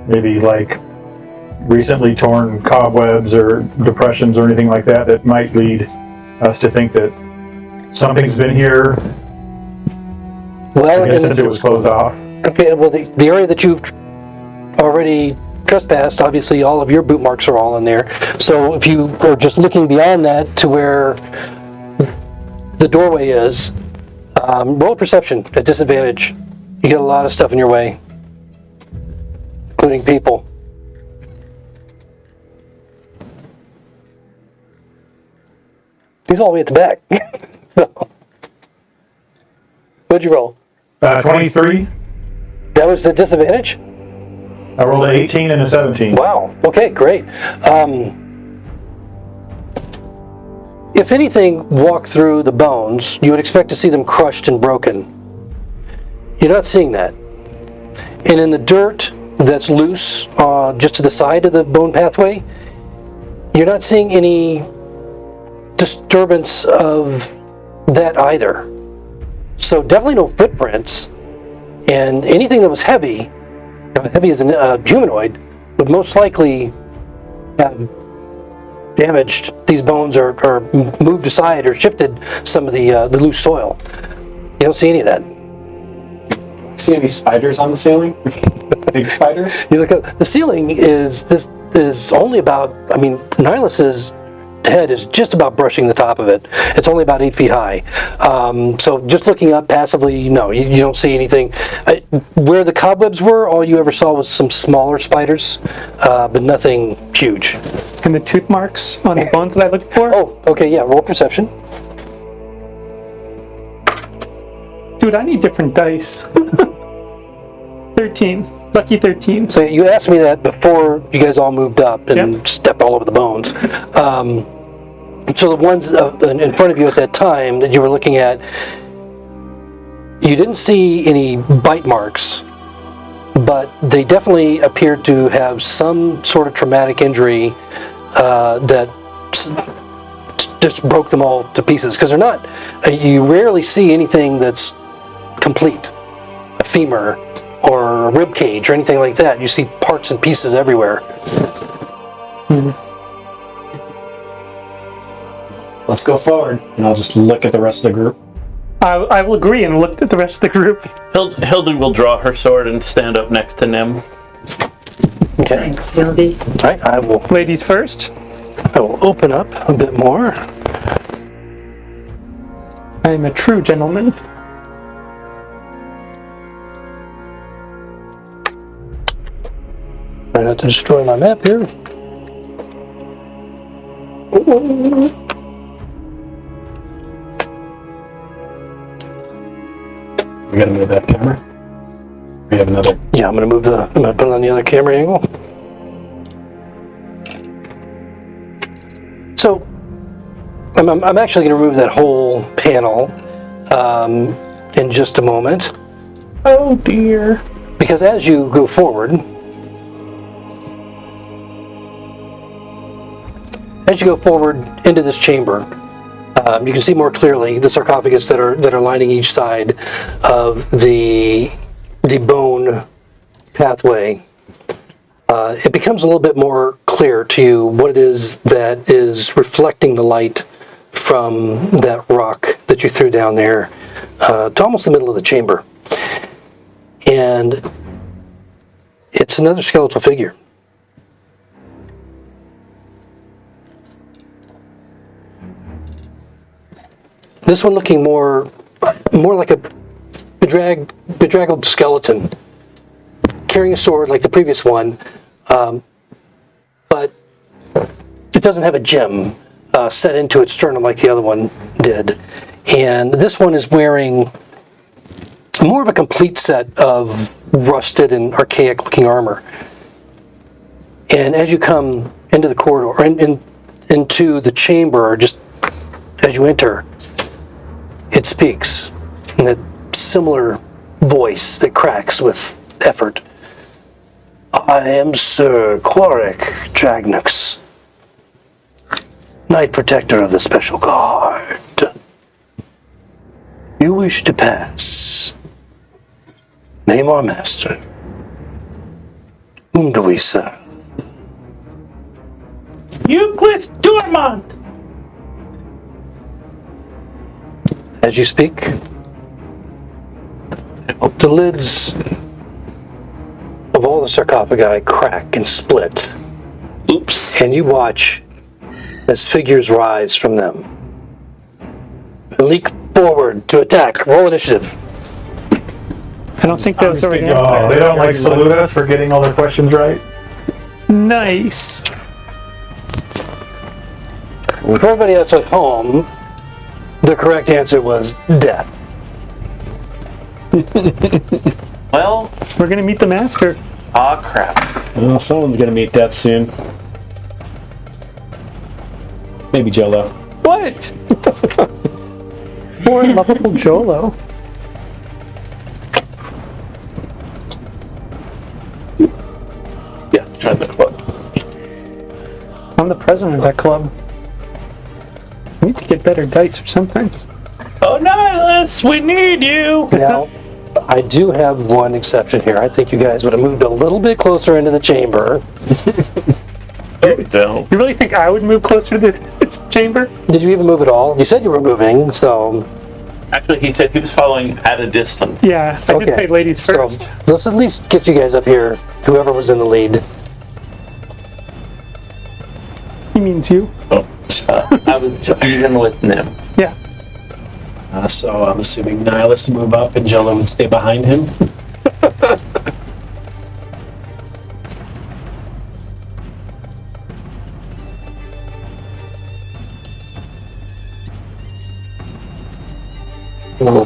Speaker 3: Maybe like recently torn cobwebs or depressions or anything like that that might lead us to think that something's been here,
Speaker 1: Well,
Speaker 3: I guess, since it was closed off?
Speaker 1: okay, well, the area that you've already trespassed, obviously all of your boot marks are all in there. So if you are just looking beyond that to where the doorway is, roll perception at disadvantage. You get a lot of stuff in your way, including people. He's all the way at the back. So, what'd you roll?
Speaker 3: 23.
Speaker 1: That was the disadvantage?
Speaker 3: I rolled an 18 and a 17.
Speaker 1: Wow. Okay, great. If anything walked through the bones, you would expect to see them crushed and broken. You're not seeing that. And in the dirt that's loose, just to the side of the bone pathway, you're not seeing any disturbance of that either. So definitely no footprints. And anything that was heavy as a humanoid, would most likely have damaged these bones or moved aside or shifted some of the loose soil. You don't see any of that.
Speaker 7: See any spiders on the ceiling? Big spiders?
Speaker 1: You look up, the ceiling is only about, Nihilus's head is just about brushing the top of it. It's only about 8 feet high. So just looking up passively, no, you don't see anything. Where the cobwebs were, all you ever saw was some smaller spiders, but nothing huge.
Speaker 4: And the tooth marks on the bones that I looked for?
Speaker 1: Oh, okay, yeah, roll perception.
Speaker 4: Dude, I need different dice. 13. Lucky 13.
Speaker 1: So you asked me that before you guys all moved up and stepped all over the bones. So the ones in front of you at that time that you were looking at, you didn't see any bite marks, but they definitely appeared to have some sort of traumatic injury that just broke them all to pieces. Because they're not, you rarely see anything that's complete, a femur or a rib cage or anything like that. You see parts and pieces everywhere.
Speaker 7: Let's go forward, and I'll just look at the rest of the group.
Speaker 4: I will agree and looked at the rest of the group.
Speaker 8: Hildy will draw her sword and stand up next to Nim.
Speaker 1: Okay.
Speaker 6: Thanks, Hildy.
Speaker 1: All right, I will
Speaker 4: Ladies first.
Speaker 1: open up a bit more.
Speaker 4: I am a true gentleman.
Speaker 1: Try not to destroy my map here.
Speaker 7: We gotta move that camera. We have another.
Speaker 1: Yeah, I'm gonna put it on the other camera angle. So, I'm actually gonna remove that whole panel in just a moment.
Speaker 4: Oh dear.
Speaker 1: Because as you go forward, into this chamber, you can see more clearly the sarcophagus that are lining each side of the bone pathway. It becomes a little bit more clear to you what it is that is reflecting the light from that rock that you threw down there to almost the middle of the chamber. And it's another skeletal figure. This one looking more like a bedraggled skeleton, carrying a sword like the previous one, but it doesn't have a gem set into its sternum like the other one did. And this one is wearing more of a complete set of rusted and archaic looking armor. And as you come into the corridor, into the chamber, just as you enter, it speaks in that similar voice that cracks with effort. I am Sir Quarrick Dragnux, Knight Protector of the Special Guard. You wish to pass. Name our master. Whom do we serve?
Speaker 5: Euclid Dormont!
Speaker 1: As you speak, the lids of all the sarcophagi crack and split.
Speaker 5: Oops.
Speaker 1: And you watch as figures rise from them and leap forward to attack. Roll initiative.
Speaker 4: I don't think that was already
Speaker 3: Oh, they don't like salute us for getting all their questions right?
Speaker 4: Nice.
Speaker 1: For everybody else at home, the correct answer was death.
Speaker 5: Well,
Speaker 4: We're gonna meet the master.
Speaker 5: ah, crap.
Speaker 9: Well, someone's gonna meet death soon. Maybe Jolo.
Speaker 4: What? Poor lovable Jolo.
Speaker 5: Yeah, join the club.
Speaker 4: I'm the president of that club. I need to get better dice or something.
Speaker 5: Oh, Nihilus, we need you!
Speaker 1: Now, I do have one exception here. I think you guys would have moved a little bit closer into the chamber.
Speaker 5: No.
Speaker 4: You really think I would move closer to the chamber?
Speaker 1: Did you even move at all? You said you were moving, so...
Speaker 5: Actually, he said he was following at a distance.
Speaker 4: Yeah, I did play ladies
Speaker 1: So,
Speaker 4: first.
Speaker 1: let's at least get you guys up here, whoever was in the lead.
Speaker 4: He means you.
Speaker 5: Oh, I was even with Nim.
Speaker 4: Yeah.
Speaker 9: So I'm assuming Nihilus would move up and Jolo would stay behind him.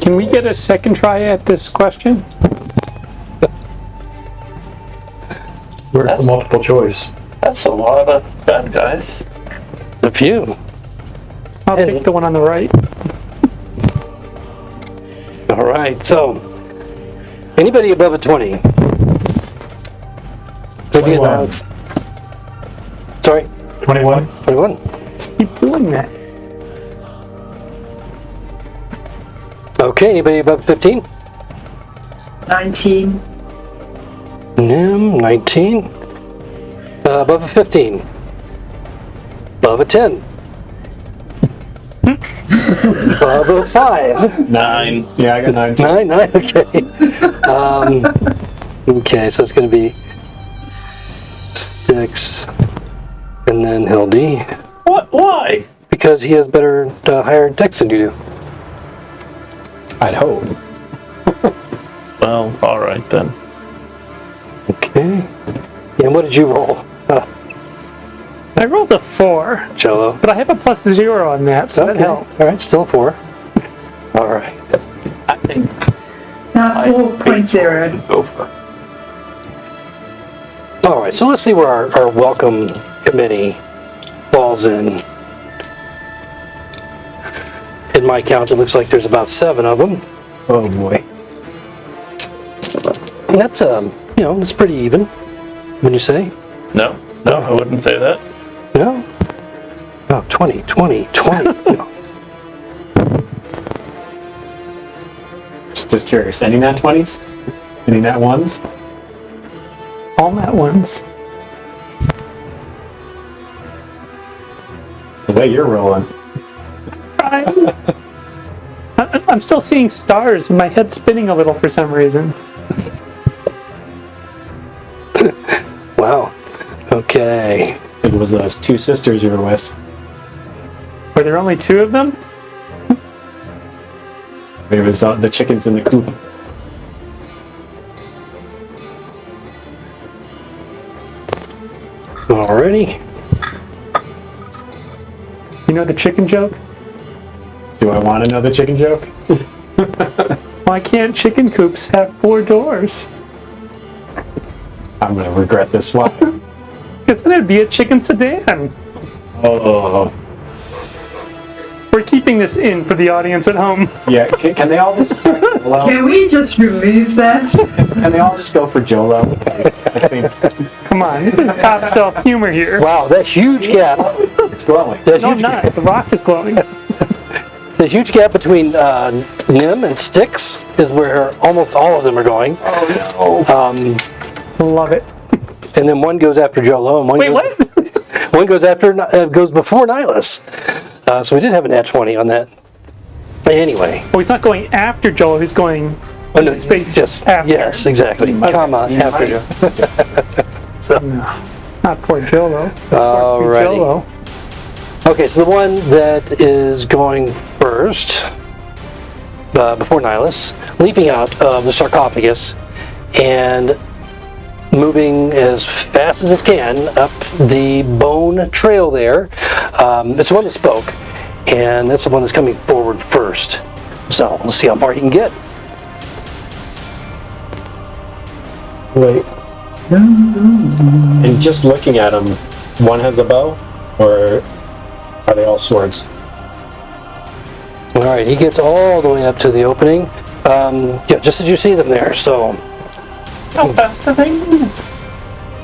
Speaker 4: Can we get a second try at this question?
Speaker 3: Where's the multiple choice?
Speaker 5: That's a lot of bad guys.
Speaker 1: A few.
Speaker 4: I'll pick the one on the right.
Speaker 1: All right, so... Anybody above a 20?
Speaker 3: 21.
Speaker 1: Sorry?
Speaker 3: 21?
Speaker 1: 21.
Speaker 4: Keep doing that.
Speaker 1: Okay, anybody above 15?
Speaker 6: 19.
Speaker 1: Nim, 19. Above a 15. Above a 10. Above a 5.
Speaker 5: 9.
Speaker 9: Yeah, I got 9 too.
Speaker 1: 9, okay. Okay, so it's going to be 6. And then Hildy.
Speaker 5: What? Why?
Speaker 1: Because he has better, higher dex than you do.
Speaker 9: I'd hope.
Speaker 5: Well, alright then.
Speaker 1: Okay. And what did you roll?
Speaker 4: I rolled a 4,
Speaker 1: Jello.
Speaker 4: but I have a +0 on that, so that
Speaker 1: Okay.
Speaker 4: helped.
Speaker 1: All right, still 4. All right.
Speaker 5: I think
Speaker 6: Now 4.0.
Speaker 5: go for
Speaker 1: All right, so let's see where our welcome committee falls in. In my count, it looks like there's about 7 of them.
Speaker 9: Oh boy.
Speaker 1: And that's, that's pretty even, when you say.
Speaker 5: No, I wouldn't say that.
Speaker 1: No? Oh, 20. No.
Speaker 9: Just curious. Any nat 20s? Any nat 1s?
Speaker 4: All nat ones.
Speaker 9: The way you're rolling.
Speaker 4: I'm still seeing stars. My head's spinning a little for some reason.
Speaker 1: Wow. Okay.
Speaker 9: It was those 2 sisters you were with.
Speaker 4: Were there only 2 of them?
Speaker 7: It was the chickens in the coop.
Speaker 1: Alrighty.
Speaker 4: You know the chicken joke?
Speaker 7: Do I want to know the chicken joke?
Speaker 4: Why can't chicken coops have 4 doors?
Speaker 7: I'm going to regret this one.
Speaker 4: Because then it'd be a chicken sedan.
Speaker 7: Oh.
Speaker 4: We're keeping this in for the audience at home.
Speaker 7: Yeah, can they all just Jolo?
Speaker 6: Can we just remove that?
Speaker 7: Can they all just go for Jolo?
Speaker 4: Come on, this is top shelf humor here.
Speaker 1: Wow, that huge gap.
Speaker 7: It's glowing.
Speaker 1: That
Speaker 4: No, I'm
Speaker 1: huge,
Speaker 4: not. The rock is glowing.
Speaker 1: the huge gap between Nim and Styx is where almost all of them are going.
Speaker 4: Love it.
Speaker 1: And then one goes after Jolo, and one
Speaker 4: Wait,
Speaker 1: goes,
Speaker 4: what?
Speaker 1: one goes after goes before Nihilus. So we did have a nat 20 on that. But anyway,
Speaker 4: Oh, he's not going after Joel, he's going
Speaker 1: oh no,
Speaker 4: space
Speaker 1: just
Speaker 4: after.
Speaker 1: yes, exactly. Comma after Jolo. So
Speaker 4: Not poor Jolo.
Speaker 1: alrighty.
Speaker 4: Jolo.
Speaker 1: Okay, so the one that is going first, before Nihilus, leaping out of the sarcophagus and moving as fast as it can up the bone trail there. It's the one that spoke, and that's the one that's coming forward first. So let's see how far he can get.
Speaker 7: Wait. And just looking at them, one has a bow, or are they all swords?
Speaker 1: All right, he gets all the way up to the opening. Yeah, just as you see them there. So
Speaker 5: How fast are they moving?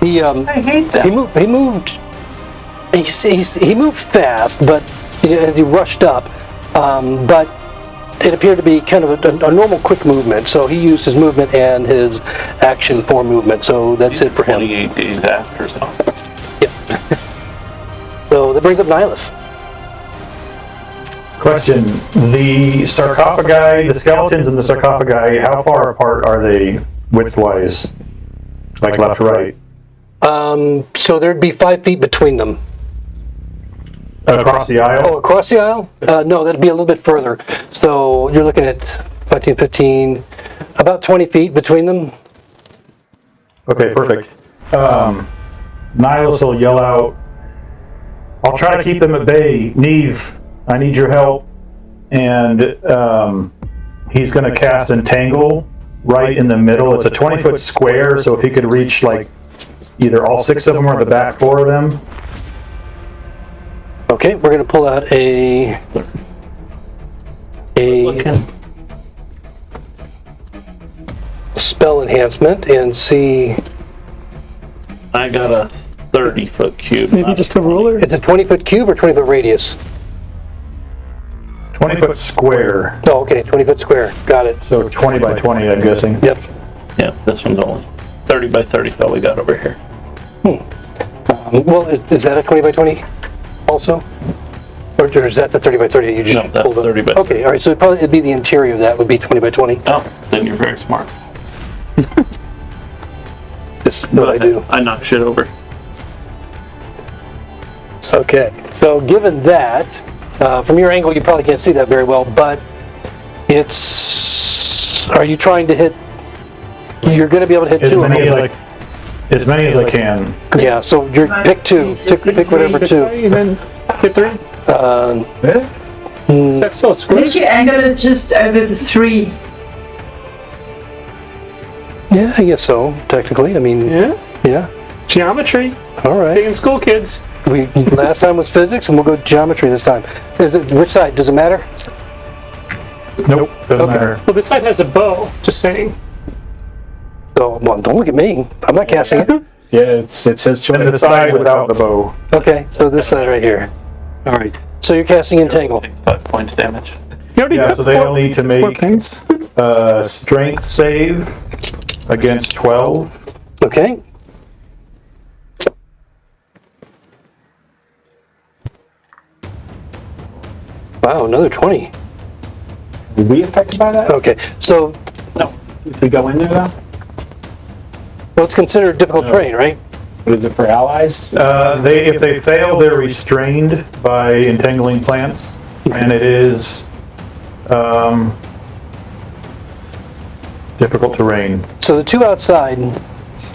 Speaker 1: he
Speaker 5: I hate that.
Speaker 1: He moved. He moved fast, but as he rushed up, but it appeared to be kind of a normal quick movement. So he used his movement and his action for movement. So that's it for him.
Speaker 8: 28 days after, so.
Speaker 1: So that brings up Nihilus.
Speaker 3: Question: the sarcophagi, the skeletons in the sarcophagi, how far apart are they widthwise? Like left, right?
Speaker 1: So there'd be 5 feet between them.
Speaker 3: Across the
Speaker 1: Oh,
Speaker 3: aisle?
Speaker 1: across the aisle? No, that'd be a little bit further. So you're looking at 14, 15, about 20 feet between them.
Speaker 3: Okay, perfect. Nihilus will yell out, I'll try to keep them at bay. Neve, I need your help. And he's going to cast Entangle right in the middle. It's a 20-foot square, so if he could reach like either all 6 of them or the back 4 of them.
Speaker 1: Okay, we're going to pull out a spell enhancement and see.
Speaker 8: I got a 30-foot cube.
Speaker 4: Maybe just the ruler?
Speaker 1: It's a 20-foot cube or 20-foot radius?
Speaker 3: 20-foot square,
Speaker 1: Oh, okay, 20-foot square. Got it.
Speaker 3: so 20 by 20, I'm guessing.
Speaker 1: Yep.
Speaker 8: Yeah, this one's only 30 by 30 is all we got over here.
Speaker 1: Well, is that a 20 by 20 also? Or is that the 30 by 30 that you just
Speaker 8: No, that's
Speaker 1: pulled up?
Speaker 8: 30 by
Speaker 1: Okay, all right, so it'd be the interior of that would be 20 by 20.
Speaker 8: Oh, then you're very smart.
Speaker 1: That's what I do.
Speaker 8: I knock shit over.
Speaker 1: Okay, so given that, from your angle you probably can't see that very well, but it's, are you trying to hit, you're going to be able to hit
Speaker 3: As
Speaker 1: 2 of
Speaker 3: many
Speaker 1: them.
Speaker 3: as many as I can.
Speaker 1: Yeah, so you're pick 2, pick whatever
Speaker 4: This
Speaker 1: 2.
Speaker 4: way, and then hit 3? Is that still a square?
Speaker 6: Unless you angle it just over the 3.
Speaker 1: Yeah, I guess so, technically, I mean,
Speaker 4: Yeah.
Speaker 1: yeah,
Speaker 4: Geometry.
Speaker 1: all right.
Speaker 4: Stay in school, kids.
Speaker 1: Last time was physics, and we'll go geometry this time. Is it, which side, does it matter?
Speaker 3: Nope, doesn't matter.
Speaker 4: Well, this side has a bow, just saying.
Speaker 1: So, well, don't look at me, I'm not casting it.
Speaker 7: Yeah, it's his choice.
Speaker 3: And the side without the bow.
Speaker 1: Okay, so this side right here. All right, so you're casting Entangle.
Speaker 8: Takes 5 points damage.
Speaker 4: You already
Speaker 3: Yeah,
Speaker 4: took
Speaker 3: so they
Speaker 4: 4
Speaker 3: all need to
Speaker 4: four
Speaker 3: make
Speaker 4: points.
Speaker 3: strength save against 12.
Speaker 1: Okay. Wow, another 20.
Speaker 7: Are we affected by that?
Speaker 1: Okay, so,
Speaker 7: No. If we go in there though?
Speaker 1: well, it's considered difficult terrain, right?
Speaker 7: What is it for allies?
Speaker 3: If they fail, they're restrained by entangling plants, and it is Difficult terrain.
Speaker 1: So the two outside,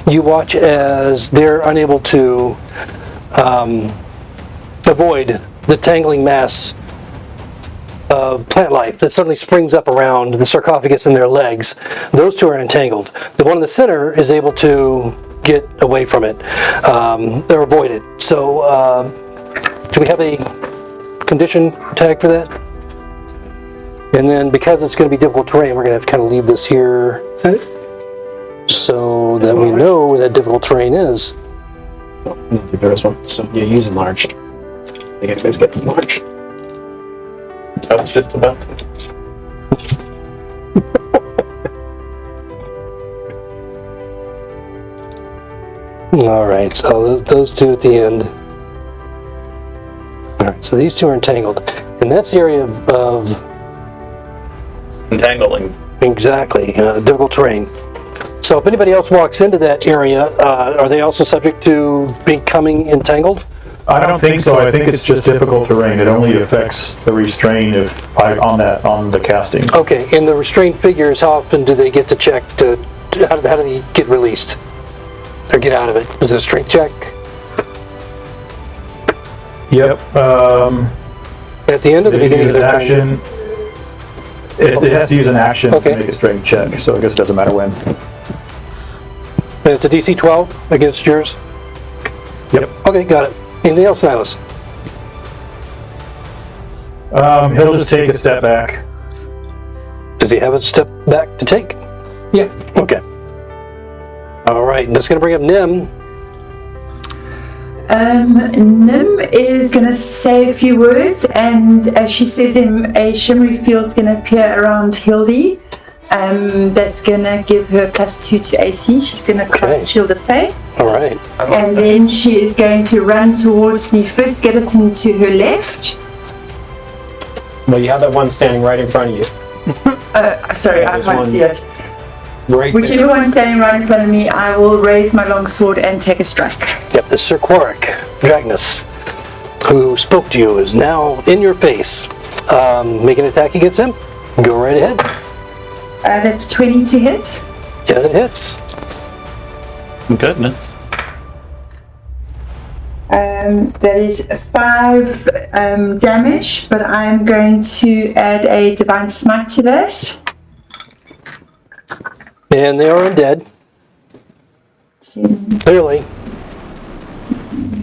Speaker 1: you watch as they're unable to avoid the tangling mass of plant life that suddenly springs up around the sarcophagus and their legs. Those two are entangled. The one in the center is able to get away from it, or avoid it. So, do we have a condition tag for that? And then because it's going to be difficult terrain, we're going to have to kind of leave this here so that we know where that difficult terrain is.
Speaker 7: I don't think there is one. So yeah, use enlarged. I think anybody's getting enlarged.
Speaker 8: I was just about to.
Speaker 1: All right, so those two at the end. All right, so these two are entangled. And that's the area of
Speaker 8: Entangling.
Speaker 1: exactly, difficult terrain. So if anybody else walks into that area, are they also subject to becoming entangled?
Speaker 3: I don't think so. I think it's just difficult terrain. It only affects the restrain on the casting.
Speaker 1: Okay, and the restrained figures, how often do they get to check how do they get released? Or get out of it? Is it a strength check?
Speaker 3: Yep.
Speaker 1: At the end of the
Speaker 3: They
Speaker 1: beginning
Speaker 3: use
Speaker 1: of the
Speaker 3: action. It has to use an action
Speaker 1: Okay.
Speaker 3: to make a strength check, so I guess it doesn't matter when.
Speaker 1: And it's a DC 12 against yours?
Speaker 3: Yep.
Speaker 1: Okay, got it. Anything else, Nihilus?
Speaker 3: He'll just take a step back.
Speaker 1: Does he have a step back to take?
Speaker 2: Yeah.
Speaker 1: Okay. All right, that's going to bring up Nim.
Speaker 6: Nim is going to say a few words, and as she says them, a shimmery field's going to appear around Hildy. That's going to give her +2 to AC. She's going to cast
Speaker 1: Okay.
Speaker 6: Shield of Faith.
Speaker 1: All right.
Speaker 6: And then she is going to run towards the first skeleton to her left.
Speaker 7: Well, you have that one standing right in front of you.
Speaker 6: Sorry, I
Speaker 7: there's
Speaker 6: can't
Speaker 7: one
Speaker 6: see it.
Speaker 7: Right there.
Speaker 6: Whichever one's standing right in front of me, I will raise my longsword and take a strike.
Speaker 1: Yep, the Sir Quarrick, Dragnus, who spoke to you, is now in your face. Make an attack against him. Go right ahead.
Speaker 6: That's 20 to hit.
Speaker 1: Yeah, that hits.
Speaker 8: Goodness.
Speaker 6: That is 5 damage, but I'm going to add a Divine Smite to that.
Speaker 1: And they are undead. Clearly.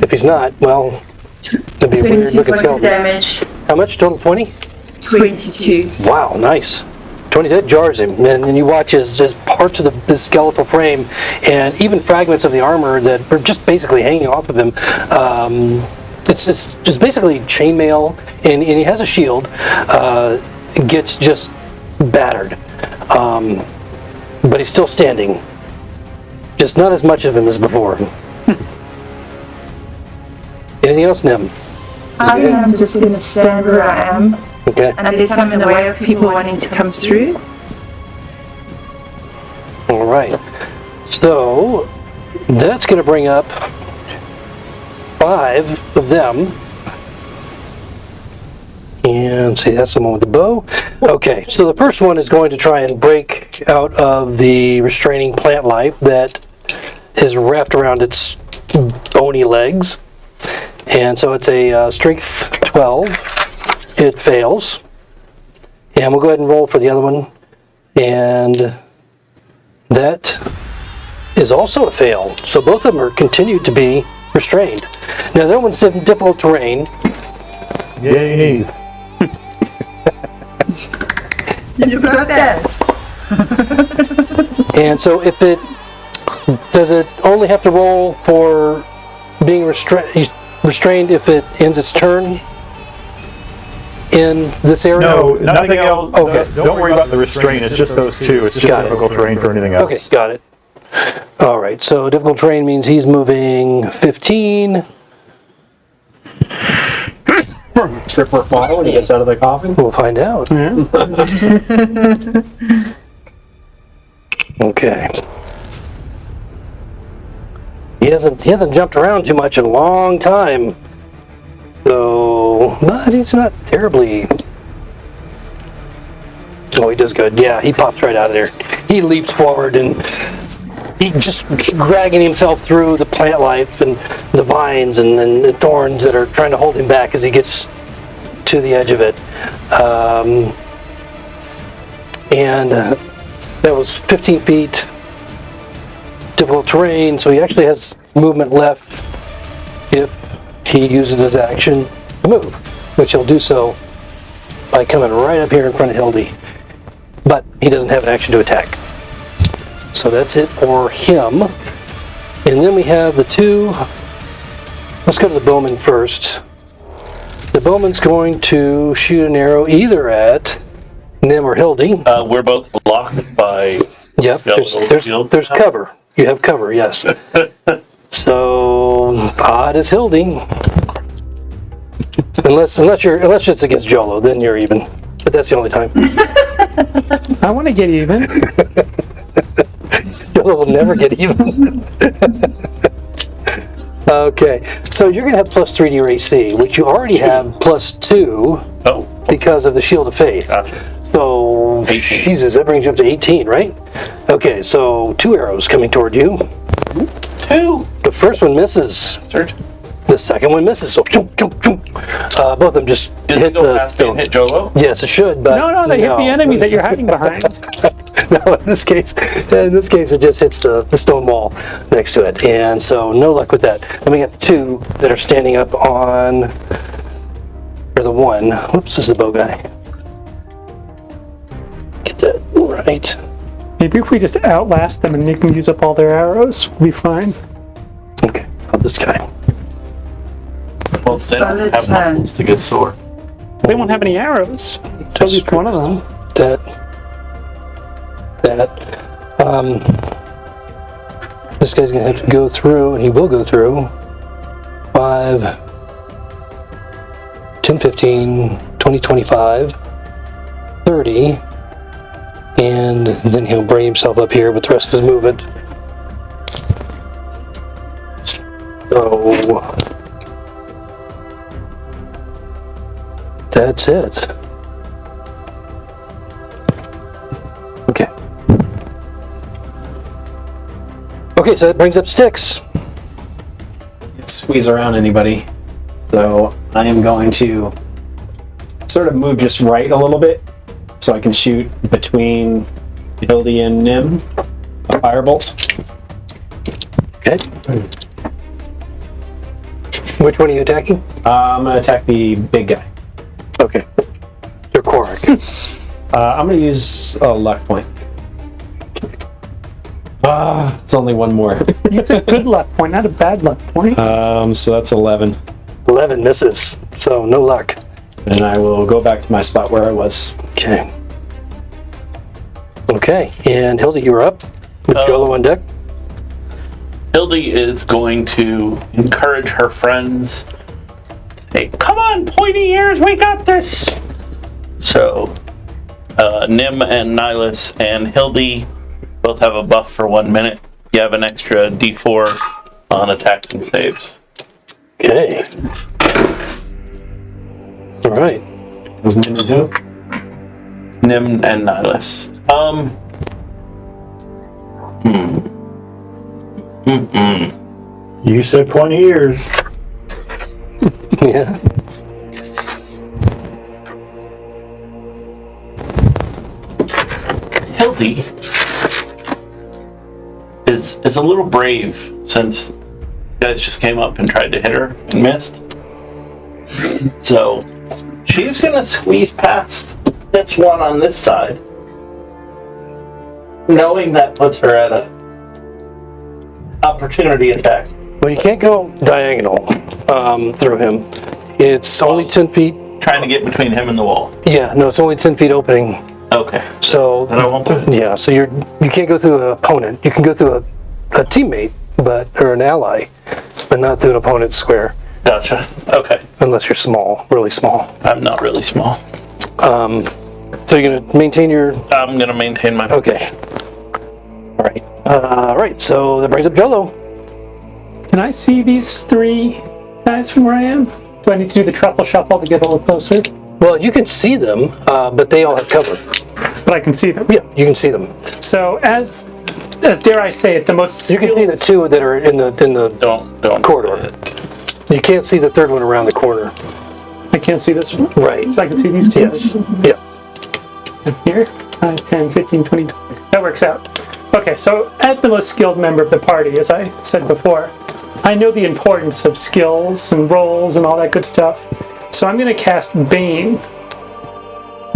Speaker 1: If he's not, well, it'd be a weird
Speaker 6: 22
Speaker 1: looking
Speaker 6: points of
Speaker 1: skeleton.
Speaker 6: damage.
Speaker 1: How much total? 20?
Speaker 6: 22.
Speaker 1: Wow, nice. 20, that jars him. And then you watch as just parts of the skeletal frame and even fragments of the armor that are just basically hanging off of him. It's basically chainmail, and he has a shield. Gets just battered. But he's still standing. Just not as much of him as before. Anything else, Nim?
Speaker 6: I am just going to stand where I am,
Speaker 1: Okay.
Speaker 6: unless I'm in the way of people wanting to come through.
Speaker 1: All right. So that's going to bring up 5 of them. And see, that's the one with the bow. Okay, so the first one is going to try and break out of the restraining plant life that is wrapped around its bony legs. And so it's a strength 12. It fails. And we'll go ahead and roll for the other one. And that is also a fail. So both of them are continued to be restrained. Now that one's difficult terrain.
Speaker 3: Yay!
Speaker 6: You forgot that.
Speaker 1: And so if it does it only have to roll for being restrained if it ends its turn in this area?
Speaker 3: No, nothing else.
Speaker 1: Okay.
Speaker 3: Don't worry about the restraint. It's just those two. It's just
Speaker 1: Got it.
Speaker 3: difficult terrain for anything else.
Speaker 1: Okay, got it. All right, so difficult terrain means he's moving 15.
Speaker 7: Trip or fall when he gets out of the coffin.
Speaker 1: We'll find out. Okay. He hasn't jumped around too much in a long time. So, but he's not terribly Oh, he does good. Yeah, he pops right out of there. He leaps forward and he just dragging himself through the plant life and the vines and the thorns that are trying to hold him back as he gets to the edge of it. That was 15 feet. Difficult terrain, so he actually has movement left if he uses his action to move, which he'll do so by coming right up here in front of Hildy. But he doesn't have an action to attack. So that's it for him. And then we have the two. Let's go to the bowman first. The bowman's going to shoot an arrow either at Nim or Hildy.
Speaker 8: We're both blocked by.
Speaker 1: Yep, there's cover. You have cover, yes. So odd as Hildy. Unless it's against Jolo, then you're even. But that's the only time.
Speaker 4: I want to get even.
Speaker 1: Jolo will never get even. Okay, so you're going to have plus 3 to your AC, which you already have plus 2 because of the Shield of Faith.
Speaker 8: Gotcha.
Speaker 1: So,
Speaker 8: 18.
Speaker 1: Jesus, that brings you up to 18, right? Okay, so 2 arrows coming toward you.
Speaker 8: 2.
Speaker 1: The first one misses.
Speaker 8: Third.
Speaker 1: The second one misses. So, both of them just
Speaker 8: Did
Speaker 1: hit
Speaker 8: they go
Speaker 1: the
Speaker 8: past and hit Jolo?
Speaker 1: Yes, it should, but
Speaker 4: No, they hit the enemy that you're hiding behind.
Speaker 1: No, in this case, it just hits the stone wall next to it, and so no luck with that. Then we got the 2 that are standing up on, or the 1. Whoops, this is the bow guy. Get that right.
Speaker 4: Maybe if we just outlast them and make them use up all their arrows, we'll be fine.
Speaker 1: Okay, oh, this guy.
Speaker 8: Well, they don't have muscles to get sore.
Speaker 4: They won't have any arrows. So at least one of them.
Speaker 1: This guy's gonna have to go through, and he will go through 5, 10, 15, 20, 25, 30, and then he'll bring himself up here with the rest of his movement. So that's it. Okay. Okay, so that brings up Styx.
Speaker 7: Can't squeeze around anybody. So I am going to sort of move just right a little bit so I can shoot between Hildy and Nim a firebolt.
Speaker 1: Okay. Which one are you attacking?
Speaker 7: I'm going to attack the big guy.
Speaker 1: Okay. Your Korak.
Speaker 7: I'm going to use a luck point. It's only one more.
Speaker 4: It's a good luck point, not a bad luck point.
Speaker 7: So that's 11.
Speaker 1: 11 misses, so no luck.
Speaker 7: And I will go back to my spot where I was.
Speaker 1: Okay. Okay, and Hildy, you're up with Jolo on deck.
Speaker 8: Hildy is going to encourage her friends. Hey, come on, pointy ears, we got this! So, Nim and Nihilus and Hildy both have a buff for 1 minute. You have an extra d4 on attacks and saves.
Speaker 1: Okay. All right.
Speaker 7: Was Nim and who?
Speaker 8: Nim and Nihilus.
Speaker 3: You said 20 years.
Speaker 1: Yeah.
Speaker 8: Hildy is a little brave since you guys just came up and tried to hit her and missed. So she's gonna squeeze past this one on this side, knowing that puts her at a opportunity attack.
Speaker 1: Well, you can't go diagonal through him. It's only 10 feet.
Speaker 8: Trying to get between him and the wall.
Speaker 1: Yeah, no, it's only 10 feet opening.
Speaker 8: Okay.
Speaker 1: So
Speaker 8: Then I won't do it.
Speaker 1: yeah, so you can't go through an opponent. You can go through a teammate, or an ally, but not through an opponent's square
Speaker 8: Gotcha. Okay.
Speaker 1: unless you're small, really small.
Speaker 8: I'm not really small.
Speaker 1: So you're gonna maintain your.
Speaker 8: I'm gonna maintain my.
Speaker 1: Okay. All right. All right. So that brings up Jolo.
Speaker 4: Can I see these 3 guys from where I am? Do I need to do the truffle shuffle to get a little closer?
Speaker 1: Well, you can see them, but they all have cover.
Speaker 4: but I can see them.
Speaker 1: Yeah, you can see them.
Speaker 4: So as dare I say it, the most
Speaker 1: You can see the two that are in the
Speaker 8: Don't
Speaker 1: corridor.
Speaker 8: say it.
Speaker 1: You can't see the third one around the corner.
Speaker 4: I can't see this one.
Speaker 1: Right.
Speaker 4: So I can see these two.
Speaker 1: Yes. Yeah.
Speaker 4: Here, 5, 10, 15, 20. That works out. Okay, so as the most skilled member of the party, as I said before, I know the importance of skills and rolls and all that good stuff. So I'm going to cast Bane.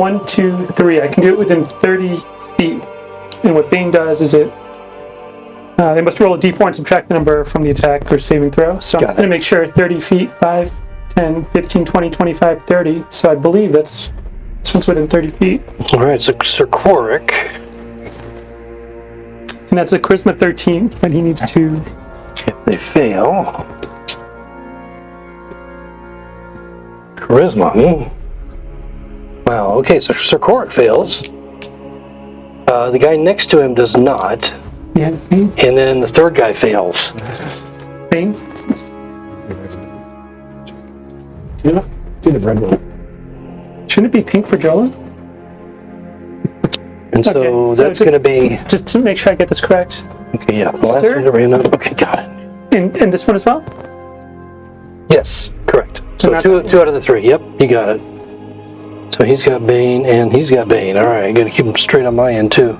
Speaker 4: 1, 2, 3. I can do it within 30 feet. And what Bane does is they must roll a d4 and subtract the number from the attack or saving throw. So I'm going to make sure 30 feet, 5, 10, 15, 20, 25, 30. So I believe this one's within 30 feet.
Speaker 1: All right, so Sir Quarrick.
Speaker 4: And that's a charisma 13, and he needs to...
Speaker 1: If they fail... Charisma, Wow, okay, so Sir Quarrick fails. The guy next to him does not.
Speaker 4: Yeah, Bane.
Speaker 1: And then the third guy fails.
Speaker 4: Bane.
Speaker 9: Yeah, do the red one.
Speaker 4: Shouldn't it be pink for Jola?
Speaker 1: And so,
Speaker 4: Okay, so
Speaker 1: that's going to be...
Speaker 4: Just to make sure I get this correct.
Speaker 1: Okay, yeah. The last
Speaker 4: Sir?
Speaker 1: one that ran up. Okay, got it.
Speaker 4: And this one as well?
Speaker 1: Yes, correct. So
Speaker 4: not-
Speaker 1: two out of the three. Yep, you got it. So he's got Bane, and he's got Bane. All right, I'm going to keep him straight on my end, too.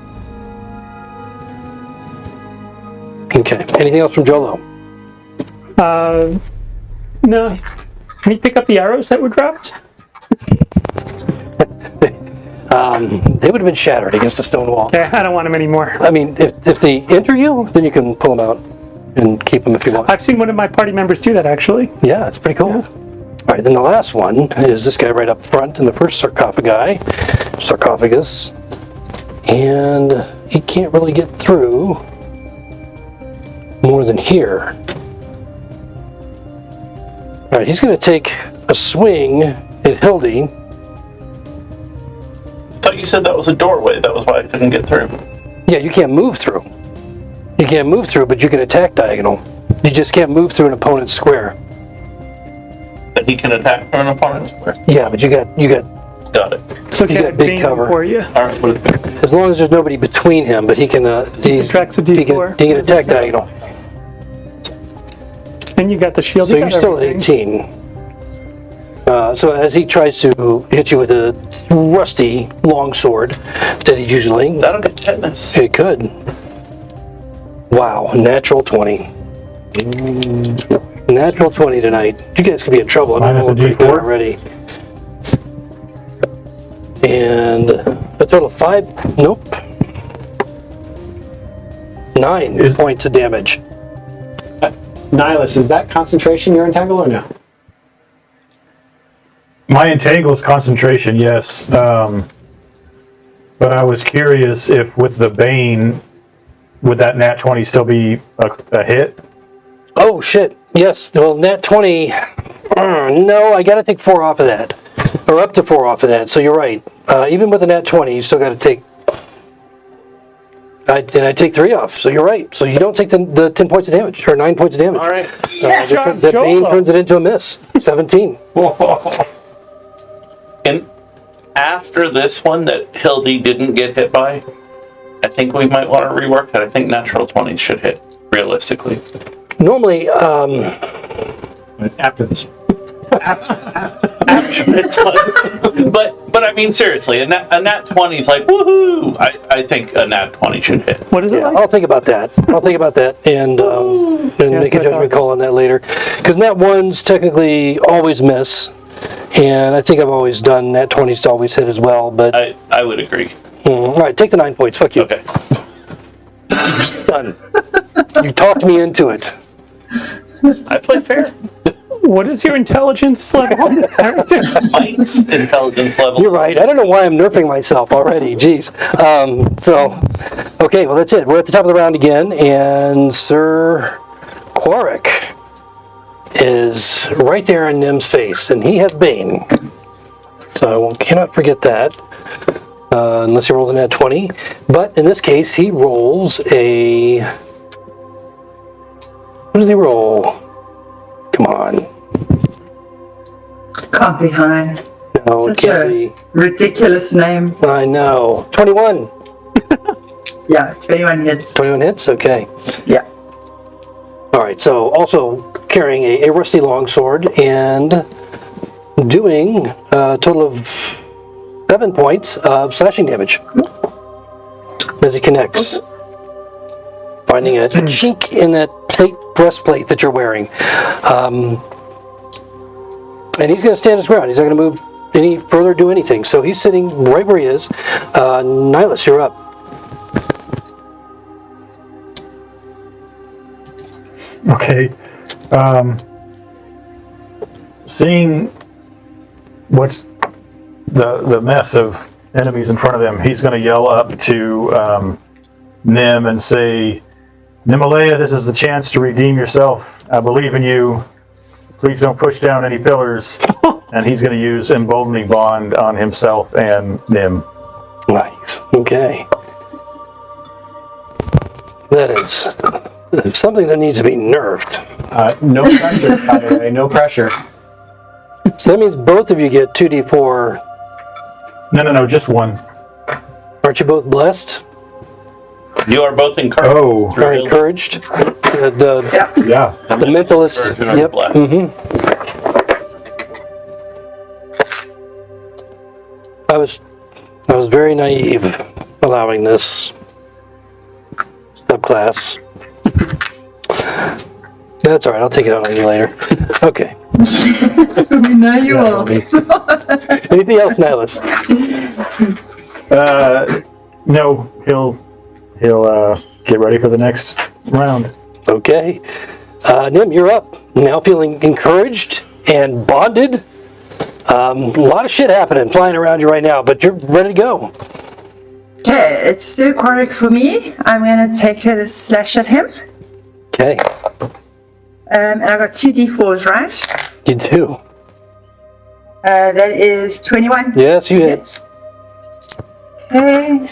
Speaker 1: Okay, anything else from Jolo?
Speaker 4: No. Can you pick up the arrows that were dropped?
Speaker 1: They would have been shattered against the stone wall.
Speaker 4: Yeah, I don't want them anymore.
Speaker 1: I mean, if they enter you, then you can pull them out and keep them if you want.
Speaker 4: I've seen one of my party members do that, actually.
Speaker 1: Yeah, it's pretty cool. All right, then the last one is this guy right up front in the first sarcophagus. And he can't really get through more than here. All right, he's going to take a swing at Hildy.
Speaker 8: I thought you said that was a doorway. That was why I couldn't get through.
Speaker 1: Yeah, you can't move through. You can't move through, but you can attack diagonal. You just can't move through an opponent's square.
Speaker 8: That he can attack from an opponent's square.
Speaker 1: Yeah, but you got
Speaker 8: Got it.
Speaker 4: So
Speaker 1: You
Speaker 4: can
Speaker 1: got
Speaker 4: I
Speaker 1: big
Speaker 4: Bane
Speaker 1: cover.
Speaker 4: for you?
Speaker 8: All right. What is it?
Speaker 1: as long as there's nobody between him, but he can
Speaker 4: subtracts a D4.
Speaker 1: he can attack diagonal.
Speaker 4: And you got the shield.
Speaker 1: So
Speaker 4: You
Speaker 1: you're
Speaker 4: got
Speaker 1: still at
Speaker 4: everything.
Speaker 1: 18. So as he tries to hit you with a rusty longsword that he usually,
Speaker 8: That'll get tetanus.
Speaker 1: it could. Wow, natural 20. Natural 20 tonight. You guys could be in trouble.
Speaker 3: Minus
Speaker 1: we're
Speaker 3: a
Speaker 1: pretty good
Speaker 3: D4?
Speaker 1: already. And a total of 5. Nope. 9 points of damage.
Speaker 9: Nihilus, is that concentration your entangle or no?
Speaker 3: My entangle's concentration, yes. But I was curious if with the Bane, would that nat 20 still be a hit?
Speaker 1: Oh shit! Yes. Well, nat 20. No, I got to take 4 off of that, or up to 4 off of that. So you're right. Even with a nat 20, you still got to take. I take 3 off. So you're right. So you don't take the 10 points of damage or 9 points of damage.
Speaker 8: All right.
Speaker 1: The Bane turns it into a miss. 17.
Speaker 8: And after this one that Hildy didn't get hit by, I think we might want to rework that. I think natural 20s should hit, realistically.
Speaker 1: Normally,
Speaker 9: After this.
Speaker 8: But I mean, seriously, a nat 20 is like, woohoo! I think a nat 20 should hit.
Speaker 4: What is it like?
Speaker 1: I'll think about that. And make a
Speaker 4: what I
Speaker 1: judgment call on that later. Because nat 1s technically always miss. And I think I've always done nat 20s to always hit as well. But
Speaker 8: I would agree.
Speaker 1: all right, take the 9 points. Fuck you.
Speaker 8: Okay.
Speaker 1: Done. You talked me into it.
Speaker 8: I play fair.
Speaker 4: What is your intelligence level on the character?
Speaker 8: Mike's intelligence level.
Speaker 1: You're right. I don't know why I'm nerfing myself already. Jeez. Okay, well, that's it. We're at the top of the round again. And Sir Quarrick is right there in Nim's face. And he has Bane. So I cannot forget that. Unless he rolls a nat 20. But in this case, he rolls a... What does he roll? Come on.
Speaker 6: Can't be high.
Speaker 1: No, it
Speaker 6: Such
Speaker 1: can't
Speaker 6: a
Speaker 1: be.
Speaker 6: ridiculous name.
Speaker 1: I know. 21.
Speaker 6: Yeah, 21 hits.
Speaker 1: 21 hits? Okay.
Speaker 6: Yeah.
Speaker 1: Alright, so also carrying a rusty longsword and doing a total of 7 points of slashing damage as he connects. Finding a chink in that breastplate that you're wearing. And he's going to stand his ground. He's not going to move any further, do anything. So he's sitting right where he is. Nihilus, you're up.
Speaker 3: Okay. Seeing what's the mess of enemies in front of him, he's going to yell up to Nim and say, Nimalea, this is the chance to redeem yourself. I believe in you. Please don't push down any pillars. And he's going to use Emboldening Bond on himself and Nim.
Speaker 1: Nice. Okay. That is something that needs to be nerfed.
Speaker 7: No pressure, Padre, no pressure.
Speaker 1: So that means both of you get 2d4.
Speaker 3: No, just one.
Speaker 1: Aren't you both blessed?
Speaker 8: You are both encouraged.
Speaker 3: Oh.
Speaker 1: Or encouraged?
Speaker 3: Yeah.
Speaker 1: The mentalist. Yep. I was very naive allowing this subclass. That's all right. I'll take it out on you later. Okay.
Speaker 6: We know you will.
Speaker 1: Anything else, Nihilus?
Speaker 3: No, he'll get ready for the next round.
Speaker 1: Okay. Nim, you're up. Now feeling encouraged and bonded. A lot of shit happening, flying around you right now, but you're ready to go.
Speaker 6: Okay, it's still correct for me. I'm going to take a slash at him.
Speaker 1: Okay.
Speaker 6: And I've got 2 d4s, right?
Speaker 1: You do.
Speaker 6: That is 21.
Speaker 1: Yes, you hit.
Speaker 6: Okay.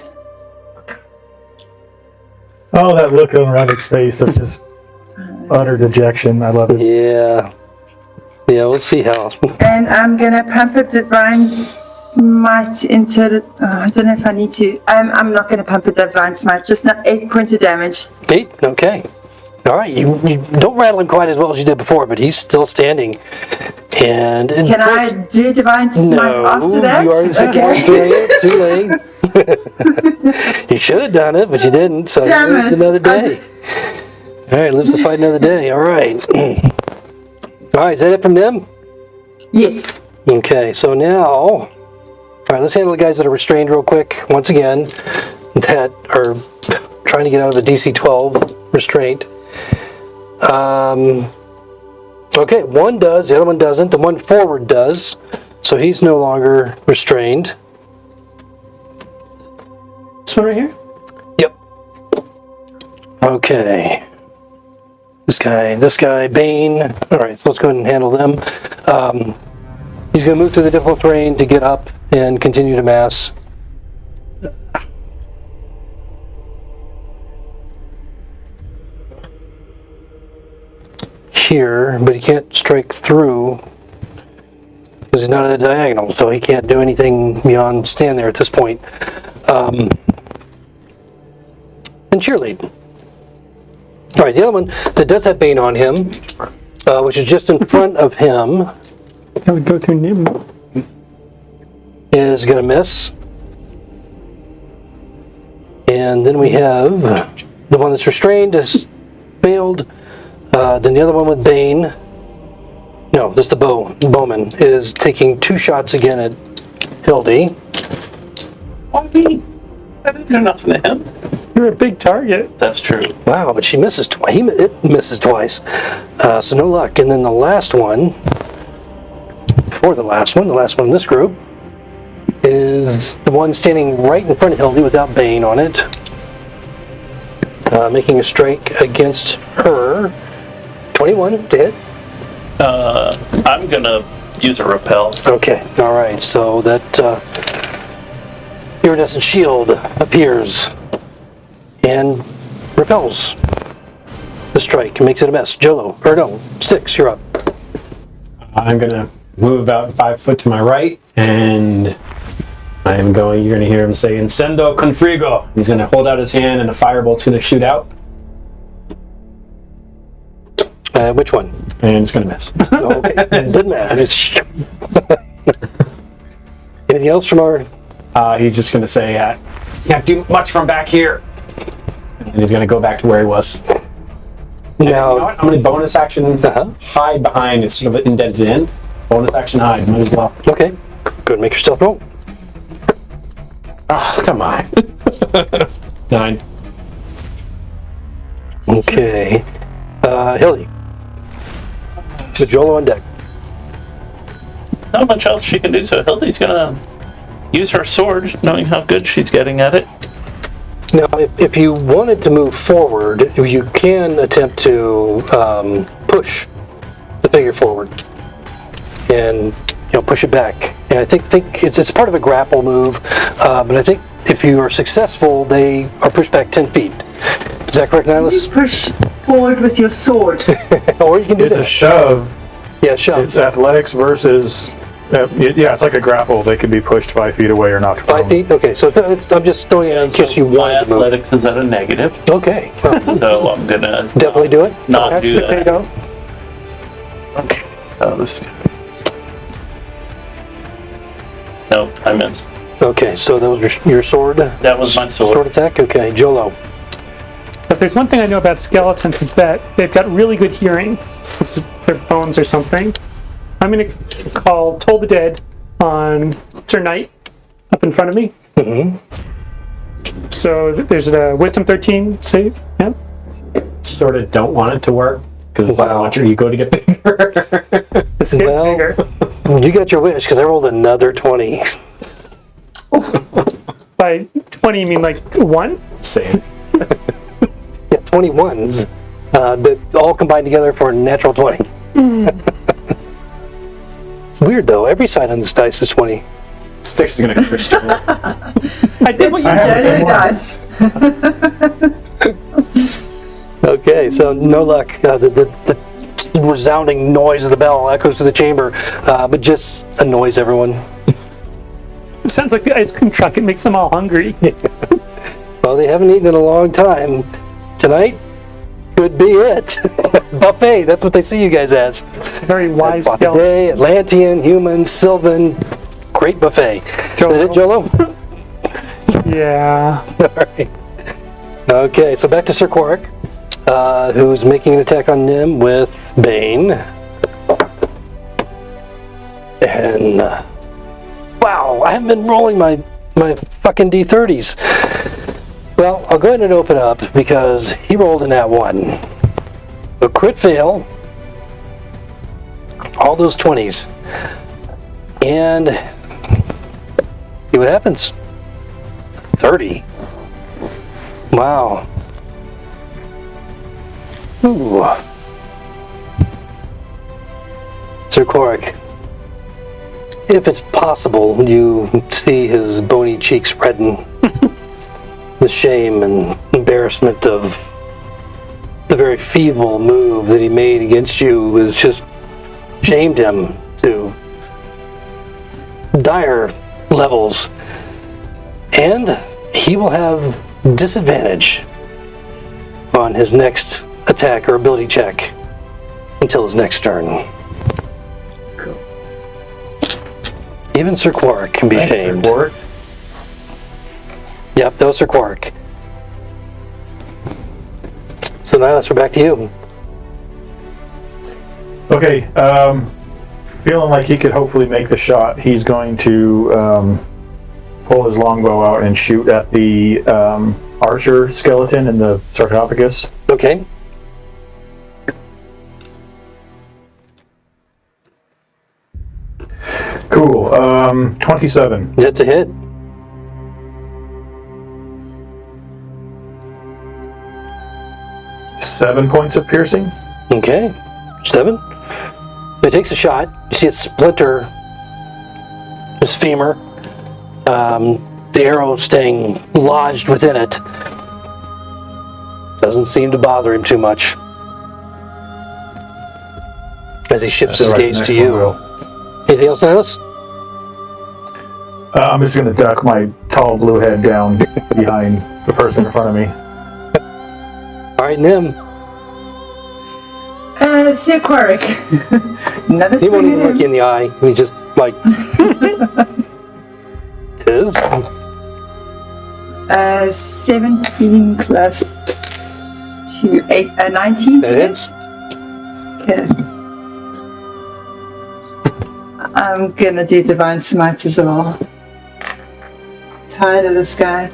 Speaker 3: Oh, that look on Rabbit's face of just utter dejection. I love it.
Speaker 1: Yeah. Yeah, we'll see how.
Speaker 6: And I'm going to pump a Divine Smite into the... I don't know if I need to. I'm not going to pump a Divine Smite. Just 8 points of damage.
Speaker 1: 8? Okay. All right. You don't rattle him quite as well as you did before, but he's still standing. And
Speaker 6: Can I do Divine Smite after that?
Speaker 1: You already said too late. You should have done it, but you didn't. So
Speaker 6: Damn
Speaker 1: it's
Speaker 6: it.
Speaker 1: another day. All right, lives to fight another day. All right. All right, is that it from them?
Speaker 6: Yes.
Speaker 1: Okay, so now, all right, let's handle the guys that are restrained real quick. Once again, that are trying to get out of the DC 12 restraint. Okay, one does, the other one doesn't. The one forward does, so he's no longer restrained.
Speaker 4: This one right here?
Speaker 1: Yep. Okay. This guy, Bane. All right, so let's go ahead and handle them. He's going to move through the difficult terrain to get up and continue to mass. Here, but he can't strike through because he's not at a diagonal, so he can't do anything beyond stand there at this point. And cheerlead. All right, the other one that does have Bane on him, which is just in front of him,
Speaker 4: I would go through Nim.
Speaker 1: is going to miss. And then we have the one that's restrained has failed. Then the other one with Bane, no, this is the bowman, is taking 2 shots again at Hildy.
Speaker 8: Why me? I didn't do nothing to him.
Speaker 4: You're a big target.
Speaker 8: That's true.
Speaker 1: Wow, but she misses twice. It misses twice. So no luck. And then the last one, the last one in this group, is the one standing right in front of Hildy without Bane on it. Making a strike against her. 21 to hit.
Speaker 8: I'm gonna use a repel.
Speaker 1: Okay, alright, so that iridescent shield appears and repels the strike and makes it a mess. Jolo, or no, Styx, you're up.
Speaker 7: I'm gonna move about 5 foot to my right, and I am going. You're going to hear him say "Incendo con frigo." He's going to hold out his hand, and a firebolt's going to shoot out,
Speaker 1: Which one?
Speaker 7: and it's going to miss.
Speaker 1: Okay, doesn't matter. Anything else from our?
Speaker 7: He's just going to say, "Can't do much from back here," and he's going to go back to where he was. And you know what? I'm going to bonus action hide behind. It's sort of indented in. Bonus action hide. Might as well.
Speaker 1: Okay, go and make your stealth roll.
Speaker 7: Oh, come on. 9.
Speaker 1: Okay, Hilly. So Jolo on deck.
Speaker 8: Not much else she can do, so Hildy's gonna use her sword, knowing how good she's getting at it.
Speaker 1: Now, if you wanted to move forward, you can attempt to push the figure forward and push it back. And I think it's part of a grapple move, but I think if you are successful, they are pushed back 10 feet. Is that correct, Nihilus?
Speaker 6: You push forward with your sword.
Speaker 1: Or you can do
Speaker 3: It's
Speaker 1: that.
Speaker 3: a shove.
Speaker 1: Yeah, shove.
Speaker 3: It's athletics versus. Yeah, it's like a grapple. They could be pushed 5 feet away or knocked
Speaker 1: 5
Speaker 3: prone.
Speaker 1: feet? Okay, so I'm just throwing it in case you
Speaker 8: my
Speaker 1: wanted to move.
Speaker 8: athletics is at a negative,
Speaker 1: Okay, well,
Speaker 8: so I'm gonna
Speaker 1: definitely do it.
Speaker 8: not
Speaker 4: That's
Speaker 8: do that.
Speaker 4: potato.
Speaker 8: Okay. This. Nope, I missed.
Speaker 1: Okay, so that was your sword?
Speaker 8: That was my
Speaker 1: Sword
Speaker 8: sword.
Speaker 1: attack? Okay, Jolo.
Speaker 4: So if there's one thing I know about skeletons, it's that they've got really good hearing. This is their bones or something. I'm going to call Toll the Dead on Sir Knight up in front of me. Mm-hmm. So there's a Wisdom 13 save. Yeah.
Speaker 7: Sort of don't want it to work because I want your ego to get bigger.
Speaker 4: Let's get
Speaker 1: Well-
Speaker 4: bigger.
Speaker 1: You got your wish, because I rolled another 20.
Speaker 4: By 20, you mean like 1?
Speaker 7: Same.
Speaker 1: Yeah, 21s that all combined together for a natural 20. It's weird, though. Every side on this dice is 20.
Speaker 7: Styx is going to Christian.
Speaker 4: I did what you did.
Speaker 6: Guys.
Speaker 1: Okay, so no luck. The resounding noise of the bell echoes through the chamber, but just annoys everyone.
Speaker 4: It sounds like the ice cream truck. It makes them all hungry.
Speaker 1: Well, they haven't eaten in a long time. Tonight could be it. Buffet, that's what they see you guys as.
Speaker 4: It's a very wise skeleton.
Speaker 1: Buffet, Atlantean, human, Sylvan, great buffet. Is that it, Jolo?
Speaker 4: Yeah.
Speaker 1: All right. Okay, so back to Sir Quark, who's making an attack on Nim with Bane. And, wow, I haven't been rolling my fucking D30s. Well, I'll go ahead and open up because he rolled in that one. A crit fail. All those 20s. And see what happens. 30. Wow. Ooh. Sir Korik, if it's possible, you see his bony cheeks redden. The shame and embarrassment of the very feeble move that he made against you has just shamed him to dire levels. And he will have disadvantage on his next attack or ability check until his next turn. Even Sir Quark can be shamed.
Speaker 3: Quark.
Speaker 1: Yep, that was Sir Quark. So now let's go back to you.
Speaker 3: Okay, feeling like he could hopefully make the shot, he's going to pull his longbow out and shoot at the archer skeleton in the sarcophagus.
Speaker 1: Okay.
Speaker 3: Cool. 27.
Speaker 1: That's a hit.
Speaker 3: Seven points of piercing.
Speaker 1: Okay. 7. He takes a shot. You see it splinter his femur. The arrow staying lodged within it. Doesn't seem to bother him too much. As he shifts his
Speaker 3: Right,
Speaker 1: gaze
Speaker 3: next
Speaker 1: to
Speaker 3: one
Speaker 1: you.
Speaker 3: will.
Speaker 1: Anything else, Silas?
Speaker 3: I'm just going to duck my tall blue head down behind the person in front of me.
Speaker 1: All right, Nim.
Speaker 6: Sir Quarrick. Another
Speaker 1: He won't
Speaker 6: swing
Speaker 1: even
Speaker 6: at
Speaker 1: look you
Speaker 6: him.
Speaker 1: in the eye. He just like is
Speaker 6: 17 plus 2, 8, 19.
Speaker 1: that hits.
Speaker 6: Okay. I'm gonna do Divine Smite as well. Tired of this guy.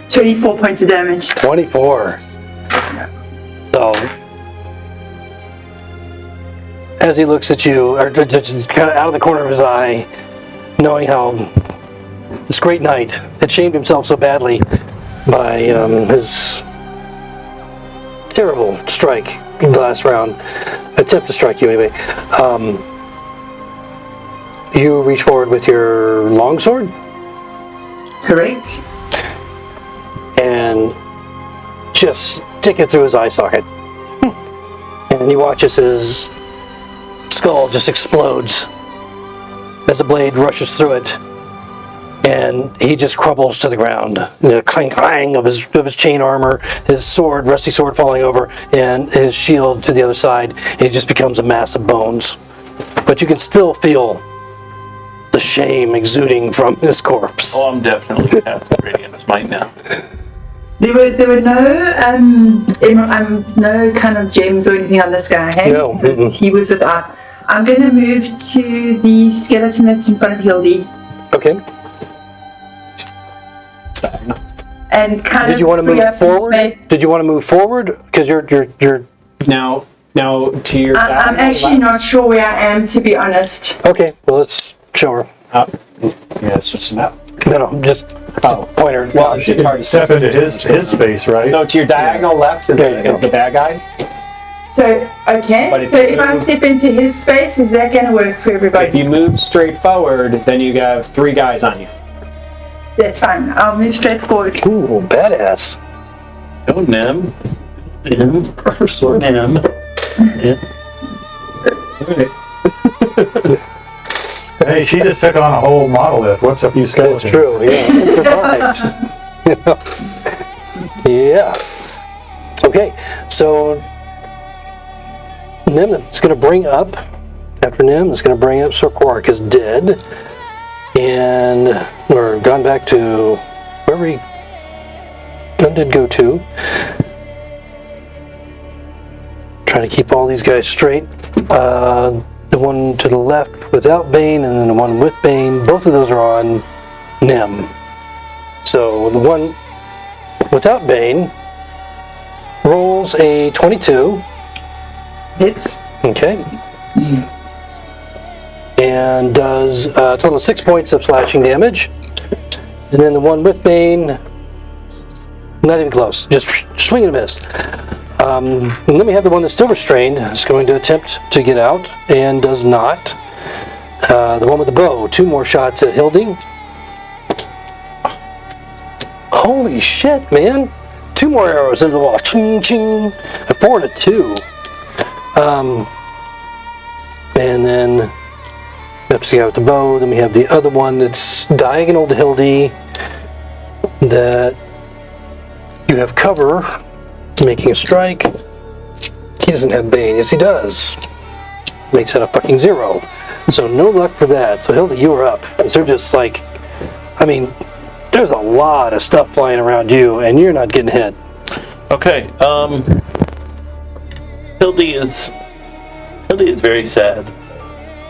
Speaker 6: $24 points of damage.
Speaker 1: 24. So, as he looks at you, or just kind of out of the corner of his eye, knowing how this great knight had shamed himself so badly by his terrible strike in the last round, attempt to strike you anyway, you reach forward with your longsword
Speaker 6: Correct.
Speaker 1: and just stick it through his eye socket. And he watches his skull just explodes as the blade rushes through it, and he just crumbles to the ground. The clang clang of his chain armor, his sword, rusty sword falling over, and his shield to the other side. It just becomes a mass of bones. But you can still feel the shame exuding from his corpse.
Speaker 8: Oh, I'm definitely casting Radiant Smite now.
Speaker 6: There were no kind of gems or anything on this guy, hey?
Speaker 1: No.
Speaker 6: Because he was without. I'm going to move to the skeleton that's in front of Hildy
Speaker 1: Okay.
Speaker 6: and kind
Speaker 1: Did
Speaker 6: of
Speaker 1: you want to
Speaker 6: free
Speaker 1: move
Speaker 6: up some
Speaker 1: forward?
Speaker 6: space.
Speaker 1: Did you want to move forward? Because you're
Speaker 7: Now to your
Speaker 6: I'm actually not sure where I am, to be honest.
Speaker 1: okay. Well, let's show her.
Speaker 7: Yeah, switch them out.
Speaker 1: No, just
Speaker 7: Oh,
Speaker 1: pointer.
Speaker 7: well, it's hard to
Speaker 3: Step into his space, right?
Speaker 7: So to your diagonal left is
Speaker 1: There you go.
Speaker 7: the bad guy.
Speaker 6: So, okay.
Speaker 7: But if
Speaker 6: So
Speaker 7: you
Speaker 6: if I
Speaker 7: move-
Speaker 6: step into his space, is that going to work for
Speaker 7: If
Speaker 6: everybody?
Speaker 7: you move straight forward, then you have 3 guys on you.
Speaker 6: That's fine. I'll move straight forward.
Speaker 1: Ooh, badass.
Speaker 8: Oh, Nim. Nim.
Speaker 7: Sword.
Speaker 8: Nim. Yeah.
Speaker 3: Hey, she just took on a whole monolith. What's up, you skeletons?
Speaker 1: That's true, yeah. Yeah. Okay, so Nim is going to bring up, after Nim, is going to bring up Sir Quark is dead. And we're gone back to where we gun did go to. Trying to keep all these guys straight. The one to the left without Bane and then the one with Bane, both of those are on Nim. So the one without Bane rolls a 22.
Speaker 6: Hits.
Speaker 1: Okay. And does a total of 6 points of slashing damage. And then the one with Bane, not even close, just swing and a miss. And then we have the one that's still restrained. It's going to attempt to get out and does not. The one with the bow, 2 more shots at Hildy. Holy shit, man! 2 more arrows into the wall. Ching, ching. A 4 and a 2. And then we have to get out with the bow. Then we have the other one that's diagonal to Hildy that you have cover, making a strike. He doesn't have Bane. Yes, he does. Makes that a fucking 0. So no luck for that. So Hildy, you are up. They're just like, I mean, there's a lot of stuff flying around you, and you're not getting hit.
Speaker 8: Okay, Hildy is very sad.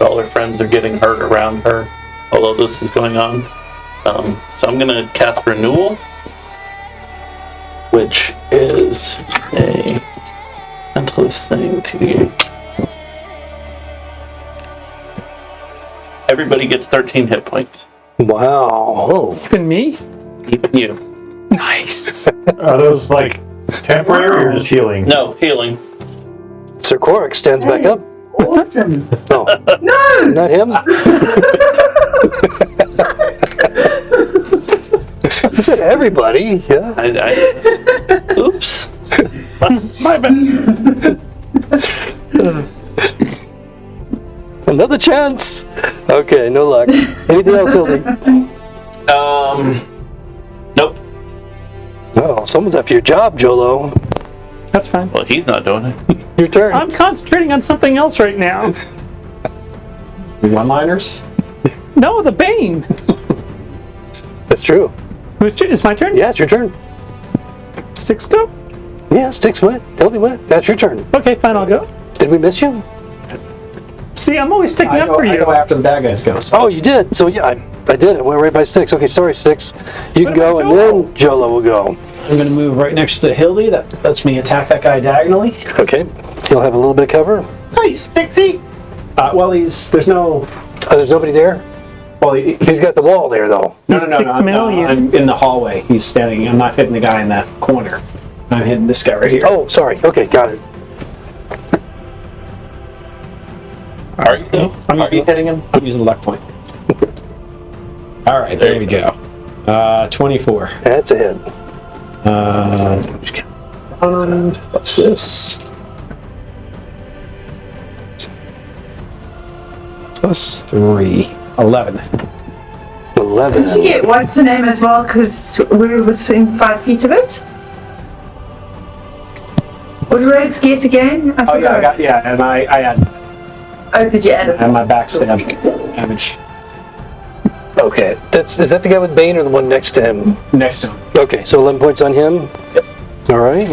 Speaker 8: All her friends are getting hurt around her, although this is going on. So I'm gonna cast Renewal, which is a mentalist thing to everybody gets 13 hit points.
Speaker 1: Wow. Oh.
Speaker 4: Even me?
Speaker 8: Even you.
Speaker 4: Nice.
Speaker 3: Are those like temporary or just healing?
Speaker 8: No, healing.
Speaker 1: Sir Quark stands back up.
Speaker 6: Awesome.
Speaker 1: No,
Speaker 6: No!
Speaker 1: not him. I said everybody. Yeah.
Speaker 8: Oops. My bad.
Speaker 1: Another chance. Okay, no luck. Anything else, Hildy?
Speaker 8: Nope.
Speaker 1: Oh, someone's after your job, Jolo.
Speaker 4: That's fine.
Speaker 8: Well, he's not doing it.
Speaker 1: Your turn.
Speaker 4: I'm concentrating on something else right now.
Speaker 7: One-liners?
Speaker 4: No, the Bane.
Speaker 1: That's true.
Speaker 4: It's my turn?
Speaker 1: Yeah, it's your turn.
Speaker 4: Sticks go?
Speaker 1: Yeah, Sticks went. Hildy went. That's your turn.
Speaker 4: Okay, fine, I'll go.
Speaker 1: Did we miss you?
Speaker 4: See, I'm always taking up for
Speaker 7: I
Speaker 4: you.
Speaker 7: go after the bad guys go. So.
Speaker 1: Oh, you did. So yeah, I did. I went right by Sticks. Okay, sorry, Sticks. You can go, and then Jolo will go.
Speaker 7: I'm going to move right next to Hildy. That lets me attack that guy diagonally.
Speaker 1: Okay. He'll have a little bit of cover.
Speaker 8: Hey, Stixie.
Speaker 7: Well, there's no...
Speaker 1: There's nobody there?
Speaker 7: Well,
Speaker 1: He's got the wall there, though.
Speaker 7: No,
Speaker 4: He's
Speaker 7: I'm
Speaker 4: chameleon.
Speaker 7: in the hallway. He's standing. I'm not hitting the guy in that corner. I'm hitting this guy right here.
Speaker 1: Oh, sorry. Okay, got it.
Speaker 8: Are you hitting him?
Speaker 7: I'm using the luck point. All right, there we go. 24.
Speaker 1: That's a hit.
Speaker 7: What's this? Plus 3. 11.
Speaker 1: 11.
Speaker 6: Did you get what's the name as well? Because we're within 5 feet of it. What did Rogues get again? I
Speaker 7: Oh
Speaker 6: forgot.
Speaker 7: yeah, and I had
Speaker 6: Oh, did you add it?
Speaker 7: my backstab damage
Speaker 1: Okay. Is that the guy with Bane or the one next to him?
Speaker 7: next to him.
Speaker 1: Okay, so 11 points on him.
Speaker 7: Yep.
Speaker 1: All right.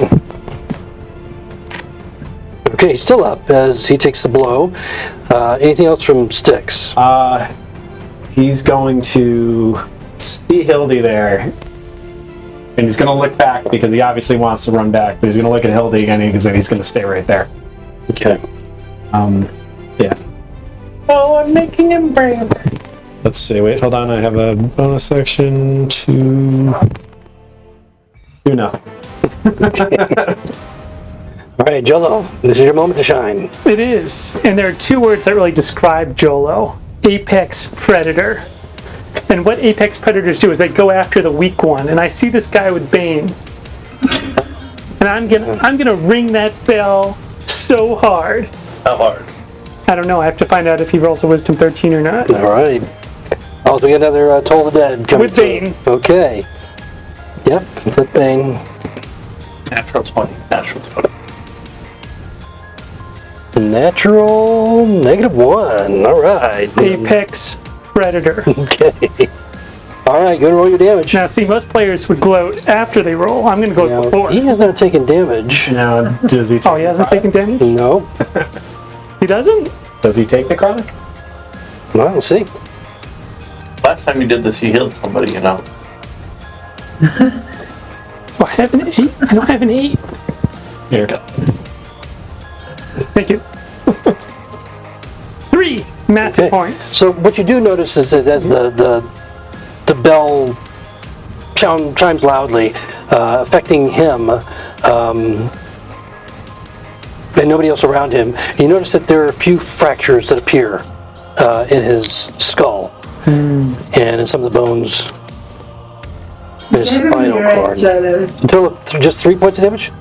Speaker 1: Okay, he's still up as he takes the blow. Anything else from Sticks?
Speaker 7: He's going to see Hildy there, and he's going to look back because he obviously wants to run back, but he's going to look at Hildy again because then he's going to stay right there.
Speaker 1: Okay.
Speaker 7: Yeah.
Speaker 8: Oh, I'm making him brave.
Speaker 7: Let's see. Wait, hold on. I have a bonus action to do nothing.
Speaker 1: All right, Jolo, this is your moment to shine.
Speaker 4: It is. And there are 2 words that really describe Jolo. Apex Predator. And what apex predators do is they go after the weak one. And I see this guy with Bane. And I'm gonna ring that bell so hard.
Speaker 8: How hard?
Speaker 4: I don't know. I have to find out if he rolls a Wisdom 13 or not.
Speaker 1: All right. Also, we got another Toll the Dead coming
Speaker 4: With
Speaker 1: through.
Speaker 4: Bane.
Speaker 1: Okay. Yep, with Bane.
Speaker 8: Natural 20. Natural 20.
Speaker 1: Natural -1. All right.
Speaker 4: Apex Predator.
Speaker 1: Okay. All right, go and roll your damage.
Speaker 4: Now, see, most players would gloat after they roll. I'm going to gloat
Speaker 1: Now,
Speaker 4: before.
Speaker 1: he has not taken damage.
Speaker 7: Now, does he?
Speaker 4: Oh, he hasn't taken damage?
Speaker 1: No.
Speaker 4: He doesn't?
Speaker 7: Does he take the chronic?
Speaker 1: Well, we'll see.
Speaker 8: Last time you did this, you healed somebody, you know.
Speaker 4: Do I have an 8? I don't have an 8.
Speaker 7: Here. Go.
Speaker 4: Thank you. 3 massive
Speaker 1: Okay.
Speaker 4: points.
Speaker 1: So what you do notice is that as the bell chimes loudly, affecting him, and nobody else around him, you notice that there are a few fractures that appear in his skull and in some of the bones in his spinal cord. Until just 3 points of damage?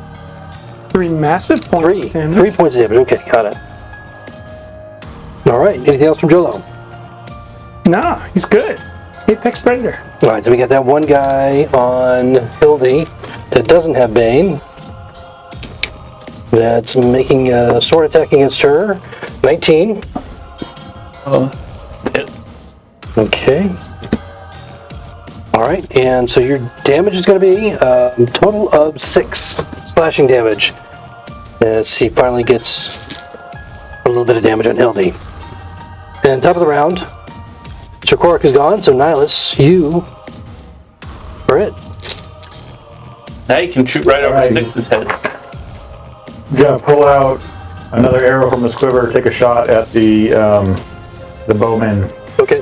Speaker 4: 3 massive points of damage.
Speaker 1: 3 points of damage. Okay, got it. All right. Anything else from Jolo?
Speaker 4: No, he's good. Apex Predator.
Speaker 1: All right. So we got that one guy on Hildy that doesn't have Bane. That's making a sword attack against her. 19.
Speaker 8: Hit.
Speaker 1: Okay. All right. And so your damage is going to be a total of 6 slashing damage. As he finally gets a little bit of damage on Hildy. And top of the round, Chakoric is gone, so Nihilus, you are it.
Speaker 8: Now you can shoot right over
Speaker 3: Alright.
Speaker 8: Styx's head.
Speaker 3: Gonna pull out another arrow from his quiver, take a shot at the bowman.
Speaker 1: Okay.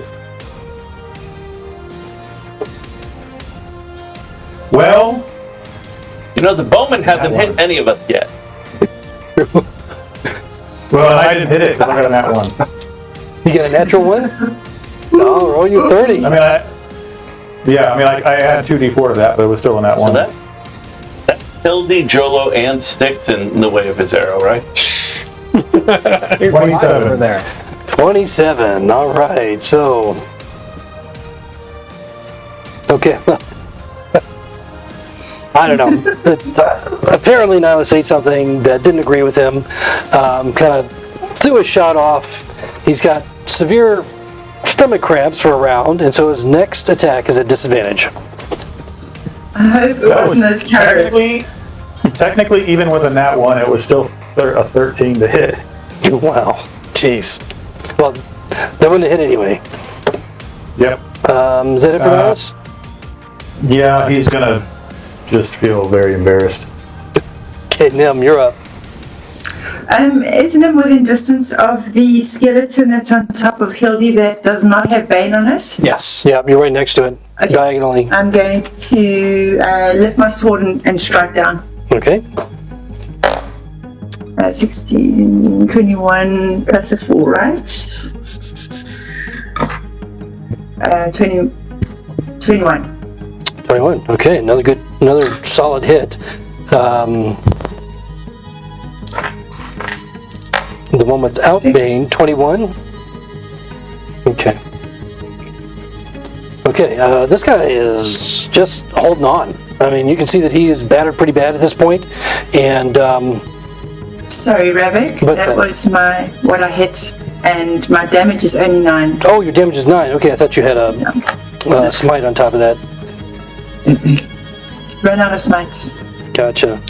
Speaker 3: Well,
Speaker 8: You know, the bowman hasn't hit any of us yet.
Speaker 3: I didn't hit it because I got a nat 1.
Speaker 1: You get a natural one? No, roll your 30.
Speaker 3: I mean, Yeah, I mean, I had 2d4 to that, but it was still in that one.
Speaker 8: So that Hildy, Jolo, and Styx in the way of his arrow, right?
Speaker 3: 27.
Speaker 7: Over there.
Speaker 1: 27. All right. So. Okay. I don't know. Apparently, Nihilus ate something that didn't agree with him. Kind of threw his shot off. He's got severe stomach cramps for a round, and so his next attack is at disadvantage.
Speaker 6: I hope it wasn't those carrots.
Speaker 3: Technically, even with a nat 1, it was still a 13 to hit.
Speaker 1: Wow. Jeez. Well, that wouldn't have hit anyway.
Speaker 3: Yep.
Speaker 1: Is that it for us?
Speaker 3: Yeah, he's gonna just feel very embarrassed.
Speaker 1: Okay, Nim, you're up.
Speaker 6: Is Nim within distance of the skeleton that's on top of Hildy that does not have Bane on it?
Speaker 7: Yes.
Speaker 1: Yeah, you're right next to it,
Speaker 6: Okay.
Speaker 1: diagonally.
Speaker 6: I'm going to lift my sword and strike down.
Speaker 1: Okay.
Speaker 6: 16, 21 plus a 4, right? 21.
Speaker 1: 21. Okay, another solid hit. The one without Bane, 21. Okay. Okay, this guy is just holding on. I mean, you can see that he is battered pretty bad at this point, and
Speaker 6: Sorry, Ravik.
Speaker 1: But
Speaker 6: That was what I hit, and my damage is only 9.
Speaker 1: oh, your damage is 9. Okay, I thought you had a smite on top of that.
Speaker 6: Ran out of smites.
Speaker 1: Gotcha.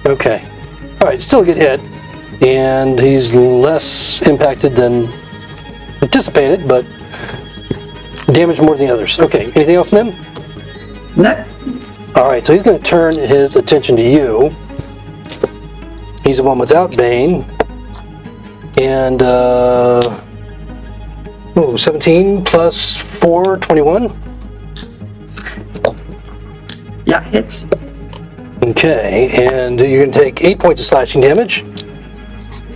Speaker 1: Okay. All right, still a good hit, and he's less impacted than anticipated, but damaged more than the others. Okay, anything else, Nim?
Speaker 6: No.
Speaker 1: All right, so he's going to turn his attention to you. He's the one without Bane, and 17 plus 4, 21.
Speaker 6: Yeah, hits.
Speaker 1: Okay, and you're going to take 8 points of slashing damage.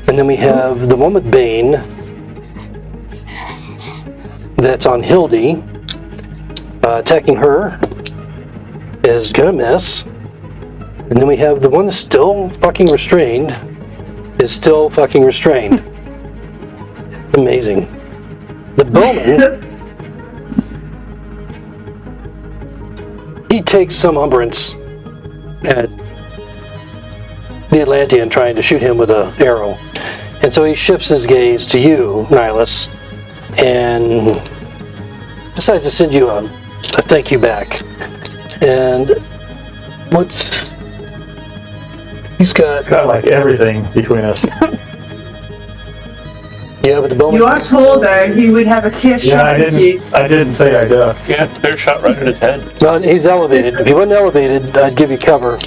Speaker 1: And then we have the one with Bane. That's on Hildy. Attacking her is going to miss. And then we have the one that's still fucking restrained. Is still fucking restrained. Amazing. The bowman. He takes some umbrance at the Atlantean trying to shoot him with an arrow. And so he shifts his gaze to you, Nihilus, and decides to send you a thank you back. And what's... He's got
Speaker 3: like everything between us.
Speaker 1: Yeah, but the bowman...
Speaker 6: You are tall, though. He would have a clear shot at you.
Speaker 3: I didn't say I ducked.
Speaker 8: Yeah, clear shot right at his head.
Speaker 1: Well, he's elevated. If he wasn't elevated, I'd give you cover.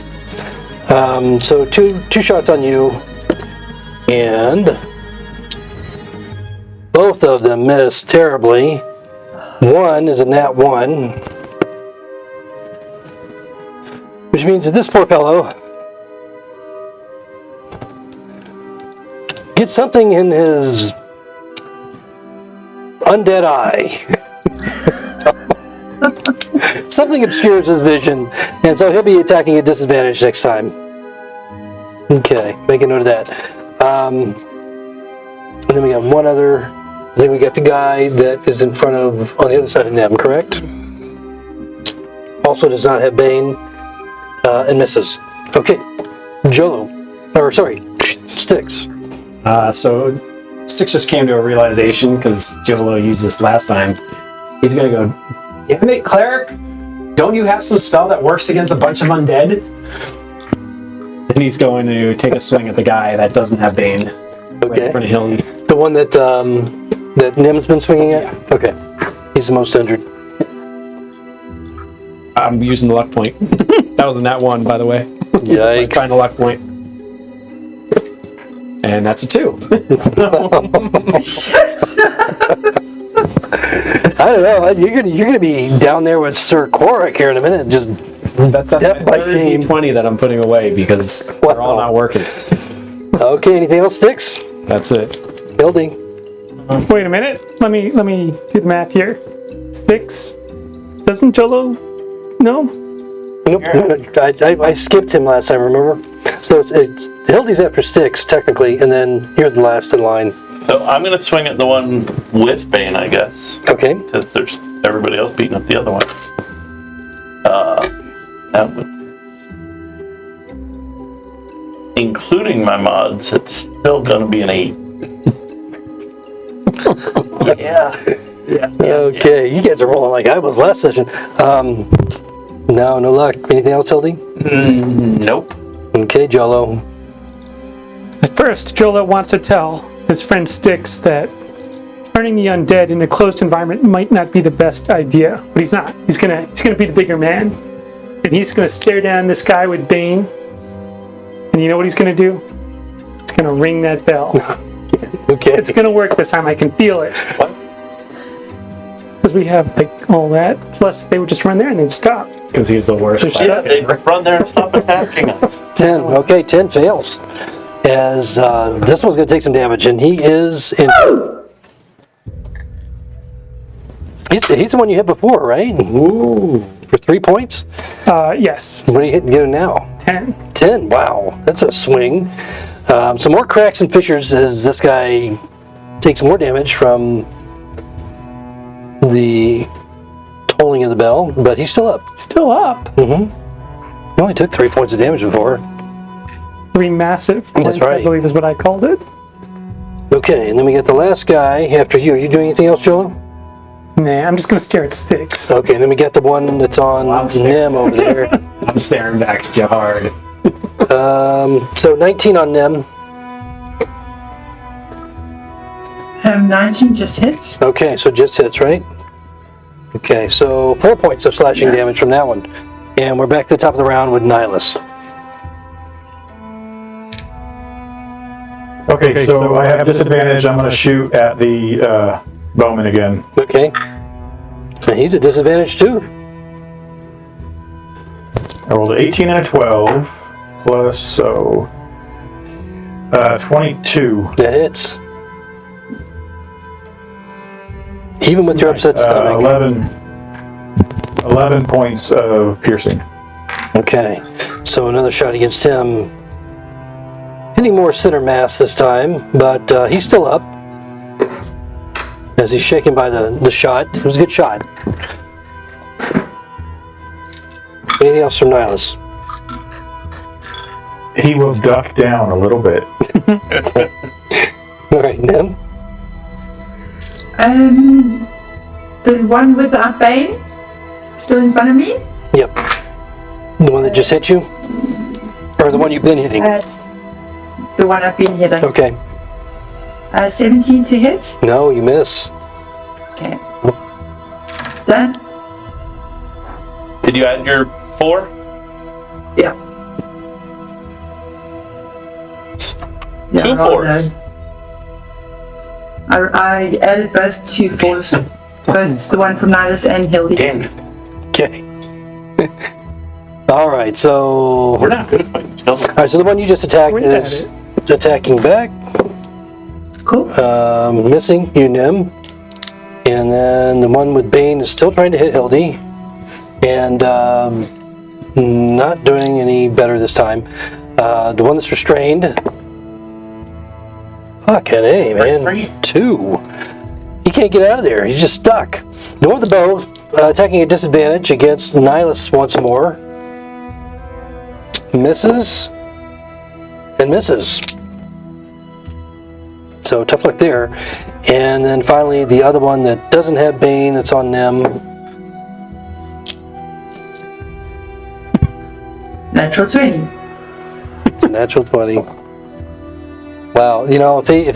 Speaker 1: So two shots on you, and both of them miss terribly. One is a nat 1, which means that this poor fellow gets something in his undead eye. Something obscures his vision, and so he'll be attacking at disadvantage next time. Okay, make a note of that. And then we got one other. I think we got the guy that is in front of, on the other side of Nem, correct? Also does not have Bane, and misses. Okay, Jolo. Or, sorry, Styx.
Speaker 7: So Styx just came to a realization, because Jolo used this last time. He's going to go, damn it, Cleric! Don't you have some spell that works against a bunch of undead? And he's going to take a swing at the guy that doesn't have Bane. Right in front of Hildy.
Speaker 1: The one that that Nim's been swinging at?
Speaker 7: Yeah.
Speaker 1: Okay. He's the most injured.
Speaker 9: I'm using the luck point. That was a nat 1, by the way.
Speaker 1: Yikes.
Speaker 9: I'm trying the luck point. And that's a 2.
Speaker 1: I don't know. You're gonna be down there with Sir Quarrick here in a minute. Just
Speaker 9: That's
Speaker 1: death
Speaker 9: my
Speaker 1: by
Speaker 9: third
Speaker 1: shame.
Speaker 9: D20 that I'm putting away because they're all not working.
Speaker 1: Okay. Anything else, Styx?
Speaker 9: That's it.
Speaker 1: Hildy.
Speaker 4: Wait a minute. Let me do the math here. 6, Doesn't Jolo know?
Speaker 1: Nope. I skipped him last time, remember? So it's Hildy's after Styx, technically, and then you're the last in line.
Speaker 8: So I'm gonna swing at the one with Bane, I guess.
Speaker 1: Okay.
Speaker 8: Because there's everybody else beating up the other one. That would, including my mods, it's still gonna be an 8. Yeah.
Speaker 1: Okay, you guys are rolling like I was last session. No luck. Anything else, Hildy?
Speaker 8: Nope.
Speaker 1: Okay, Jolo.
Speaker 4: At first, Jolo wants to tell his friend Styx that turning the undead in a closed environment might not be the best idea, but he's not. He's gonna be the bigger man, and he's gonna stare down this guy with Bane. And you know what he's gonna do? He's gonna ring that bell.
Speaker 1: Okay.
Speaker 4: It's gonna work this time. I can feel it.
Speaker 8: What?
Speaker 4: Because we have like all that. Plus, they would just run there and they'd stop.
Speaker 9: Because he's the worst.
Speaker 4: So
Speaker 8: Yeah, they run there and stop attacking us.
Speaker 1: 10. Okay, 10 fails. As this one's going to take some damage, and he is in. He's the one you hit before, right? Ooh. For 3 points?
Speaker 4: Yes.
Speaker 1: What are you hitting getting now?
Speaker 4: 10.
Speaker 1: 10. Wow, that's a swing. Some more cracks and fissures as this guy takes more damage from the tolling of the bell, but he's still up.
Speaker 4: Still up.
Speaker 1: He only took 3 points of damage before.
Speaker 4: 3 massive points,
Speaker 1: right.
Speaker 4: I believe is what I called it.
Speaker 1: Okay, and then we got the last guy after you. Are you doing anything else, Jolo?
Speaker 4: Nah, I'm just gonna stare at Styx.
Speaker 1: Okay, and then we got the one that's on Nim over there.
Speaker 9: I'm staring back to you hard.
Speaker 1: So 19 on Nim.
Speaker 6: 19 just hits.
Speaker 1: Okay, so just hits, right? Okay, so 4 points of slashing damage from that one. And we're back to the top of the round with Nihilus.
Speaker 3: Okay, so I have disadvantage. I'm going to shoot at the bowman again.
Speaker 1: Okay. And he's at disadvantage too.
Speaker 3: I rolled an 18 and a 12, plus, so 22.
Speaker 1: That hits. Even with your upset stomach.
Speaker 3: 11 points of piercing.
Speaker 1: Okay, so another shot against him. Hitting more center mass this time, but he's still up. As he's shaken by the shot. It was a good shot. Anything else from Nihilus?
Speaker 3: He will duck down a little bit.
Speaker 1: Alright, Nim?
Speaker 6: The one without Bane? Still in front of me?
Speaker 1: Yep. The one that just hit you? Or the one you've been hitting?
Speaker 6: The one I've been hitting.
Speaker 1: Okay.
Speaker 6: 17 to hit?
Speaker 1: No, you miss.
Speaker 6: Okay. Done?
Speaker 8: Did you add your 4?
Speaker 6: Yeah.
Speaker 8: Two fours.
Speaker 6: I added both 2 fours. Both the one from Nihilus and Hildy.
Speaker 8: Damn it.
Speaker 1: Okay. Alright, so...
Speaker 8: We're not good at fighting skeletons.
Speaker 1: Alright, so the one you just attacked
Speaker 4: We're at
Speaker 1: is attacking back.
Speaker 6: Cool.
Speaker 1: Missing you, Nim. And then the one with Bane is still trying to hit Hildy. And not doing any better this time. The one that's restrained. Fucking A, man.
Speaker 8: Right.
Speaker 1: 2. He can't get out of there. He's just stuck. The one with the bow attacking at disadvantage against Nihilus once more. Misses. And misses. So tough luck there. And then finally the other one that doesn't have Bane, that's on them.
Speaker 6: Natural 20.
Speaker 1: It's a natural 20. Wow, you know, if they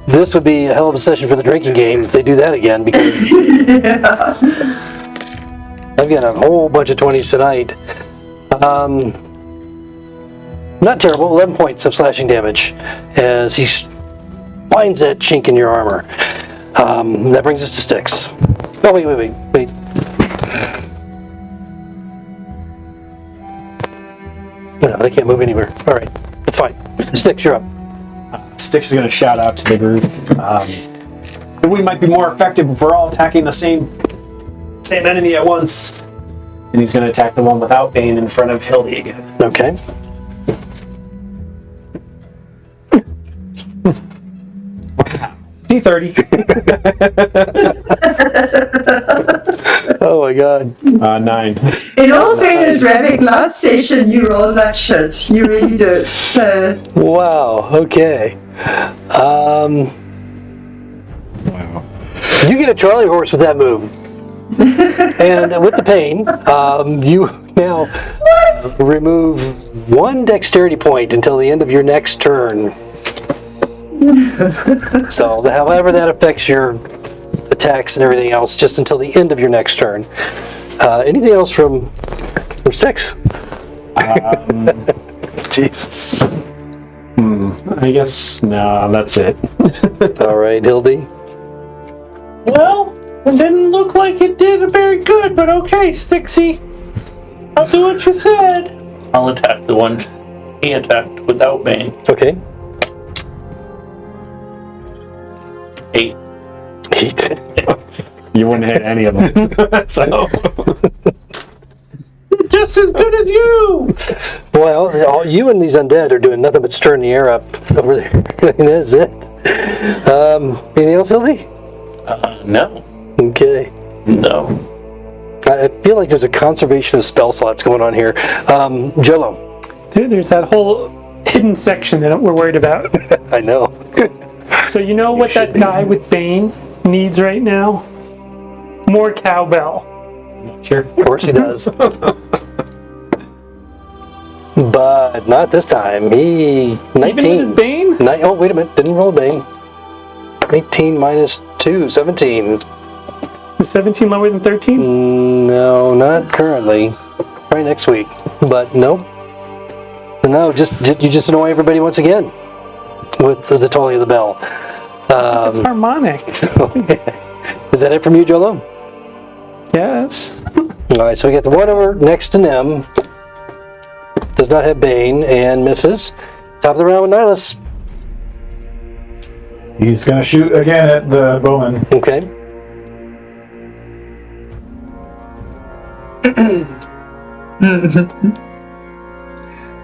Speaker 1: this would be a hell of a session for the drinking game if they do that again, because I've got a whole bunch of 20s tonight. Not terrible, 11 points of slashing damage as he finds that chink in your armor. That brings us to Styx. Oh, wait. No, they can't move anywhere. All right, that's fine. Styx, you're up.
Speaker 9: Styx is going to shout out to the group. We might be more effective if we're all attacking the same Same enemy at once.
Speaker 7: And he's going to attack the one without Bane in front of Hildy again.
Speaker 1: Okay.
Speaker 9: D30.
Speaker 1: Oh my god.
Speaker 7: 9.
Speaker 6: In all fairness, Ravik, last session you rolled like shit. You really did. So,
Speaker 1: Wow. Okay. You get a Charlie horse with that move. And with the pain, you now remove 1 dexterity point until the end of your next turn. So, however that affects your attacks and everything else, just until the end of your next turn. Anything else from Six? Jeez.
Speaker 7: I guess, no, that's it.
Speaker 1: All right, Hildy.
Speaker 5: Well, it didn't look like it did very good, but okay, Stixie. I'll do what you said. I'll attack the one he attacked without Bane.
Speaker 1: Okay.
Speaker 5: 8.
Speaker 1: 8.
Speaker 7: You wouldn't hit any of them. So,
Speaker 5: Just as good as you!
Speaker 1: Well, you and these undead are doing nothing but stirring the air up over there. That's it. Anything else, Hildy?
Speaker 5: No.
Speaker 1: Okay.
Speaker 5: No.
Speaker 1: I feel like there's a conservation of spell slots going on here. Jello.
Speaker 4: There's that whole hidden section that we're worried about.
Speaker 1: I know.
Speaker 4: So you know what that guy with Bane needs right now? More cowbell.
Speaker 7: sure.
Speaker 1: Of course he does. But not this time. He 19.
Speaker 4: Even with Bane?
Speaker 1: Oh, wait a minute. Didn't roll Bane. 18 minus 2, 17.
Speaker 4: Was 17 lower than 13?
Speaker 1: No, not currently. Probably next week. But nope. So no, you just annoy everybody once again with the tolling of the bell.
Speaker 4: It's harmonic.
Speaker 1: Is that it from you, Jolo?
Speaker 4: Yes.
Speaker 1: All right, so we get the one over next to Nem. Does not have Bane and misses. Top of the round with Nihilus.
Speaker 3: He's going to shoot again at the bowman.
Speaker 1: Okay.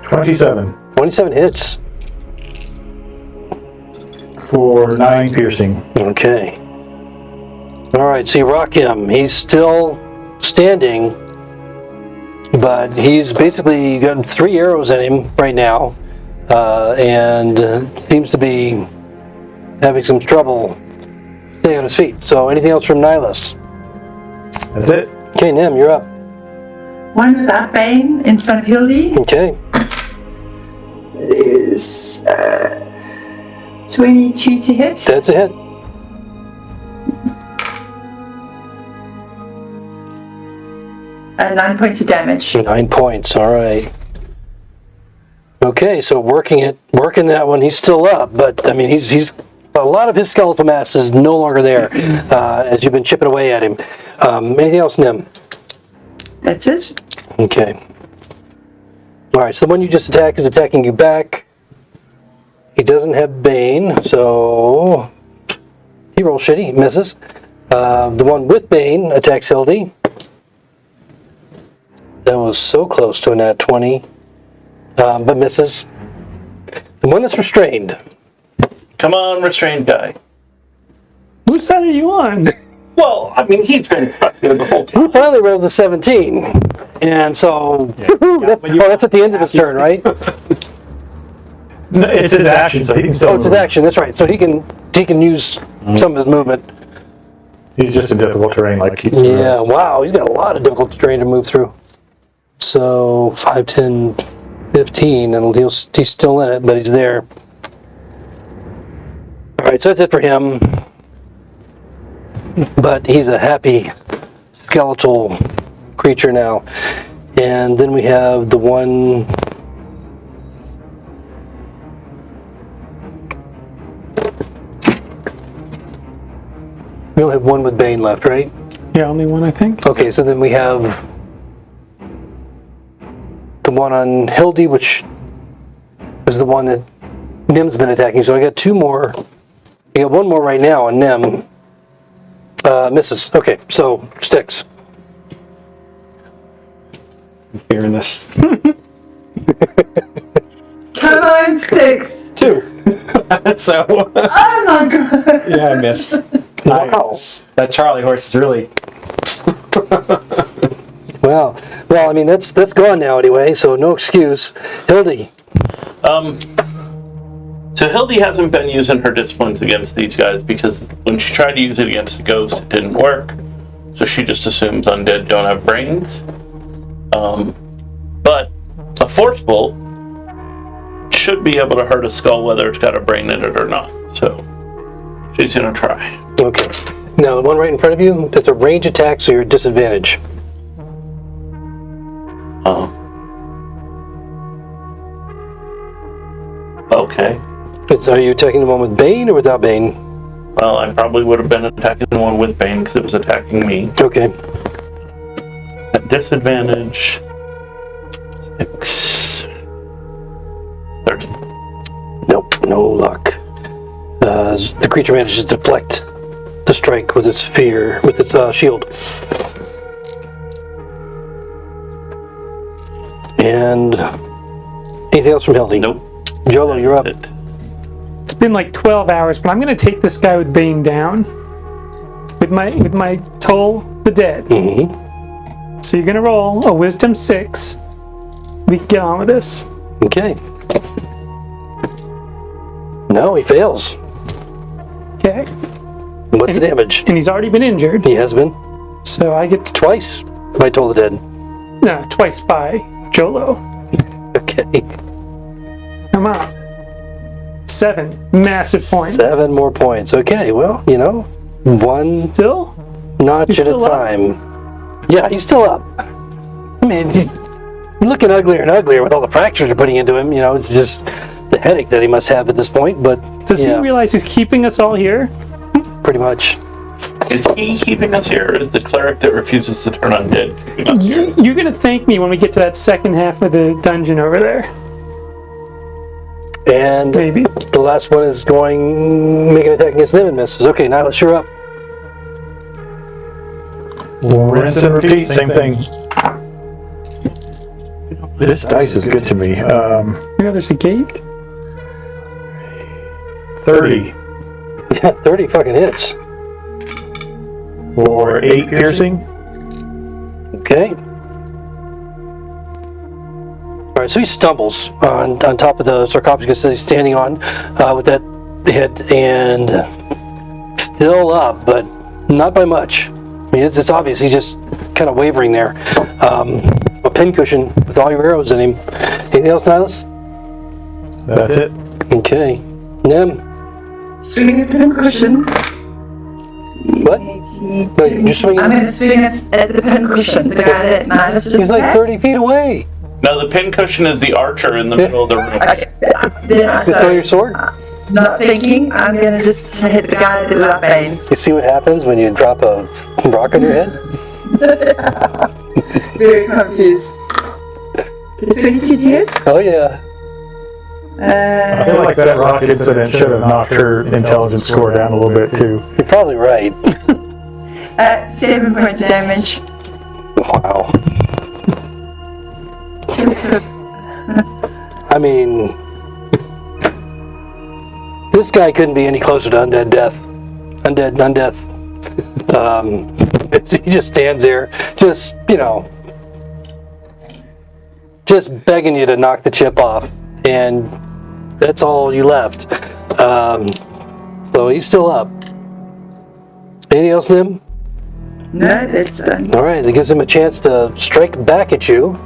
Speaker 3: $27
Speaker 1: 27 hits.
Speaker 3: for 9 piercing.
Speaker 1: Okay. All right, so you rock him. He's still standing, but he's basically got 3 arrows in him right now, and seems to be having some trouble staying on his feet. So anything else from Nihilus?
Speaker 3: That's it.
Speaker 1: Okay, Nem, you're up.
Speaker 6: one without Bane in front of Hildy
Speaker 1: Okay.
Speaker 6: is 22 to hit.
Speaker 1: That's a hit.
Speaker 6: And 9 points of damage.
Speaker 1: 9 points, all right. Okay, so working that one, he's still up, but I mean, he's a lot of his skeletal mass is no longer there as you've been chipping away at him. Anything else, Nim?
Speaker 6: That's it.
Speaker 1: Okay. All right, so the one you just attacked is attacking you back. He doesn't have Bane, so he rolls shitty, he misses. The one with Bane attacks Hildy. That was so close to a nat 20, but misses. The one that's restrained.
Speaker 8: Come on, restrained guy.
Speaker 4: Whose side are you on?
Speaker 8: Well, I mean, he's been fucking the whole time.
Speaker 1: He finally rolls a 17, and so that's at the end of his turn, right?
Speaker 3: No, it's his action, so he can still
Speaker 1: Oh, it's his
Speaker 3: move.
Speaker 1: action. That's right. So he can use some of his movement.
Speaker 3: He's just in difficult terrain, like he's
Speaker 1: Yeah. Wow. He's got a lot of difficult terrain to move through. So 5, 10, 15, and he's still in it, but he's there. All right. So that's it for him. But he's a happy skeletal creature now. And then we have the one. We only have one with Bane left, right?
Speaker 4: Yeah, only one, I think.
Speaker 1: Okay, so then we have the one on Hildy, which is the one that Nim's been attacking. So I got 2 more. I got 1 more right now on Nim. Misses. Okay, so sticks.
Speaker 7: Fearing this.
Speaker 6: Come on, 6.
Speaker 7: 2. So,
Speaker 6: Oh my god.
Speaker 7: yeah, I miss.
Speaker 3: Wow.
Speaker 7: That Charlie horse is really.
Speaker 1: Well, I mean, that's gone now anyway, so no excuse. Hildy.
Speaker 8: So Hildy hasn't been using her disciplines against these guys because when she tried to use it against the ghost, it didn't work. So she just assumes undead don't have brains. But a force bolt should be able to hurt a skull whether it's got a brain in it or not. So she's gonna try.
Speaker 1: Okay. Now, the one right in front of you, that's a range attack, so you're at disadvantage.
Speaker 8: Okay.
Speaker 1: Are you attacking the one with Bane or without Bane?
Speaker 8: Well, I probably would have been attacking the one with Bane because it was attacking me.
Speaker 1: Okay.
Speaker 8: At disadvantage. 6. 13.
Speaker 1: Nope, no luck. The creature manages to deflect the strike with its shield. And anything else from Hildy?
Speaker 8: Nope.
Speaker 1: Jolo, you're up.
Speaker 4: It's been like 12 hours, but I'm going to take this guy with Bane down. With my Toll the Dead.
Speaker 1: Mm-hmm.
Speaker 4: So you're going to roll a Wisdom 6. We can get on with this.
Speaker 1: Okay. No, he fails.
Speaker 4: Okay.
Speaker 1: What's the damage?
Speaker 4: And he's already been injured.
Speaker 1: He has been.
Speaker 4: So I get
Speaker 1: Twice by Toll the Dead.
Speaker 4: no, twice by Jolo.
Speaker 1: Okay.
Speaker 4: Come on. 7 massive points.
Speaker 1: 7 more points. Okay, well, one
Speaker 4: Still?
Speaker 1: notch
Speaker 4: He's
Speaker 1: at a
Speaker 4: still up?
Speaker 1: time. Yeah, he's still up. I mean, he's looking uglier and uglier with all the fractures you're putting into him. It's just the headache that he must have at this point, but
Speaker 4: Does he realize he's keeping us all here?
Speaker 1: pretty much.
Speaker 8: Is he keeping us here, or is the cleric that refuses to turn undead keeping us here?
Speaker 4: You're going to thank me when we get to that second half of the dungeon over there.
Speaker 1: And
Speaker 4: Maybe.
Speaker 1: the last one is make an attack against them and misses. Okay, Nihilus, you're up.
Speaker 3: Rinse and repeat, same thing. This dice is good to me.
Speaker 4: There's a gate.
Speaker 3: 30
Speaker 1: Yeah, 30 fucking hits.
Speaker 3: for 8 piercing.
Speaker 1: Okay. All right, so he stumbles on top of the sarcophagus that he's standing on with that hit, and still up, but not by much. I mean, it's obvious he's just kind of wavering there. A pincushion with all your arrows in him. Anything else, Nihilus?
Speaker 3: That's it.
Speaker 1: Okay. Nim?
Speaker 6: Swing a pincushion.
Speaker 1: What? No, you're swinging.
Speaker 6: I'm going to swing it at the pincushion. The guy that Nihilus just
Speaker 1: He's like
Speaker 6: attacked.
Speaker 1: 30 feet away.
Speaker 8: No, the pincushion is the archer in the middle of the room.
Speaker 6: Okay. Then I
Speaker 1: You throw your
Speaker 6: say,
Speaker 1: sword?
Speaker 6: not thinking, I'm going to just hit the guy without Bane.
Speaker 1: You see what happens when you drop a rock on your head?
Speaker 6: Very confused. 22 tears?
Speaker 1: Oh, yeah.
Speaker 3: I feel like that rock incident should have knocked her intelligence score down a little bit too.
Speaker 1: You're probably right.
Speaker 6: 7 points of damage.
Speaker 1: Wow. I mean, this guy couldn't be any closer to undead death. Undeath. He just stands there, just begging you to knock the chip off, and that's all you left. So he's still up. Anything else, Nim?
Speaker 6: No, that's done.
Speaker 1: All right, that gives him a chance to strike back at you.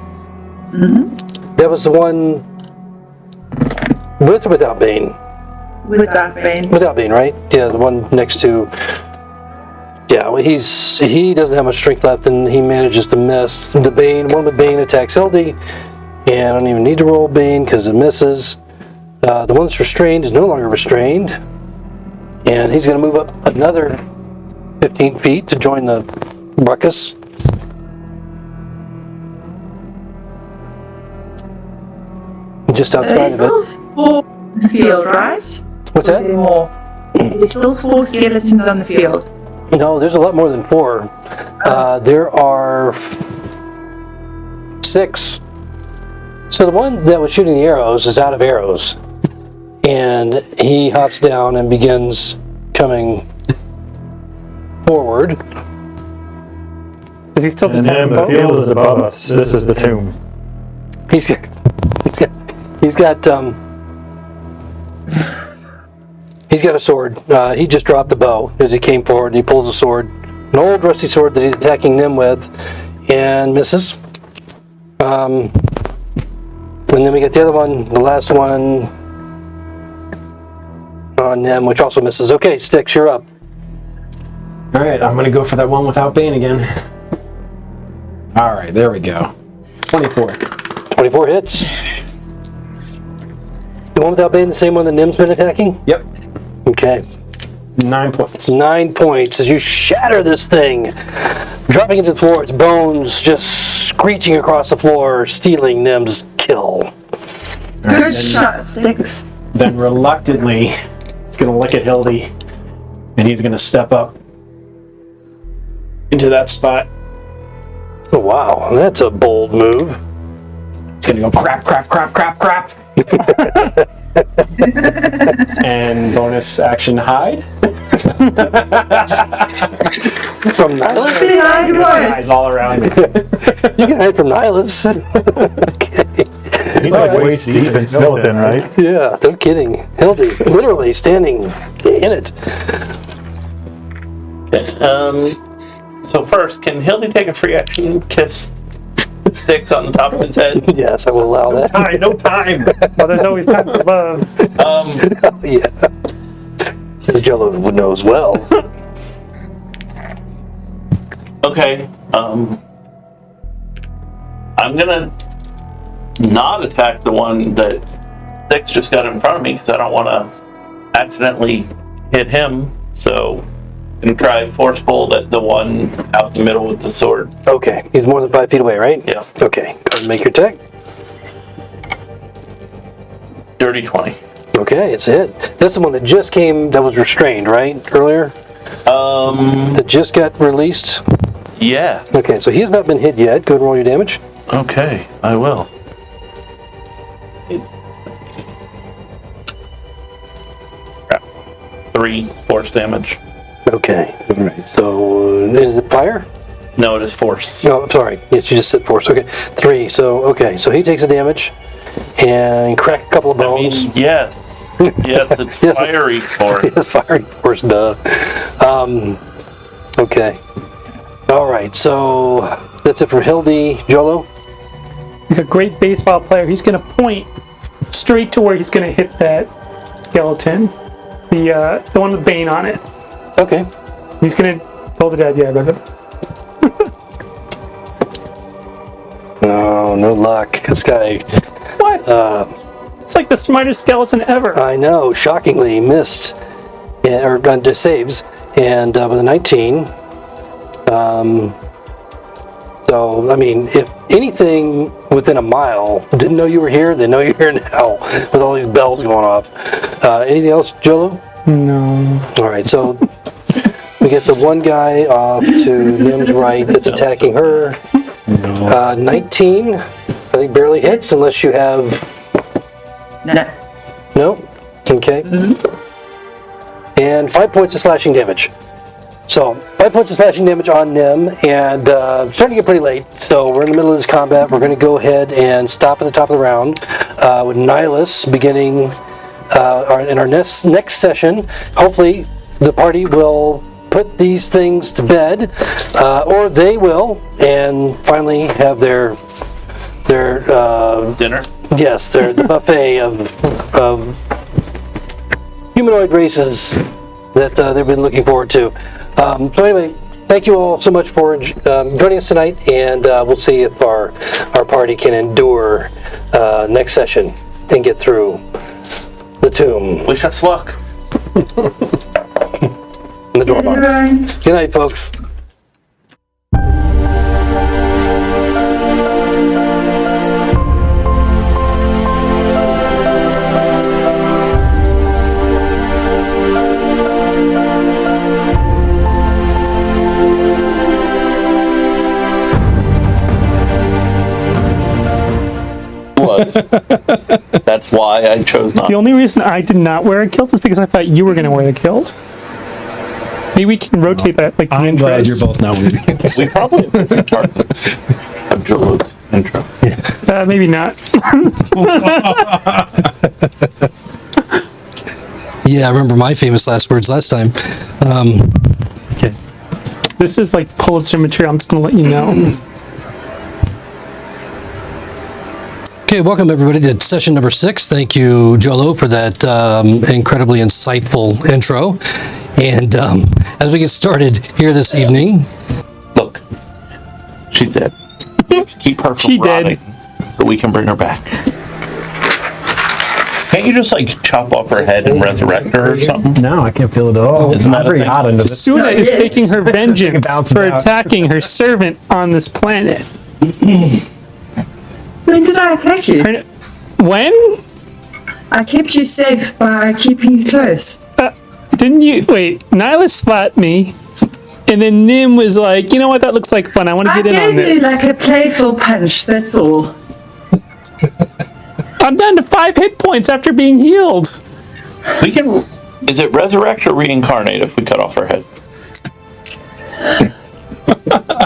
Speaker 1: Mm-hmm. That was the one with or without Bane?
Speaker 6: Without Bane.
Speaker 1: Without Bane, right? Yeah, the one next to... Yeah, well, he doesn't have much strength left, and he manages to miss. The Bane, one with Bane attacks Hildy, and I don't even need to roll Bane because it misses. The one that's restrained is no longer restrained, and he's going to move up another 15 feet to join the ruckus. Just outside
Speaker 6: There's
Speaker 1: of
Speaker 6: still
Speaker 1: it.
Speaker 6: 4 in the field, right?
Speaker 1: What's
Speaker 6: Or is
Speaker 1: that?
Speaker 6: there more? There's still 4 skeletons on the field.
Speaker 1: No, there's a lot more than 4. There are 6. So the one that was shooting the arrows is out of arrows. And he hops down and begins coming forward.
Speaker 4: Does he still just
Speaker 3: And
Speaker 4: have
Speaker 3: then
Speaker 4: a
Speaker 3: the
Speaker 4: bow?
Speaker 3: field is above us. This is the tomb.
Speaker 1: He's got a sword. He just dropped the bow as he came forward. He pulls a sword, an old rusty sword that he's attacking Nim with, and misses. And then we get the other one, the last one on Nim, which also misses. Okay, Styx, you're up.
Speaker 9: All right, I'm gonna go for that one without Bane again. All right, there we go. 24.
Speaker 1: 24 hits. The one without Bane, the same one that Nim's been attacking?
Speaker 9: Yep.
Speaker 1: Okay.
Speaker 9: 9 points.
Speaker 1: 9 points as you shatter this thing, dropping it to the floor, its bones just screeching across the floor, stealing Nim's kill.
Speaker 6: Good shot, Styx.
Speaker 9: Then reluctantly, he's gonna look at Hildy, and he's gonna step up into that spot.
Speaker 1: Oh, wow, that's a bold move.
Speaker 9: He's gonna go crap, crap, crap, crap, crap. And bonus action hide.
Speaker 1: From Nihilus?
Speaker 6: Behind what?
Speaker 9: Eyes all around me.
Speaker 1: You can hide from Nihilus. Okay.
Speaker 3: He's like waist deep in skeleton, right?
Speaker 1: Yeah, no kidding. Hildy, literally standing in it.
Speaker 8: Okay. So first, can Hildy take a free action kiss Styx on the top of his head?
Speaker 1: Yes, I will allow that.
Speaker 9: No time.
Speaker 4: Well, there's always time for love.
Speaker 1: Yeah. As Jello knows well.
Speaker 8: Okay. I'm gonna not attack the one that Styx just got in front of me because I don't want to accidentally hit him. So I'm gonna try force pull that the one out the middle with the sword.
Speaker 1: Okay, he's more than 5 feet away, right?
Speaker 8: Yeah.
Speaker 1: Okay, go ahead and make your attack.
Speaker 8: Dirty 20.
Speaker 1: Okay, it's a hit. That's the one that just came, that was restrained, right? Earlier? That just got released?
Speaker 8: Yeah.
Speaker 1: Okay, so he has not been hit yet. Go ahead and roll your damage.
Speaker 8: Okay, I will. Crap. 3 force damage.
Speaker 1: Okay, alright. So, is it fire?
Speaker 8: No, it is force.
Speaker 1: Oh, sorry. Yes, you just said force. Okay, 3. So, okay, so he takes a damage and crack a couple of
Speaker 8: I mean,
Speaker 1: bones.
Speaker 8: yes. Yes, it's
Speaker 1: Yes.
Speaker 8: fiery force.
Speaker 1: Yes, fiery force, duh. Okay. Alright, so that's it for Hildy. Jolo?
Speaker 4: He's a great baseball player. He's going to point straight to where he's going to hit that skeleton. The one with Bane on it.
Speaker 1: Okay.
Speaker 4: He's going to pull the dead. Yeah, brother.
Speaker 1: Oh, no luck. This guy,
Speaker 4: What? It's like the smartest skeleton ever.
Speaker 1: I know, shockingly missed, or saves, and with a 19. So, I mean, if anything within a mile didn't know you were here, they know you're here now, with all these bells going off. Anything else, Jolo?
Speaker 4: No.
Speaker 1: All right, so we get the one guy off to Nim's right that's attacking her. 19, I think barely hits unless you have...
Speaker 6: No.
Speaker 1: No? Okay. And 5 points of slashing damage. So, 5 points of slashing damage on Nim, and it's starting to get pretty late, so we're in the middle of this combat. We're going to go ahead and stop at the top of the round with Nihilus beginning in our next session. Hopefully, the party will put these things to bed, or they will, and finally have their
Speaker 8: Dinner?
Speaker 1: yes, their buffet of humanoid races that they've been looking forward to. So anyway, thank you all so much for joining us tonight, and we'll see if our party can endure next session and get through the tomb
Speaker 8: Wish us luck.
Speaker 1: and the Dormonts.
Speaker 6: Everyone.
Speaker 1: Good night, folks.
Speaker 8: why I chose not.
Speaker 4: The only reason I did not wear a kilt is because I thought you were going to wear the kilt. Maybe we can rotate that. Like
Speaker 9: I'm glad you're both not wearing it.
Speaker 8: We probably have the targets of Jolo's intro.
Speaker 4: Maybe not.
Speaker 1: Yeah, I remember my famous last words last time. Okay.
Speaker 4: This is like Pulitzer material. I'm just going to let you know.
Speaker 1: Okay, welcome everybody to session number 6. Thank you, Jolo, for that incredibly insightful intro. And as we get started here this evening,
Speaker 8: Look, she's dead. Let's keep her from
Speaker 4: She
Speaker 8: rotting
Speaker 4: dead.
Speaker 8: so we can bring her back. Can't you just like chop off her head and resurrect her or something?
Speaker 9: No, I can't feel it at all.
Speaker 8: Isn't that
Speaker 9: I'm
Speaker 8: a
Speaker 9: pretty
Speaker 8: thing?
Speaker 9: hot under this.
Speaker 4: Suna is
Speaker 6: yes.
Speaker 4: taking her vengeance
Speaker 9: Bouncing
Speaker 4: for
Speaker 9: out.
Speaker 4: attacking her servant on this planet.
Speaker 6: When did I attack you?
Speaker 4: When?
Speaker 6: I kept you safe by keeping you close.
Speaker 4: Didn't you? Wait, Nyla slapped me, and then Nim was like, you know what, that looks like fun. I want to
Speaker 6: I
Speaker 4: get in on
Speaker 6: gave you
Speaker 4: this.
Speaker 6: like a playful punch, that's all.
Speaker 4: I'm down to 5 hit points after being healed.
Speaker 8: We can. Is it resurrect or reincarnate if we cut off her head?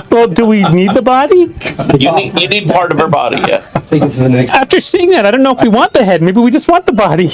Speaker 4: Well, do we need the body?
Speaker 8: You need part of her body yet.
Speaker 1: take it to the next.
Speaker 4: After seeing that, I don't know if we want the head. Maybe we just want the body.